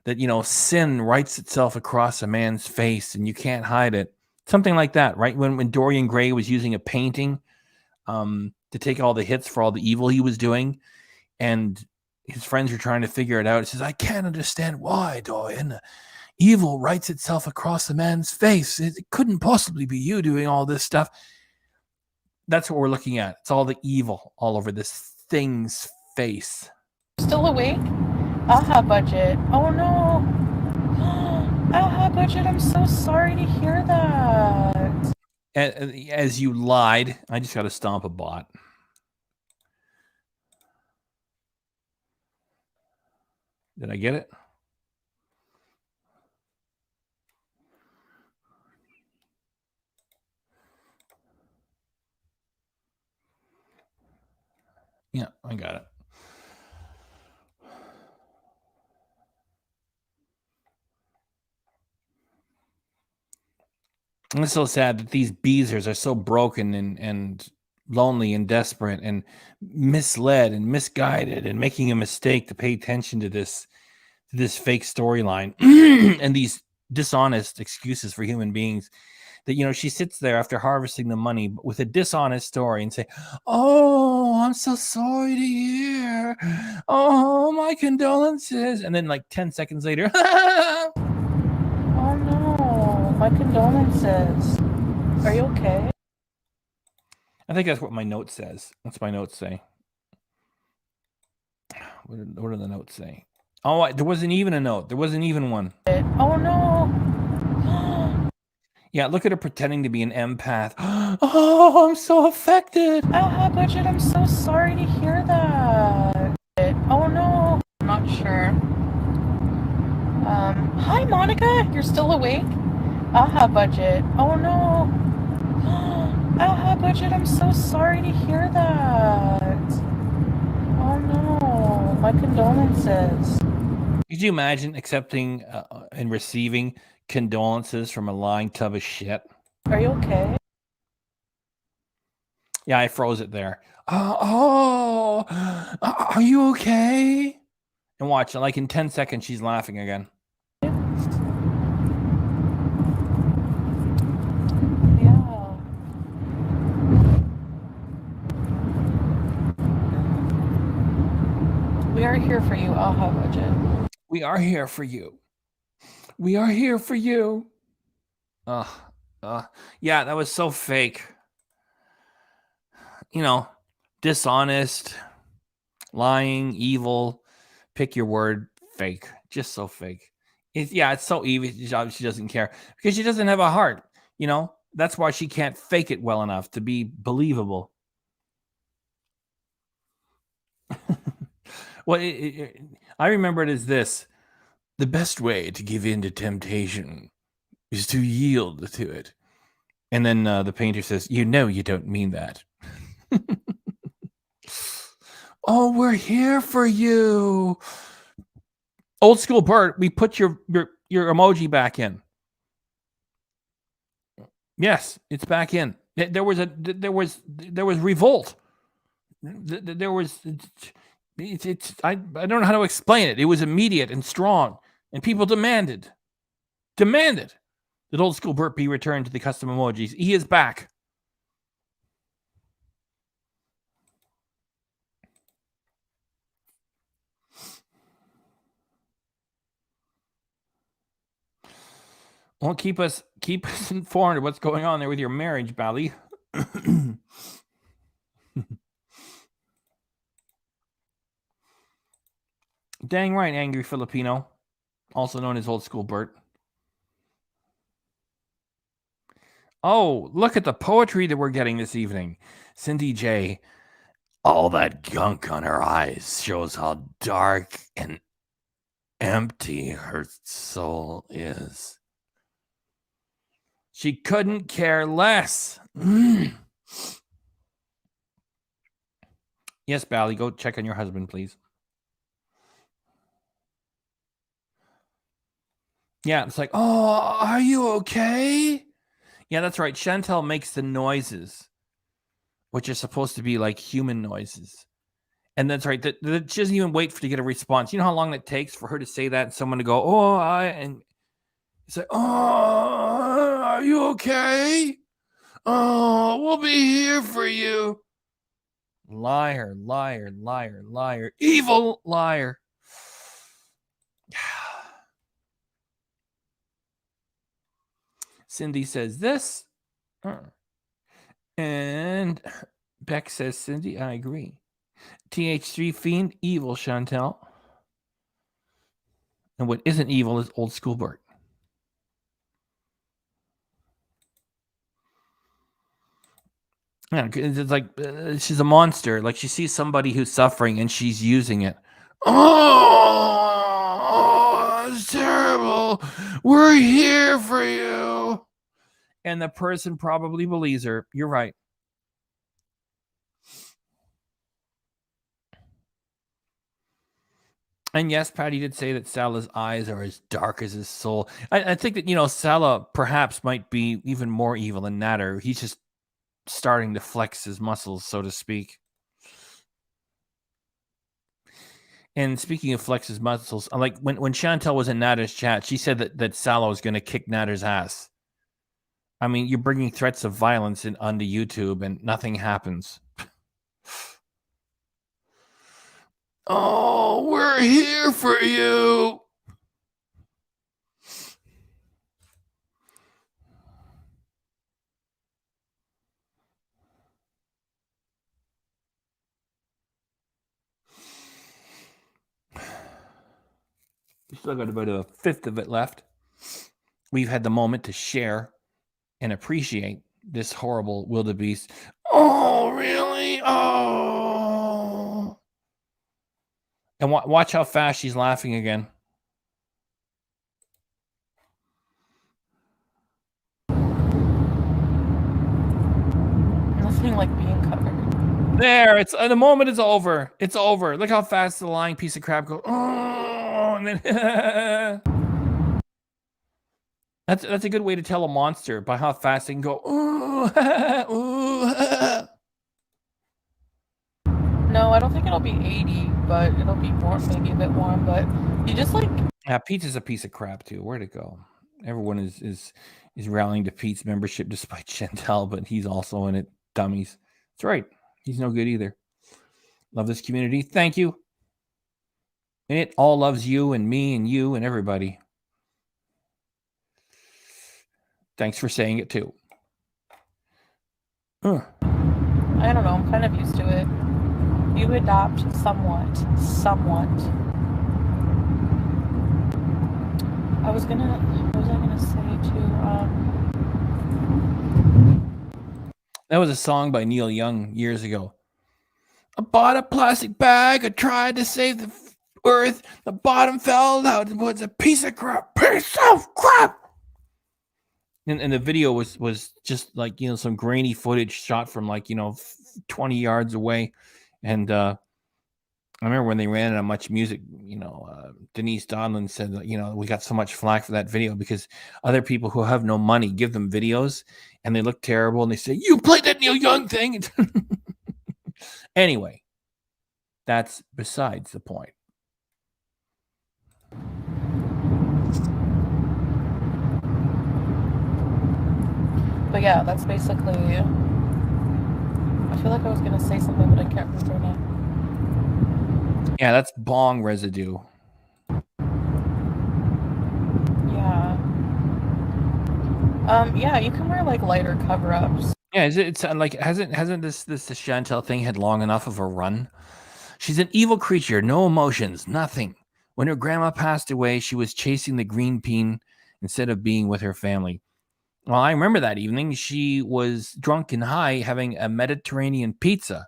That, you know, sin writes itself across a man's face and you can't hide it. Something like that, right? When Dorian Gray was using a painting to take all the hits for all the evil he was doing, and his friends were trying to figure it out. He says, I can't understand why, Dorian. Evil writes itself across a man's face. It couldn't possibly be you doing all this stuff. That's what we're looking at. It's all the evil all over this thing's face. Still awake? Aha Budget. Oh no. Aha Budget, I'm so sorry to hear that. As you lied, I just got to stomp a bot. Did I get it? Yeah, I got it. And it's so sad that these Beezers are so broken and lonely and desperate and misled and misguided and making a mistake to pay attention to this fake storyline and these dishonest excuses for human beings. That, you know, she sits there after harvesting the money with a dishonest story and say, oh, I'm so sorry to hear. Oh, my condolences. And then like 10 seconds later, oh no, my condolences. Are you okay? I think that's what my note says. What's my notes say? What do the notes say? Oh, there wasn't even a note. There wasn't even one. Oh no. Yeah, look at her pretending to be an empath. Oh, I'm so affected. Budget, I'm so sorry to hear that. Oh no. I'm not sure. Hi Monica, you're still awake? Budget. Oh no. Budget, I'm so sorry to hear that. Oh no. My condolences. Could you imagine accepting and receiving condolences from a lying tub of shit? Are you okay? Yeah, I froze it there. Are you okay? And watch, like in 10 seconds, she's laughing again. Yeah. We are here for you, Budget. We are here for you. We are here for you. Yeah, that was so fake. You know, dishonest, lying, evil, pick your word, fake. Just so fake. It's so evil. She doesn't care because she doesn't have a heart. You know, that's why she can't fake it well enough to be believable. Well, I remember it as this. The best way to give in to temptation is to yield to it. And then the painter says, you don't mean that. Oh, we're here for you. Old school Bert, we put your emoji back in. Yes, it's back in. There was revolt. There was I don't know how to explain it. It was immediate and strong, and people demanded that old school Bert be returned to the custom emojis. He is back. Well, keep us informed of what's going on there with your marriage, Bally. Dang right, angry Filipino, also known as old school Bert. Oh, look at the poetry that we're getting this evening. Cindy J. All that gunk on her eyes shows how dark and empty her soul is. She couldn't care less. Yes, Bally, go check on your husband, please. Yeah, it's like, oh, are you okay? Yeah, that's right. Chantel makes the noises, which are supposed to be like human noises. And that's right. That she doesn't even wait to get a response. You know how long it takes for her to say that and someone to go, and it's like, oh, are you okay? Oh, we'll be here for you. Liar, liar, liar, liar, evil liar. Cindy says this. And Beck says, Cindy, I agree. TH3 Fiend, evil Chantel. And what isn't evil is old school Bert. Yeah, it's like she's a monster. Like she sees somebody who's suffering and she's using it. Oh, it's terrible. We're here for you. And the person probably believes her. You're right. And yes, Patty did say that Salah's eyes are as dark as his soul. I think that, Salah perhaps might be even more evil than Natter. He's just starting to flex his muscles, so to speak. And speaking of flex his muscles, like when Chantel was in Natter's chat, she said that Salah was going to kick Natter's ass. I mean, you're bringing threats of violence onto YouTube and nothing happens. Oh, we're here for you. We still got about a fifth of it left. We've had the moment to share and appreciate this horrible wildebeest. Oh, really? Oh. And watch how fast she's laughing again. Nothing like being covered. There, it's the moment is over. It's over. Look how fast the lying piece of crap goes. Oh, and then that's a good way to tell a monster by how fast they can go. Ooh, ooh. No, I don't think it'll be 80, but it'll be warm, maybe a bit warm. But you just like. Yeah, Pete's a piece of crap too. Where'd it go? Everyone is rallying to Pete's membership despite Chantel, but he's also in it. Dummies. That's right. He's no good either. Love this community. Thank you. And it all loves you and me and you and everybody. Thanks for saying it too. I don't know. I'm kind of used to it. You adopt somewhat. What was I gonna say too? That was a song by Neil Young years ago. I bought a plastic bag. I tried to save the earth. The bottom fell out. It was a piece of crap. Piece of crap. And the video was just like, some grainy footage shot from 20 yards away. And I remember when they ran it on Much Music, Denise Donlin said that, we got so much flack for that video because other people who have no money give them videos and they look terrible and they say, you played that Neil Young thing. Anyway, that's besides the point. But yeah, that's basically. I feel like I was gonna say something, but I can't remember now. Yeah, that's bong residue. Yeah. Yeah, you can wear like lighter cover-ups. Yeah, it's like hasn't this Chantel thing had long enough of a run? She's an evil creature, no emotions, nothing. When her grandma passed away, she was chasing the green bean instead of being with her family. Well, I remember that evening. She was drunk and high having a Mediterranean pizza,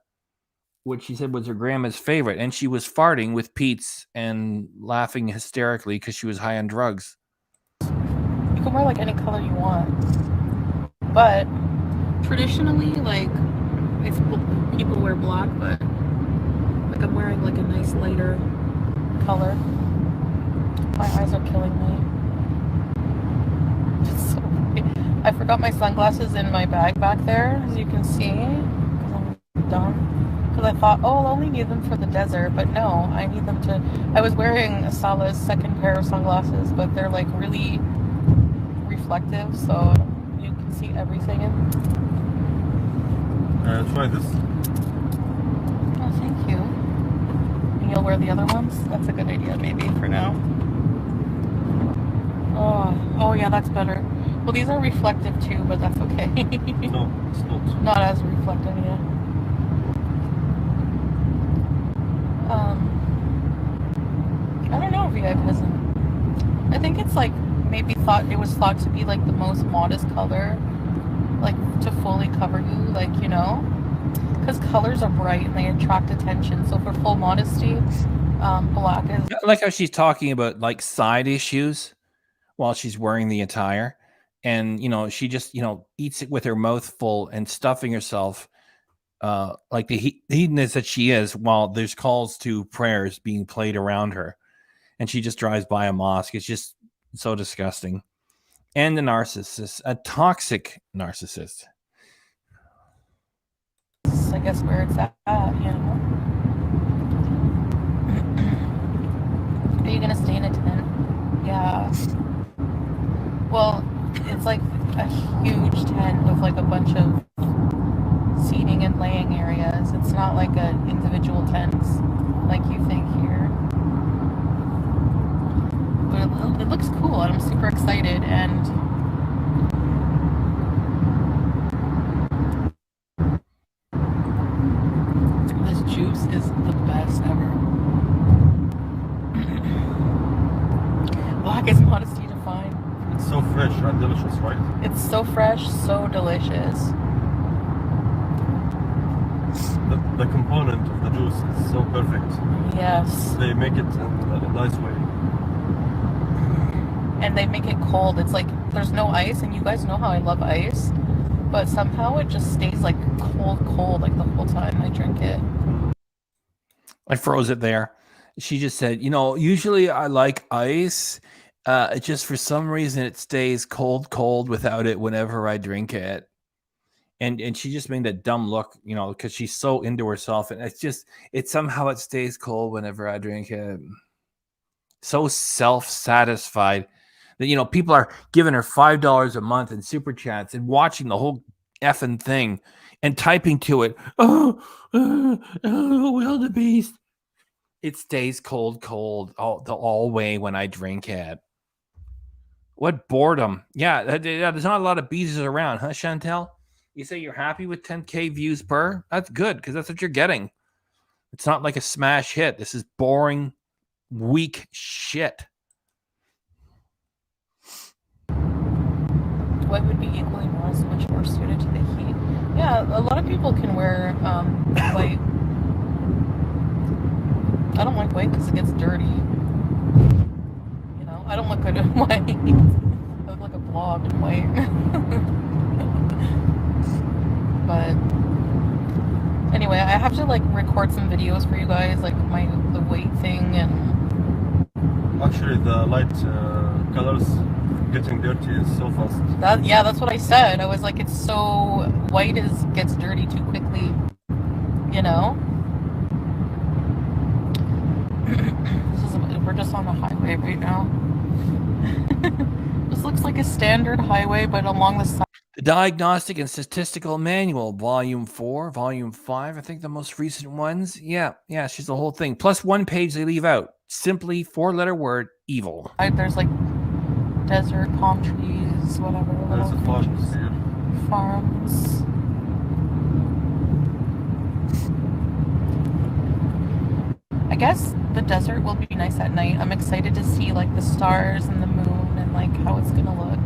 which she said was her grandma's favorite. And she was farting with Pete's and laughing hysterically because she was high on drugs. You can wear like any color you want. But traditionally, like, people wear black, but like I'm wearing like a nice lighter color. My eyes are killing me. It's so weird. I forgot my sunglasses in my bag back there, as you can see, because I'm dumb. Because I thought, oh, I'll only need them for the desert, but no, I need them to. I was wearing Salah's second pair of sunglasses, but they're like really reflective, so you can see everything. Try this. Oh, thank you. And you'll wear the other ones? That's a good idea, maybe, for now. Oh yeah, that's better. Well, these are reflective too, but that's okay. No, it's not. Not as reflective, yeah. I don't know, VIP-ism. I think it's like maybe it was thought to be like the most modest color, like to fully cover you, like, because colors are bright and they attract attention. So for full modesty, black is. I like how she's talking about like side issues while she's wearing the attire. And, she just, eats it with her mouth full and stuffing herself like the hedonist that she is while there's calls to prayers being played around her. And she just drives by a mosque. It's just so disgusting. And the narcissist, a toxic narcissist. I guess where it's at, Are you going to stay in a tent? Yeah. Well, it's like a huge tent with like a bunch of seating and laying areas. It's not like an individual tents like you think here. But it looks cool and I'm super excited, and this juice is the best ever. It's modesty defined. It's so fresh and delicious, right? It's so fresh, so delicious. The component of the juice is so perfect. Yes. They make it in a nice way. And they make it cold. It's like there's no ice, and you guys know how I love ice, but somehow it just stays like cold like the whole time I drink it. I froze it there. She just said, you know, usually I like ice. It just for some reason it stays cold without it whenever I drink it. And she just made that dumb look, you know, because she's so into herself, and it somehow it stays cold whenever I drink it. So self-satisfied that, you know, people are giving her $5 a month in super chats and watching the whole effing thing and typing to it. Oh, wildebeest. It stays cold all way when I drink it. What boredom. Yeah, there's not a lot of bees around, huh, Chantel? You say you're happy with 10K views per? That's good, because that's what you're getting. It's not like a smash hit. This is boring, weak shit. What would be equally modest, much more suited to the heat? Yeah, a lot of people can wear white. I don't like white because it gets dirty. You know, I don't look good in white. I look like a blob in white. But anyway, I have to like record some videos for you guys, like the weight thing, and Actually, the light colors getting dirty is so fast. that's what I said. I was like, it's so white gets dirty too quickly, you know. We're just on the highway right now. This looks like a standard highway, but along the side. The Diagnostic and Statistical Manual, Volume 4, Volume 5, I think the most recent ones. Yeah, she's the whole thing. Plus one page they leave out. Simply 4-letter word, evil. There's like desert, palm trees, whatever. There's a farm here. Farms. I guess the desert will be nice at night. I'm excited to see like the stars and the moon and like how it's gonna look.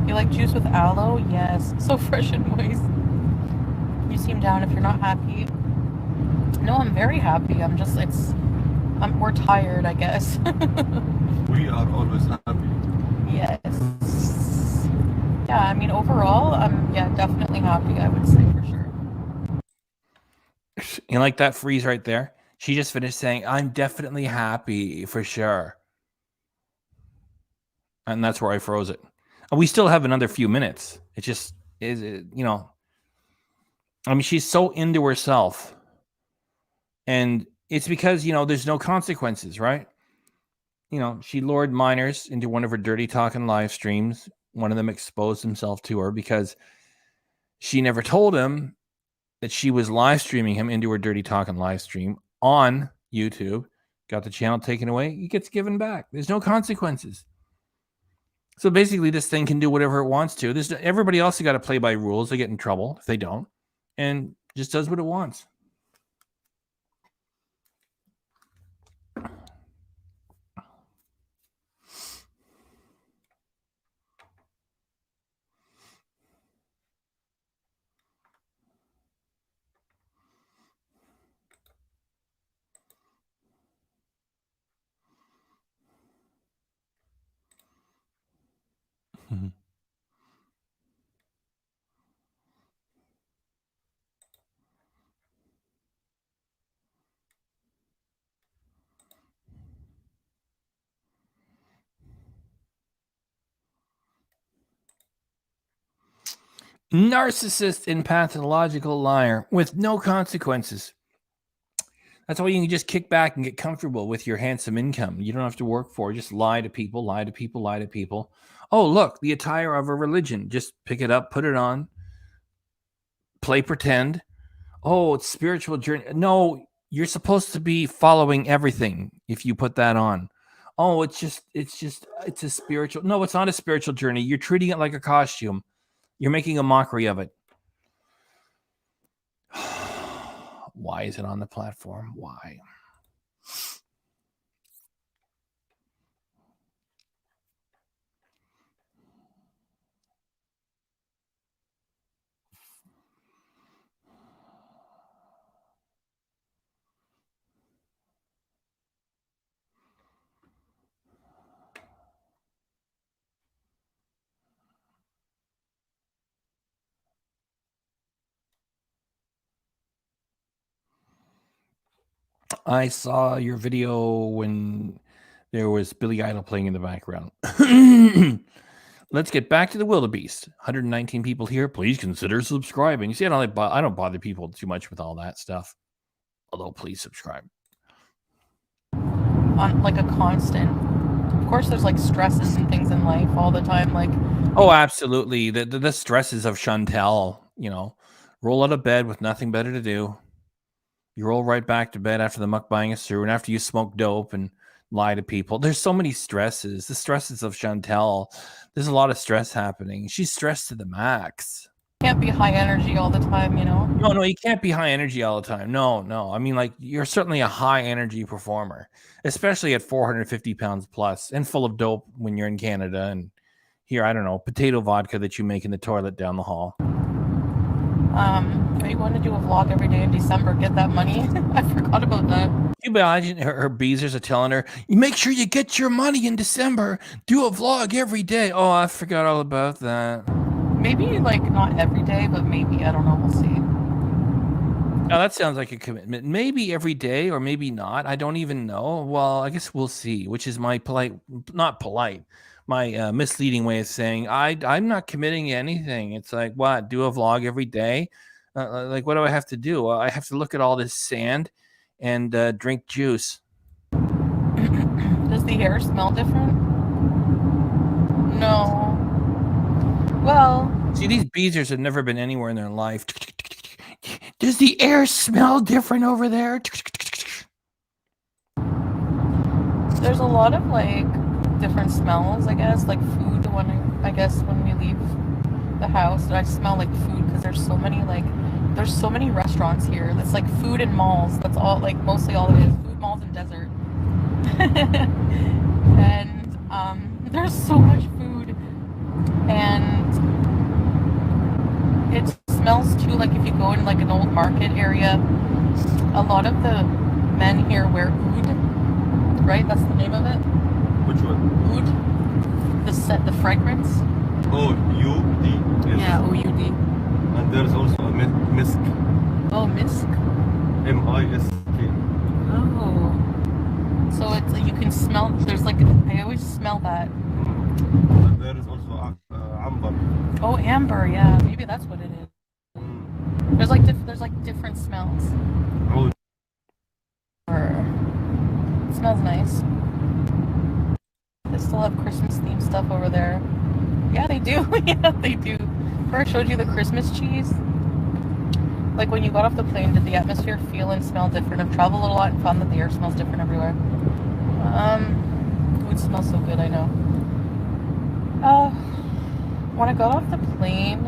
You like juice with aloe? Yes. So fresh and moist. You seem down if you're not happy. No, I'm very happy. We're tired, I guess. We are always happy. Yes. Yeah, I mean, overall, I'm definitely happy, I would say, for sure. You like that freeze right there? She just finished saying, I'm definitely happy for sure. And that's where I froze it. And we still have another few minutes. It just is, you know, I mean, she's so into herself. And it's because, you know, there's no consequences, right? You know, she lured minors into one of her dirty talking live streams. One of them exposed himself to her because she never told him that she was live streaming him into her dirty talking live stream on YouTube. Got the channel taken away. He gets given back. There's no consequences. So basically, this thing can do whatever it wants to. Everybody else has got to play by rules. They get in trouble if they don't, and just does what it wants. Narcissist and pathological liar with no consequences. That's why you can just kick back and get comfortable with your handsome income. You don't have to work for it. Just lie to people, lie to people, lie to people. Oh, look, the attire of a religion. Just pick it up, put it on, play pretend. Oh, it's spiritual journey. No, you're supposed to be following everything if you put that on. Oh, it's a spiritual. No, it's not a spiritual journey. You're treating it like a costume. You're making a mockery of it. Why is it on the platform? Why? I saw your video when there was Billy Idol playing in the background. Let's get back to the wildebeest. 119 people here. Please consider subscribing. You see, I don't bother people too much with all that stuff. Although, please subscribe. On like a constant. Of course, there's like stresses and things in life all the time. Like, oh, absolutely. The stresses of Chantel. You know, roll out of bed with nothing better to do. You roll right back to bed after the mukbang is through, and after you smoke dope and lie to people. There's so many stresses. The stresses of Chantel. There's a lot of stress happening. She's stressed to the max. can't be high energy all the time, you know? No, you can't be high energy all the time. No. I mean, like, you're certainly a high energy performer, especially at 450 pounds plus and full of dope when you're in Canada. And here, I don't know, potato vodka that you make in the toilet down the hall. Are you going to do a vlog every day in December? Get that money? I forgot about that. You imagine her beezers are telling her, you make sure you get your money in December. Do a vlog every day. Oh, I forgot all about that. Maybe, like, not every day, but maybe. I don't know. We'll see. Oh, that sounds like a commitment. Maybe every day or maybe not. I don't even know. Well, I guess we'll see, which is my my misleading way of saying I'm not committing to anything. It's like, what? Do a vlog every day? Like, what do I have to do? I have to look at all this sand and drink juice. Does the air smell different? No. Well, see, these beezers have never been anywhere in their life. Does the air smell different over there? there's a lot of, like, different smells, I guess, like food. When we leave the house, I smell like food because there's so many restaurants here. It's like food and malls. That's all, like, mostly all it is. Food, malls, and desert. And there's so much food, and it smells too, like, if you go in, like, an old market area, a lot of the men here wear oud, right? That's the name of it. Which one? Oud. The fragrance. Oh, U-D. Yes. Yeah, O-U-D. And there's also a misk. Oh, misk. M-I-S-K. Oh. So it's like you can smell. There's like I always smell that. And there is also amber. Oh, amber. Yeah, maybe that's what it is. There's like different smells. Oh. It smells nice. They still have Christmas themed stuff over there. Yeah, they do. Yeah, they do. Remember I showed you the Christmas cheese? Like, when you got off the plane, did the atmosphere feel and smell different? I've traveled a lot and found that the air smells different everywhere. Food smells so good, I know. When I got off the plane,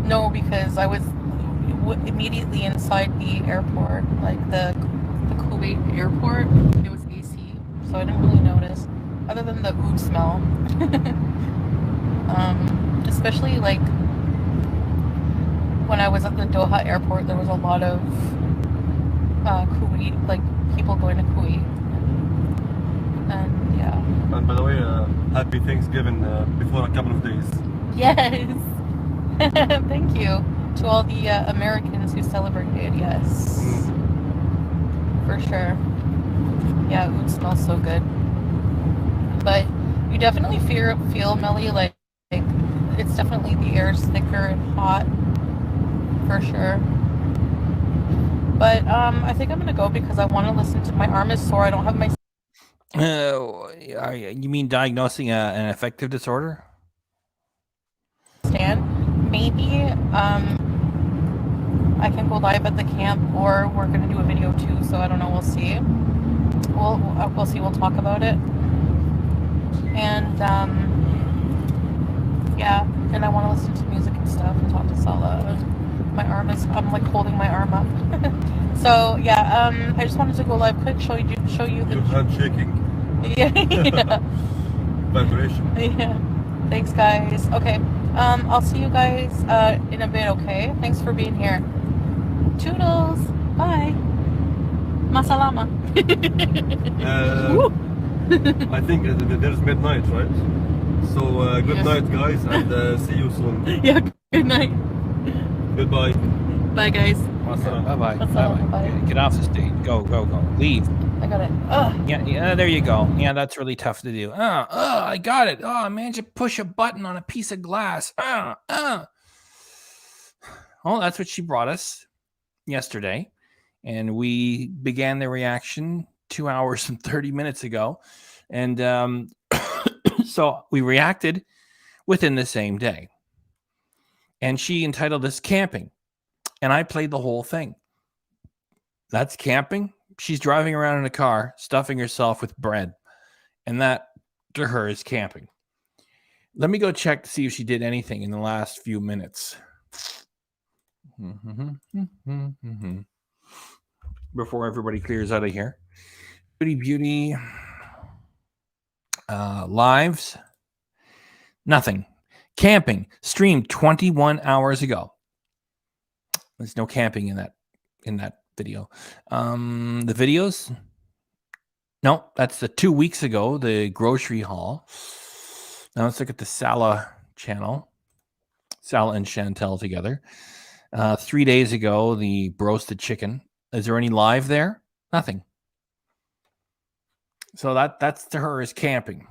no, because I was immediately inside the airport, like the Kuwait airport. It was AC, so I didn't really notice, other than the oud smell. Especially, like, when I was at the Doha airport, there was a lot of Kuwait, like, people going to Kuwait. And yeah. And by the way, happy Thanksgiving before a couple of days. Yes. Thank you to all the Americans who celebrated. Yes. For sure. Yeah, oud smells so good. But you definitely feel Melly, like it's definitely, the air's thicker and hot. For sure. But I think I'm gonna go because I want to listen to, my arm is sore. I don't have my you mean diagnosing an affective disorder? stand. Maybe I can go live at the camp, or we're gonna do a video too. So I don't know. We'll see. We'll see. We'll talk about it. And yeah. And I want to listen to music and stuff and talk to Salah. I'm like holding my arm up. So yeah, I just wanted to go live quick, show you the Your hand shaking. yeah. Vibration. Yeah. Thanks, guys. Okay. I'll see you guys in a bit, okay? Thanks for being here. Toodles. Bye. Masalama. I think there's midnight, right? So good Yes. night, guys, and see you soon. Yeah, good night. Goodbye. Bye, guys. What's up? Bye-bye. What's up? Bye-bye. Bye. Get off the stage. Go. Leave. I got it. Ugh. Yeah, there you go. Yeah, that's really tough to do. I got it. Oh, man, just push a button on a piece of glass. Well, that's what she brought us yesterday. And we began the reaction 2 hours and 30 minutes ago. And so we reacted within the same day. And she entitled this Camping. And I played the whole thing. That's camping. She's driving around in a car, stuffing herself with bread. And that, to her, is camping. Let me go check to see if she did anything in the last few minutes. Before everybody clears out of here. Beauty. Lives. Nothing. Camping. Streamed 21 hours ago. There's no camping in that video. The videos. No, that's the 2 weeks ago, the grocery haul. Now let's look at the Salah channel. Salah and Chantel together. 3 days ago, the roasted chicken. Is there any live there? Nothing. So that's to her is camping.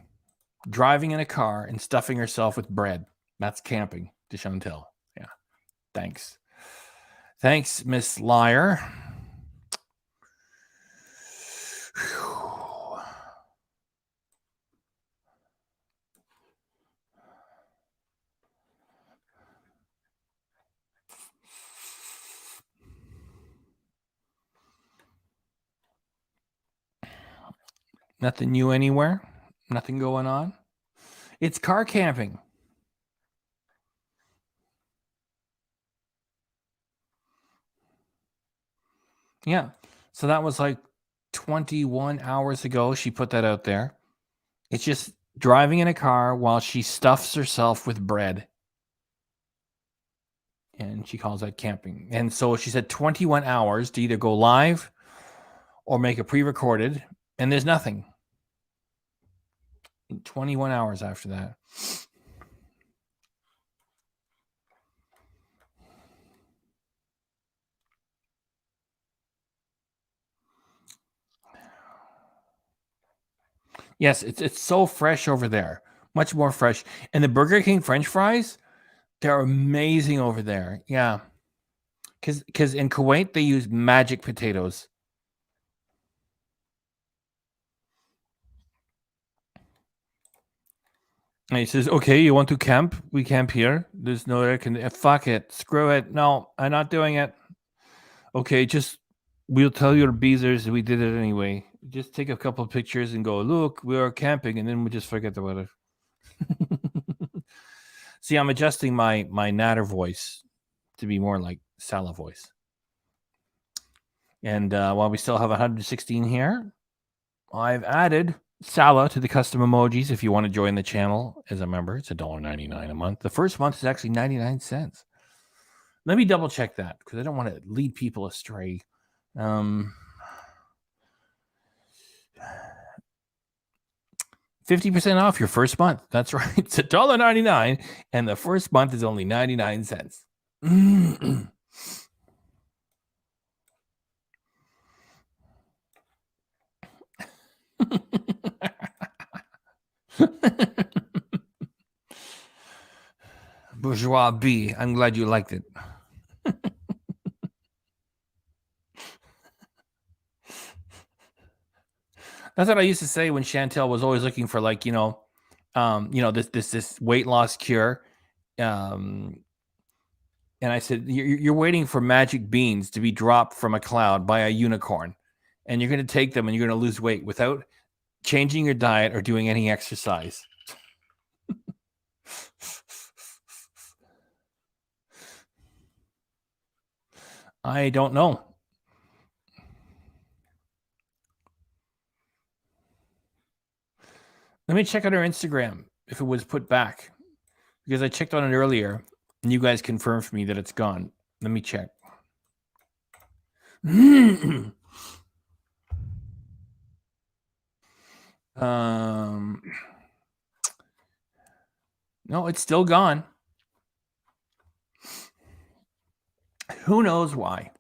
Driving in a car and stuffing herself with bread. That's camping to Chantel. Yeah. Thanks. Thanks, Miss Liar. Whew. Nothing new anywhere. Nothing going on. It's car camping. Yeah. So that was like 21 hours ago. She put that out there. It's just driving in a car while she stuffs herself with bread. And she calls that camping. And so she said 21 hours to either go live or make a pre-recorded. And there's nothing. 21 hours after that. Yes, it's so fresh over there. Much more fresh. And the Burger King French fries, they're amazing over there. Yeah. Because in Kuwait, they use magic potatoes. And he says, okay, you want to camp? We camp here. There's no air conditioning. Fuck it. Screw it. No, I'm not doing it. Okay, we'll tell your beezers we did it anyway. Just take a couple of pictures and go, look, we are camping, and then we just forget about it. See, I'm adjusting my Natter voice to be more like Salah voice. And while we still have 116 here, I've added Salah to the custom emojis. If you want to join the channel as a member, it's $1.99 a month. The first month is actually 99 cents. Let me double check that because I don't want to lead people astray. 50% off your first month. That's right. It's $1.99, and the first month is only 99 cents. Bourgeois B. I'm glad you liked it. That's what I used to say when Chantel was always looking for, like, this weight loss cure. And I said, you're waiting for magic beans to be dropped from a cloud by a unicorn, and you're going to take them and you're going to lose weight without changing your diet or doing any exercise. I don't know. Let me check out her Instagram if it was put back, because I checked on it earlier and you guys confirmed for me that it's gone. Let me check. No, it's still gone. Who knows why?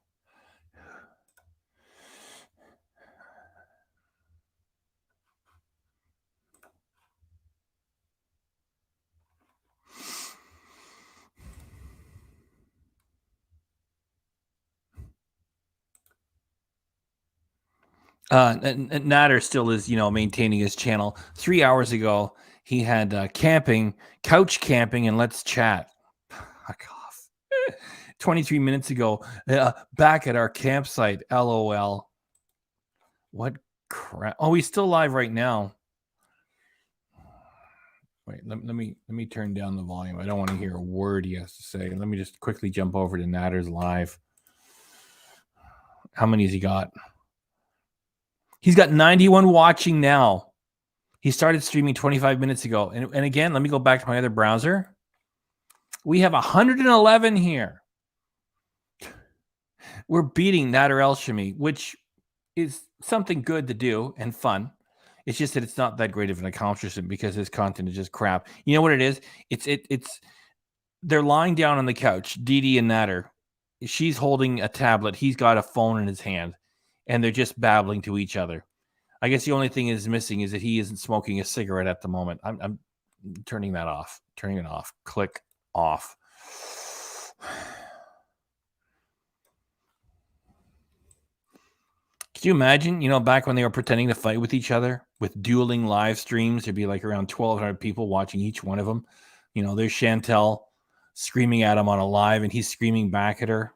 Natter still is, maintaining his channel. 3 hours ago, he had couch camping, and let's chat. Fuck off. 23 minutes ago, back at our campsite. LOL. What crap? Oh, he's still live right now. Wait, let me turn down the volume. I don't want to hear a word he has to say. Let me just quickly jump over to Natter's live. How many has he got? He's got 91 watching now. He started streaming 25 minutes ago. And again, let me go back to my other browser. We have 111 here. We're beating Natter El-Shami, which is something good to do and fun. It's just that it's not that great of an accomplishment because his content is just crap. You know what it is? It's they're lying down on the couch, Dee and Natter. She's holding a tablet. He's got a phone in his hand, and they're just babbling to each other. I guess the only thing is missing is that he isn't smoking a cigarette at the moment. I'm turning that off. Turning it off. Click off. Could you imagine, back when they were pretending to fight with each other with dueling live streams? There'd be like around 1,200 people watching each one of them. There's Chantel screaming at him on a live, and he's screaming back at her.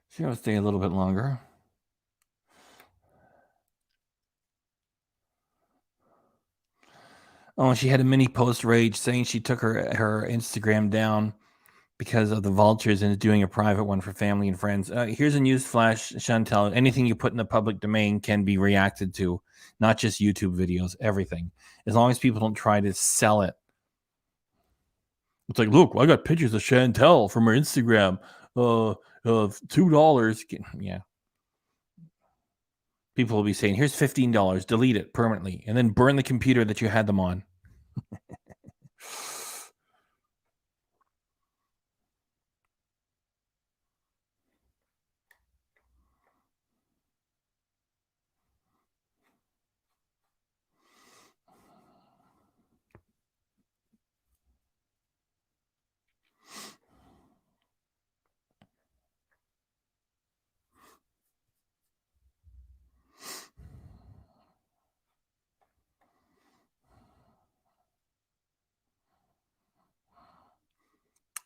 She'll stay a little bit longer. Oh, she had a mini post rage saying she took her Instagram down because of the vultures and is doing a private one for family and friends. Here's a news flash, Chantel. Anything you put in the public domain can be reacted to, not just YouTube videos, everything. As long as people don't try to sell it. It's like, look, I got pictures of Chantel from her Instagram. Of $2. Yeah. People will be saying, here's $15, delete it permanently, and then burn the computer that you had them on.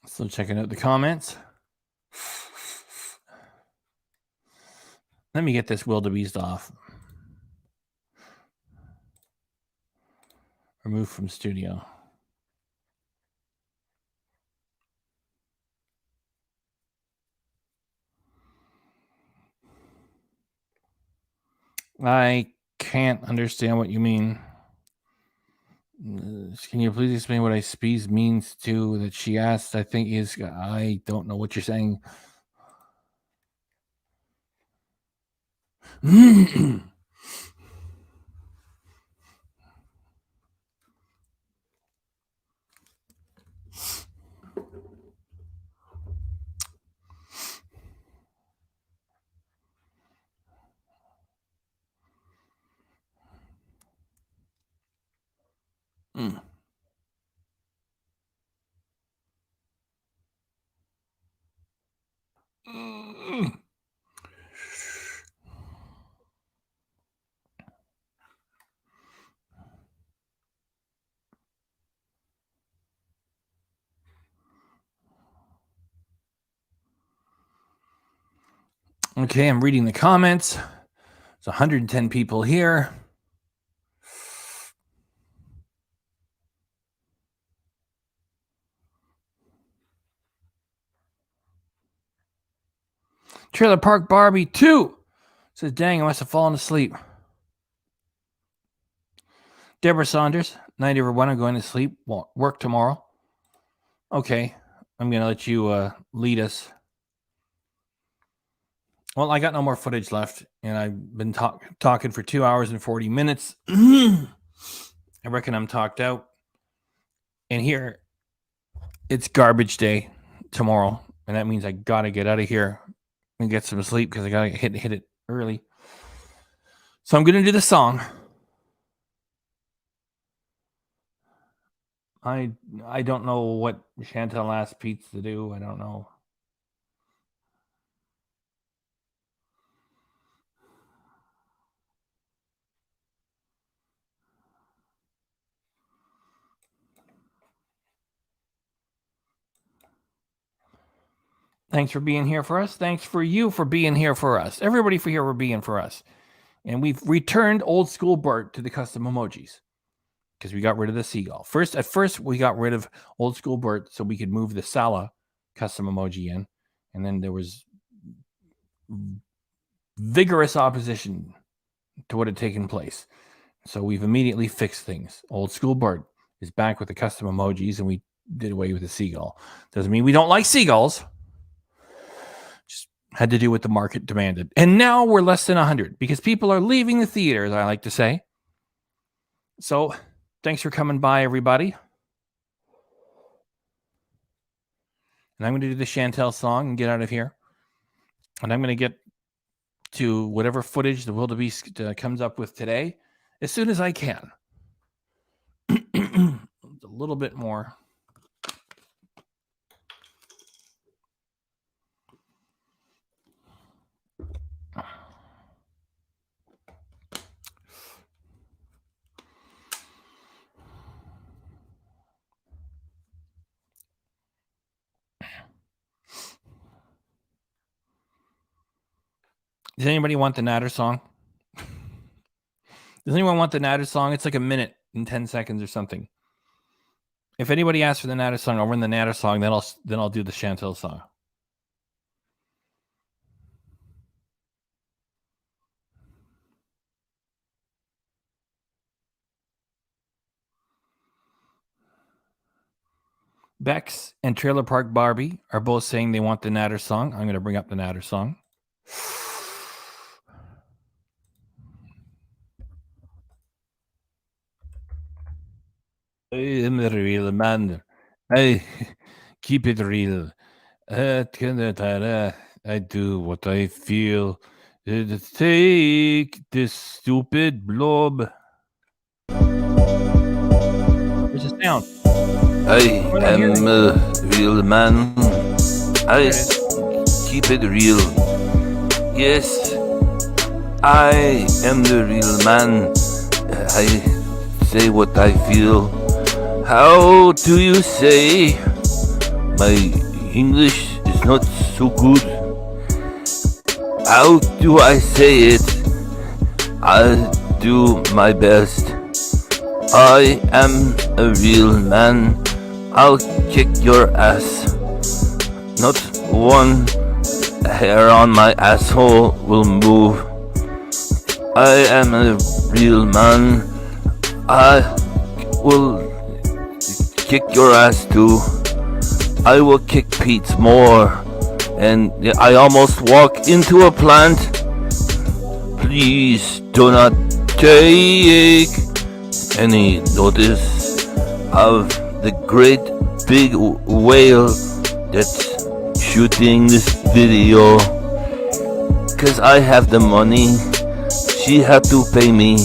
So checking out the comments. Let me get this wildebeest off. Remove from studio. I can't understand what you mean. Can you please explain what I spees means to that she asked? I think is I don't know what you're saying. Okay, I'm reading the comments. There's 110 people here. Trailer Park Barbie 2 says, dang, I must have fallen asleep. Deborah Saunders, night everyone, I'm going to sleep. Work tomorrow. Okay, I'm going to let you lead us. Well, I got no more footage left, and I've been talking for 2 hours and 40 minutes. I reckon I'm talked out. And here, it's garbage day tomorrow. And that means I got to get out of here and get some sleep because I got to hit it early. So I'm going to do the song. I don't know what Chantal asked Pete to do. I don't know. Thanks for being here for us. Thanks for you for being here for us. Everybody for being for us. And we've returned old school Bert to the custom emojis because we got rid of the seagull. At first, we got rid of old school Bert so we could move the Salah custom emoji in. And then there was vigorous opposition to what had taken place. So we've immediately fixed things. Old school Bert is back with the custom emojis, and we did away with the seagull. Doesn't mean we don't like seagulls. Just had to do what the market demanded. And now we're less than 100 because people are leaving the theater, as I like to say. So thanks for coming by, everybody. And I'm going to do the Chantal song and get out of here. And I'm going to get to whatever footage the wildebeest comes up with today as soon as I can. A little bit more. Does anybody want the Natter song? Does anyone want the Natter song? It's like a minute and 10 seconds or something. If anybody asks for the Natter song, I'll run the Natter song. Then I'll do the Chantal song. Bex and Trailer Park Barbie are both saying they want the Natter song. I'm going to bring up the Natter song. I am a real man. I keep it real. I do what I feel. Take this stupid blob. There's a sound. I am a real man. I keep it real. Yes, I am the real man. I say what I feel. How do you say? My English is not so good. How do I say it? I'll do my best. I am a real man. I'll kick your ass. Not one hair on my asshole will move. I am a real man. I will kick your ass too. I will kick Pete's more. And I almost walked into a plant. Please do not take any notice of the great big whale that's shooting this video. Cause I have the money. She had to pay me.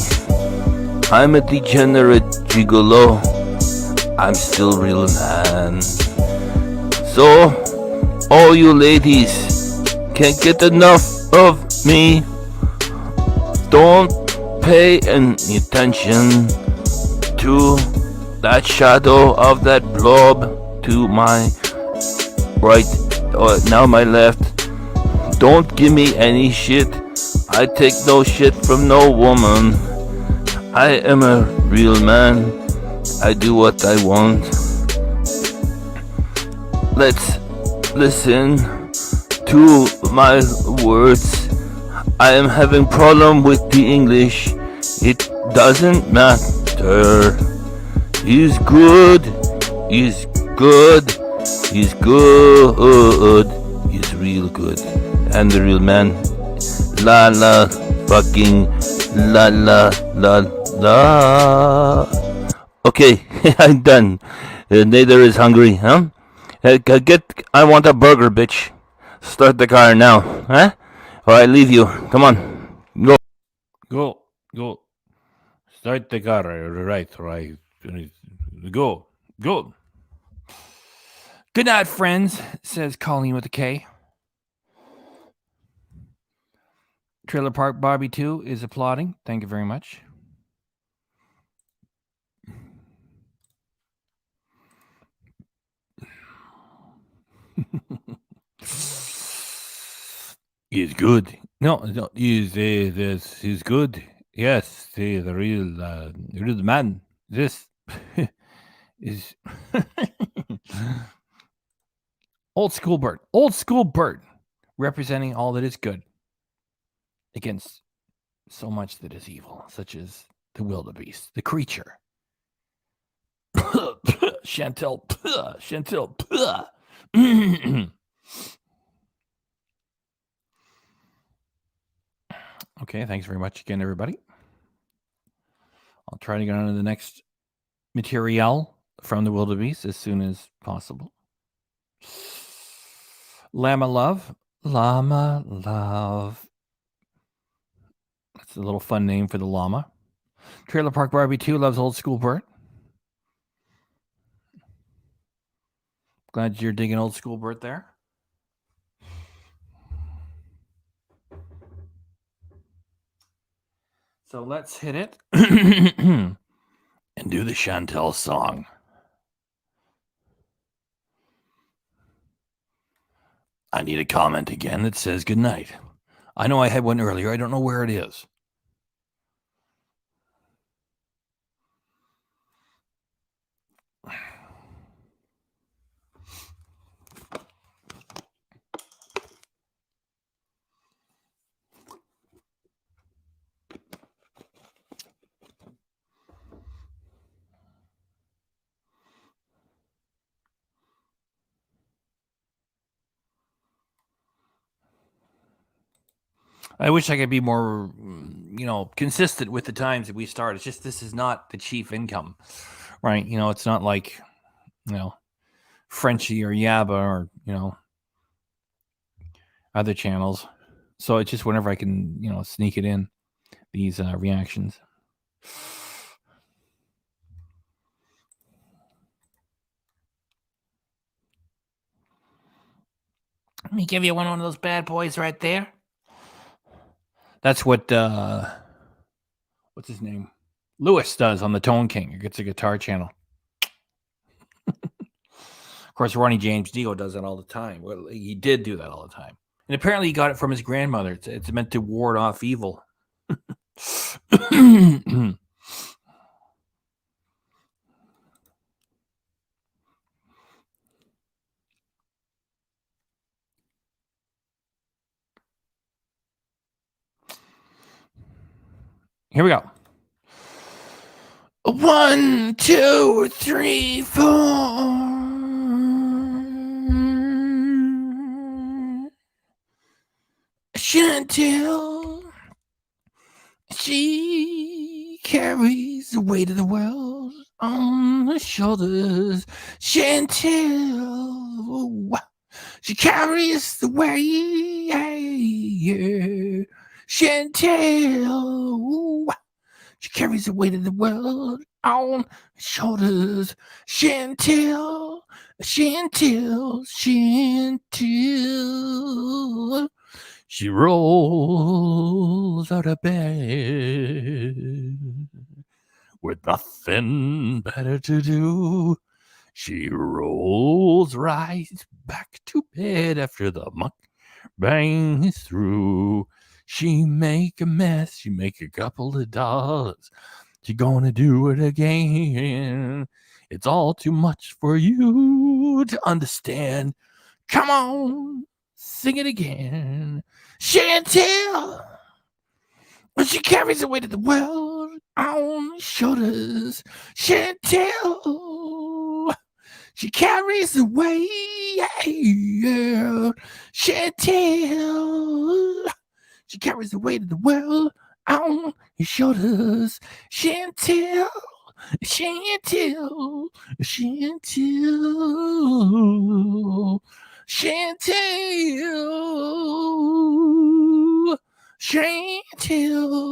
I'm a degenerate gigolo. I'm still real man. So, all you ladies can't get enough of me. Don't pay any attention to that shadow of that blob to my right, or now my left. Don't give me any shit. I take no shit from no woman. I am a real man. I do what I want. Let's listen to my words. I am having problem with the English. It doesn't matter. He's good. He's good. He's good. He's real good. I'm the real man. La la fucking la la la la. Okay, I'm done. Nader is hungry, huh? Hey, I want a burger, bitch. Start the car now, huh? Or I leave you. Come on, go. Go. Start the car. Right. Go. Good night, friends, says Colleen with a K. Trailer Park Barbie 2 is applauding. Thank you very much. He's good. No, he's good. Yes, the real man. This is old school bird, representing all that is good against so much that is evil, such as the wildebeest, the creature. Chantel. Okay, thanks very much again, everybody. I'll try to get on to the next material from the wildebeest as soon as possible. Llama Love. That's a little fun name for the llama. Trailer Park Barbie 2 loves old school bird. Glad you're digging old school bird there. So let's hit it and do the Chantel song. I need a comment again that says good night. I know I had one earlier. I don't know where it is. I wish I could be more, consistent with the times that we start. It's just this is not the chief income, right? It's not like, Frenchie or Yabba or, other channels. So it's just whenever I can, sneak it in, these reactions. Let me give you one of those bad boys right there. That's what, what's his name? Lewis does on the Tone King. He gets a guitar channel. Of course, Ronnie James Dio does that all the time. Well, he did do that all the time. And apparently he got it from his grandmother. It's meant to ward off evil. Here we go. 1, 2, 3, 4. Chantel, she carries the weight of the world on her shoulders. Chantel, she carries the weight. Chantel, she carries the weight of the world on her shoulders. Chantel. She rolls out of bed with nothing better to do. She rolls right back to bed after the mukbang is through. She make a mess. She make a couple of dollars. She gonna do it again. It's all too much for you to understand. Come on, sing it again. Chantel, she carries the weight of the world on her shoulders. Chantel, she carries the weight. Chantel, she carries the weight of the world on her shoulders. Chantel, Chantil, Chantil, Chantil, Chantil.